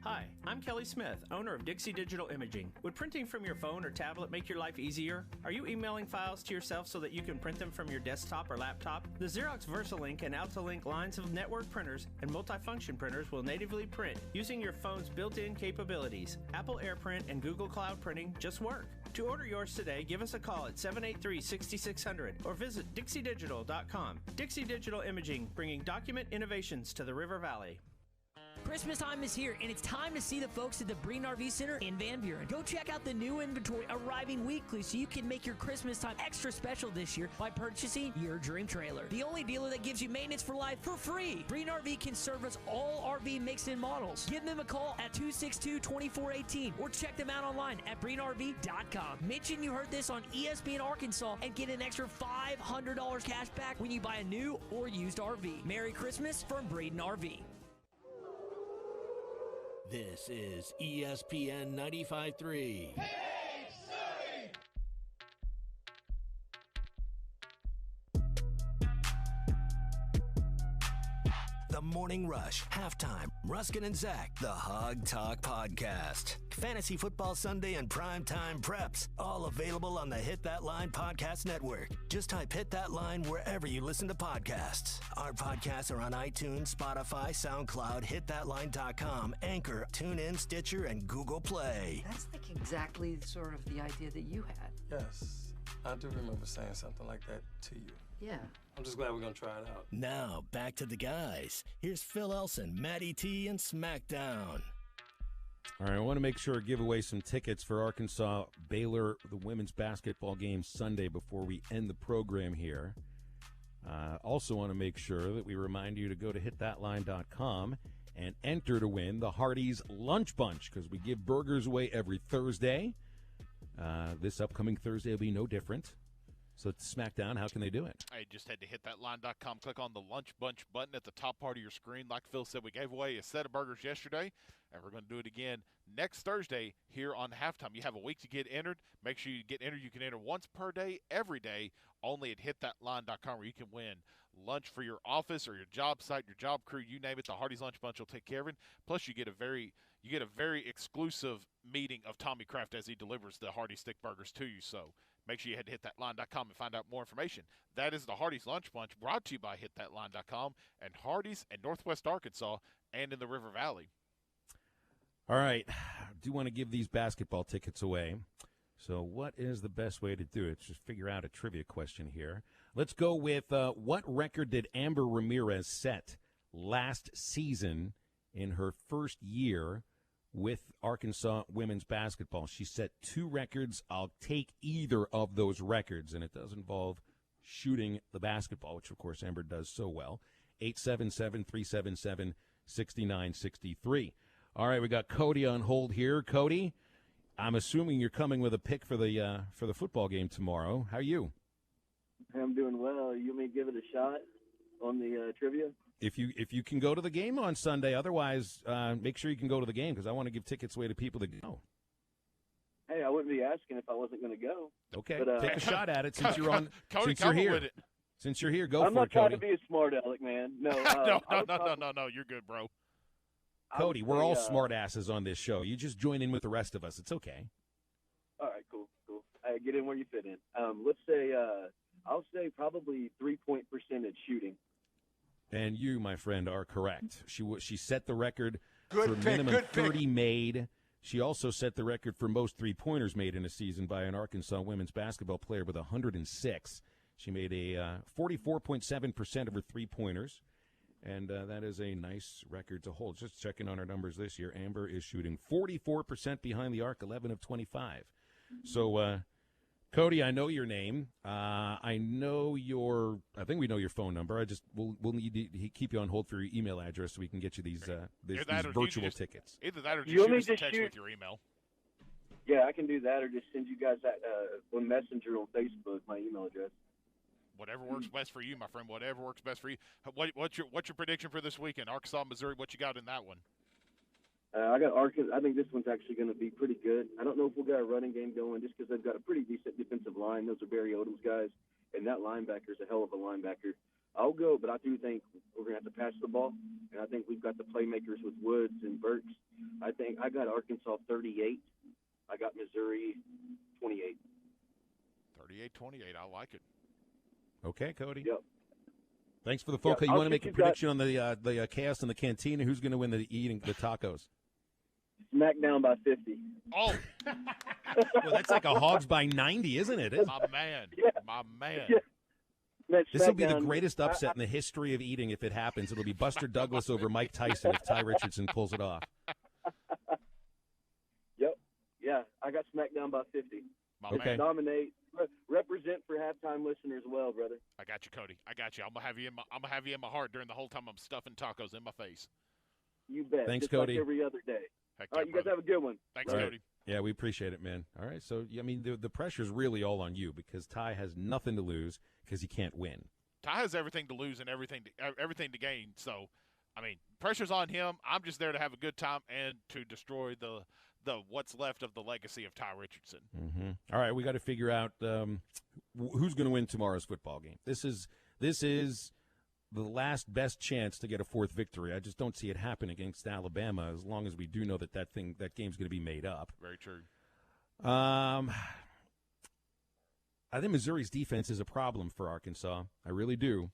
Hi, I'm Kelly Smith, owner of Dixie Digital Imaging. Would printing from your phone or tablet make your life easier? Are you emailing files to yourself so that you can print them from your desktop or laptop? The Xerox VersaLink and AltaLink lines of network printers and multifunction printers will natively print using your phone's built-in capabilities. Apple AirPrint and Google Cloud Printing just work. To order yours today, give us a call at 783-6600 or visit dixiedigital.com. Dixie Digital Imaging, bringing document innovations to the River Valley. Christmas time is here, and it's time to see the folks at the Breen RV Center in Van Buren. Go check out the new inventory arriving weekly so you can make your Christmas time extra special this year by purchasing your dream trailer. The only dealer that gives you maintenance for life for free. Breen RV can service all RV makes and models. Give them a call at 262-2418 or check them out online at BreenRV.com. Mention you heard this on ESPN Arkansas and get an extra $500 cash back when you buy a new or used RV. Merry Christmas from Breeden RV. This is ESPN 95.3. The Morning Rush, Halftime, Ruskin and Zach, the Hog Talk Podcast. Fantasy Football Sunday and Primetime Preps, all available on the Hit That Line Podcast Network. Just type Hit That Line wherever you listen to podcasts. Our podcasts are on iTunes, Spotify, SoundCloud, hitthatline.com, Anchor, TuneIn, Stitcher, and Google Play. That's like exactly sort of the idea that you had. Yes, I do remember saying something like that to you. Yeah. I'm just glad we're going to try it out. Now, back to the guys. Here's Phil Elson, Matty T, and SmackDown. All right, I want to make sure to give away some tickets for Arkansas Baylor, the women's basketball game Sunday before we end the program here. Also want to make sure that we remind you to go to hitthatline.com and enter to win the Hardee's Lunch Bunch, because we give burgers away every Thursday. This upcoming Thursday will be no different. So it's SmackDown, how can they do it? I just had to hitthatline.com, click on the Lunch Bunch button at the top part of your screen. Like Phil said, we gave away a set of burgers yesterday, and we're going to do it again next Thursday here on Halftime. You have a week to get entered. Make sure you get entered. You can enter once per day, every day, only at hitthatline.com, where you can win lunch for your office or your job site, your job crew, you name it. The Hardee's Lunch Bunch will take care of it. Plus, you get a very exclusive meeting of Tommy Kraft as he delivers the Hardee's stick burgers to you. So make sure you head to hitthatline.com and find out more information. That is the Hardee's Lunch Bunch, brought to you by hitthatline.com and Hardee's in Northwest Arkansas and in the River Valley. All right, I do want to give these basketball tickets away. So what is the best way to do it? Just figure out a trivia question here. Let's go with what record did Amber Ramirez set last season in her first year with Arkansas women's basketball? She set 2 records. I'll take either of those records, and it does involve shooting the basketball, which, of course, Amber does so well. 877-377-6963. All right, we got Cody on hold here. Cody, I'm assuming you're coming with a pick for the football game tomorrow. How are you? I'm doing well. You want me to give it a shot on the trivia? If you can go to the game on Sunday, otherwise, make sure you can go to the game, because I want to give tickets away to people that go. Hey, I wouldn't be asking if I wasn't going to go. Okay, but, take a shot at it since you're on. Cody, since you're here. with it. Since you're here, go I'm for not it, Cody. trying to be a smart aleck, man. No, no. You're good, bro. Cody, we're all smart asses on this show. You just join in with the rest of us. It's okay. All right, cool. Get in where you fit in. Let's say I'll say probably 3-point percentage shooting. And you, my friend, are correct. She set the record Good for pick, minimum good pick. 30 made. She also set the record for most three-pointers made in a season by an Arkansas women's basketball player with 106. She made a 44.7% of her three-pointers, and that is a nice record to hold. Just checking on her numbers this year, Amber is shooting 44% behind the arc, 11 of 25. So, Cody, I know your name. I think we know your phone number. We'll need to keep you on hold for your email address so we can get you these virtual tickets. Either that or just You want shoot me us a to text shoot- with your email. Yeah, I can do that, or just send you guys that on Messenger on Facebook, my email address. Whatever works best for you, my friend. Whatever works best for you. What's your prediction for this weekend? Arkansas, Missouri. What you got in that one? I got Arkansas. I think this one's actually going to be pretty good. I don't know if we'll get a running game going just because they've got a pretty decent defensive line. Those are Barry Odom's guys, and that linebacker's a hell of a linebacker. I'll go, but I do think we're going to have to pass the ball, and I think we've got the playmakers with Woods and Burks. I think I got Arkansas 38. I got Missouri 28. 38-28. I like it. Okay, Cody. Yep. Thanks for the phone call. You I'll want to make see a you guys- prediction on the chaos in the cantina? Who's going to win the eating the tacos? Smackdown by 50. Oh, Well, that's like a Hogs by 90, isn't it? my man. My man. Yeah. Man, This will be the Smackdown- greatest upset in the history of eating if it happens. It'll be Buster Douglas over Mike Tyson if Ty Richardson pulls it off. Yep. Yeah, I got Smackdown by 50. My Okay. man. Dominate. Represent for halftime listeners well, brother. I got you, Cody. I got you. I'm gonna have you in my heart during the whole time I'm stuffing tacos in my face. You bet. Thanks, Just Cody. Like every other day. Heck All right, yeah, you guys brother. have a good one. Thanks, Right. Cody. Yeah, we appreciate it, man. All right, so I mean, the pressure's really all on you because Ty has nothing to lose because he can't win. Ty has everything to lose and everything to gain. So, I mean, pressure's on him. I'm just there to have a good time and to destroy the what's left of the legacy of Ty Richardson. Mm-hmm. All right, we got to figure out who's going to win tomorrow's football game. This is the last best chance to get a fourth victory. I just don't see it happen against Alabama as long as we do know that that game's going to be made up. Very true. I think Missouri's defense is a problem for Arkansas. I really do.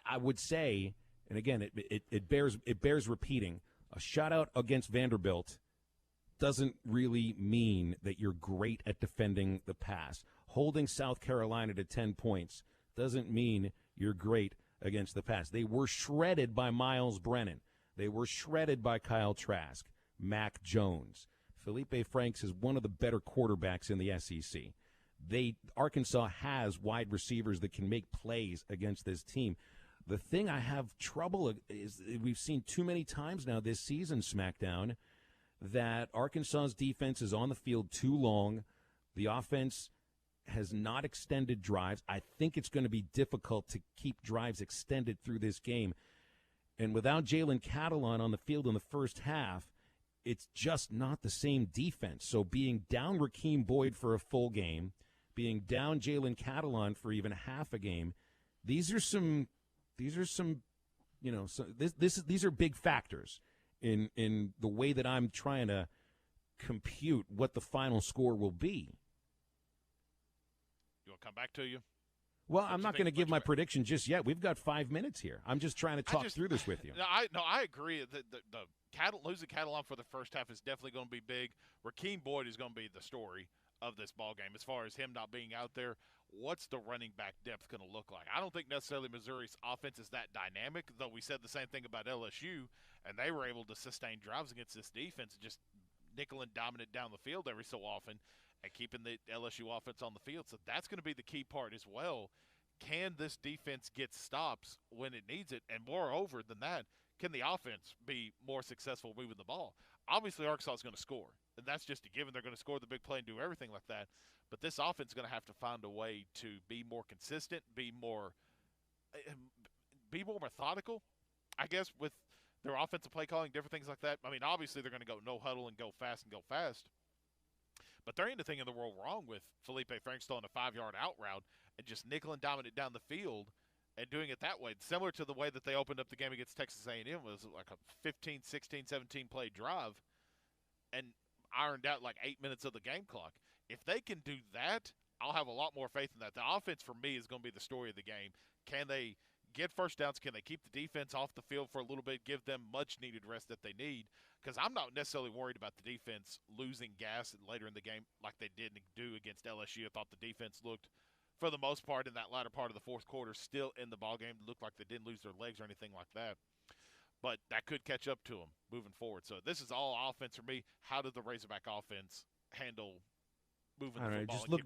I would say, and again, it bears repeating. A shutout against Vanderbilt doesn't really mean that you're great at defending the pass. Holding South Carolina to 10 points doesn't mean you're great against the pass. They were shredded by Miles Brennan. They were shredded by Kyle Trask, Mac Jones. Felipe Franks is one of the better quarterbacks in the SEC. Arkansas has wide receivers that can make plays against this team. The thing I have trouble is we've seen too many times now this season, SmackDown, that Arkansas's defense is on the field too long. The offense has not extended drives. I think it's going to be difficult to keep drives extended through this game. And without Jalen Catalon on the field in the first half, it's just not the same defense. So being down Rakeem Boyd for a full game, being down Jalen Catalon for even half a game, these are some, you know, these are big factors in the way that I'm trying to compute what the final score will be. You want to come back to you? Well, I'm not going to give my prediction just yet. We've got 5 minutes here. I'm just trying to talk through this with you. I agree. The losing Catalan for the first half is definitely going to be big. Rakeem Boyd is going to be the story of this ball game as far as him not being out there. What's the running back depth going to look like? I don't think necessarily Missouri's offense is that dynamic, though we said the same thing about LSU, and they were able to sustain drives against this defense and just nickel and dominant down the field every so often and keeping the LSU offense on the field. So that's going to be the key part as well. Can this defense get stops when it needs it? And moreover than that, can the offense be more successful moving the ball? Obviously, Arkansas is going to score, and that's just a given. They're going to score the big play and do everything like that. But this offense is going to have to find a way to be more consistent, be more methodical, I guess, with their offensive play calling, different things like that. I mean, obviously, they're going to go no huddle and go fast. But there ain't a thing in the world wrong with Felipe Franks throwing a 5-yard out route and just nickel and dominant down the field and doing it that way. Similar to the way that they opened up the game against Texas A&M was like a 15, 16, 17-play drive and ironed out like 8 minutes of the game clock. If they can do that, I'll have a lot more faith in that. The offense for me is going to be the story of the game. Can they get first downs? Can they keep the defense off the field for a little bit, give them much-needed rest that they need? Because I'm not necessarily worried about the defense losing gas later in the game like they didn't do against LSU. I thought the defense looked, for the most part, in that latter part of the fourth quarter, still in the ballgame. It looked like they didn't lose their legs or anything like that. But that could catch up to them moving forward. So this is all offense for me. How did the Razorback offense handle moving the football?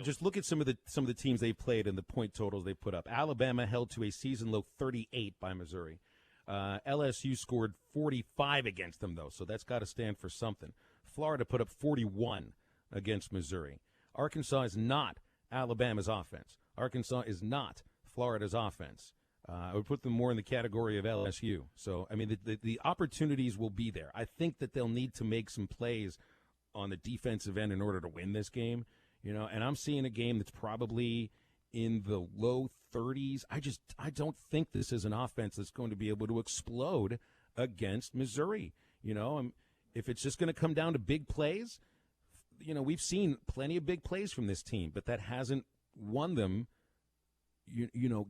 Just look at some of the teams they played and the point totals they put up. Alabama held to a season low 38 by Missouri. LSU scored 45 against them, though, so that's got to stand for something. Florida put up 41 against Missouri. Arkansas is not Alabama's offense. Arkansas is not Florida's offense. I would put them more in the category of LSU. So, I mean, the opportunities will be there. I think that they'll need to make some plays on the defensive end in order to win this game. You know, and I'm seeing a game that's probably in the low 30s. I don't think this is an offense that's going to be able to explode against Missouri. If it's just going to come down to big plays, we've seen plenty of big plays from this team, but that hasn't won them,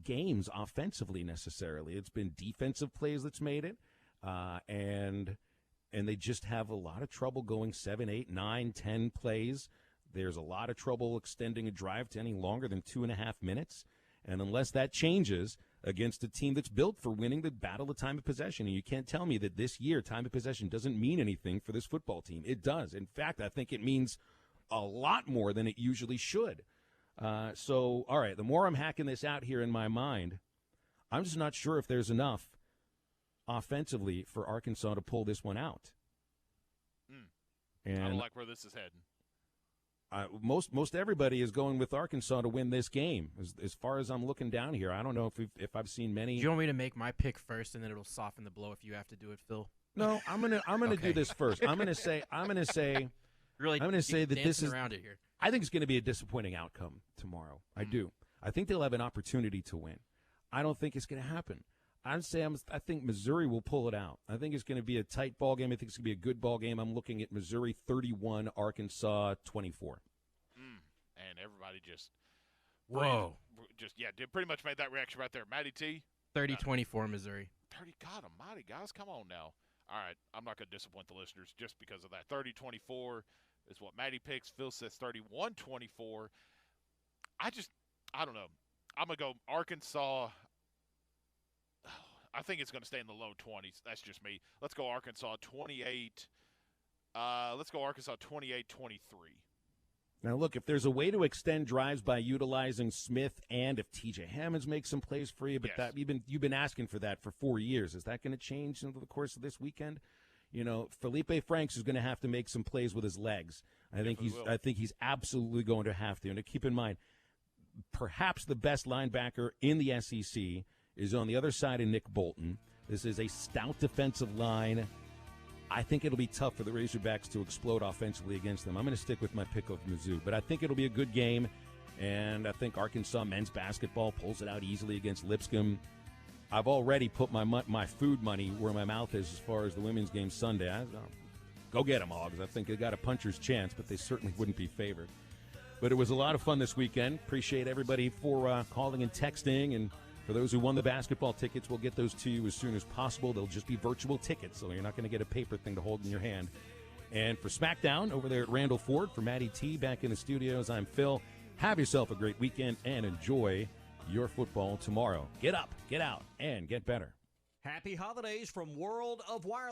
games offensively necessarily. It's been defensive plays that's made it, and they just have a lot of trouble going 7, 8, 9, 10 plays. There's a lot of trouble extending a drive to any longer than 2.5 minutes. And unless that changes against a team that's built for winning the battle of time of possession, and you can't tell me that this year time of possession doesn't mean anything for this football team. It does. In fact, I think it means a lot more than it usually should. All right, the more I'm hacking this out here in my mind, I'm just not sure if there's enough offensively for Arkansas to pull this one out. And I don't like where this is heading. Most everybody is going with Arkansas to win this game. As far as I'm looking down here, I don't know if I've seen many. Do you want me to make my pick first, and then it'll soften the blow if you have to do it, Phil? No, I'm gonna do this first. I'm gonna say really. I'm gonna say that this is around it here. I think it's going to be a disappointing outcome tomorrow. I do. I think they'll have an opportunity to win. I don't think it's going to happen. I think Missouri will pull it out. I think it's going to be a tight ball game. I think it's going to be a good ball game. I'm looking at Missouri 31, Arkansas 24. And everybody just pretty much made that reaction right there. Matty T. 30-24 Missouri. 30. God almighty, guys, come on now. All right, I'm not going to disappoint the listeners just because of that. 30-24 is what Matty picks. Phil says 31-24. I don't know. I'm going to go Arkansas. I think it's going to stay in the low 20s. That's just me. Let's go Arkansas 28. Let's go Arkansas 28-23. Now, look, if there's a way to extend drives by utilizing Smith and if T.J. Hammonds makes some plays for you, but that you've been asking for that for 4 years. Is that going to change over the course of this weekend? Felipe Franks is going to have to make some plays with his legs. I think he's absolutely going to have to. And to keep in mind, perhaps the best linebacker in the SEC is on the other side of Nick Bolton. This is a stout defensive line. I think it'll be tough for the Razorbacks to explode offensively against them. I'm going to stick with my pick of Mizzou, but I think it'll be a good game, and I think Arkansas men's basketball pulls it out easily against Lipscomb. I've already put my food money where my mouth is as far as the women's game Sunday. Go get them, Hogs. I think they got a puncher's chance, but they certainly wouldn't be favored. But it was a lot of fun this weekend. Appreciate everybody for calling and texting, and for those who won the basketball tickets, we'll get those to you as soon as possible. They'll just be virtual tickets, so you're not going to get a paper thing to hold in your hand. And for SmackDown over there at Randall Ford, for Matty T back in the studios, I'm Phil. Have yourself a great weekend and enjoy your football tomorrow. Get up, get out, and get better. Happy holidays from World of Wireless.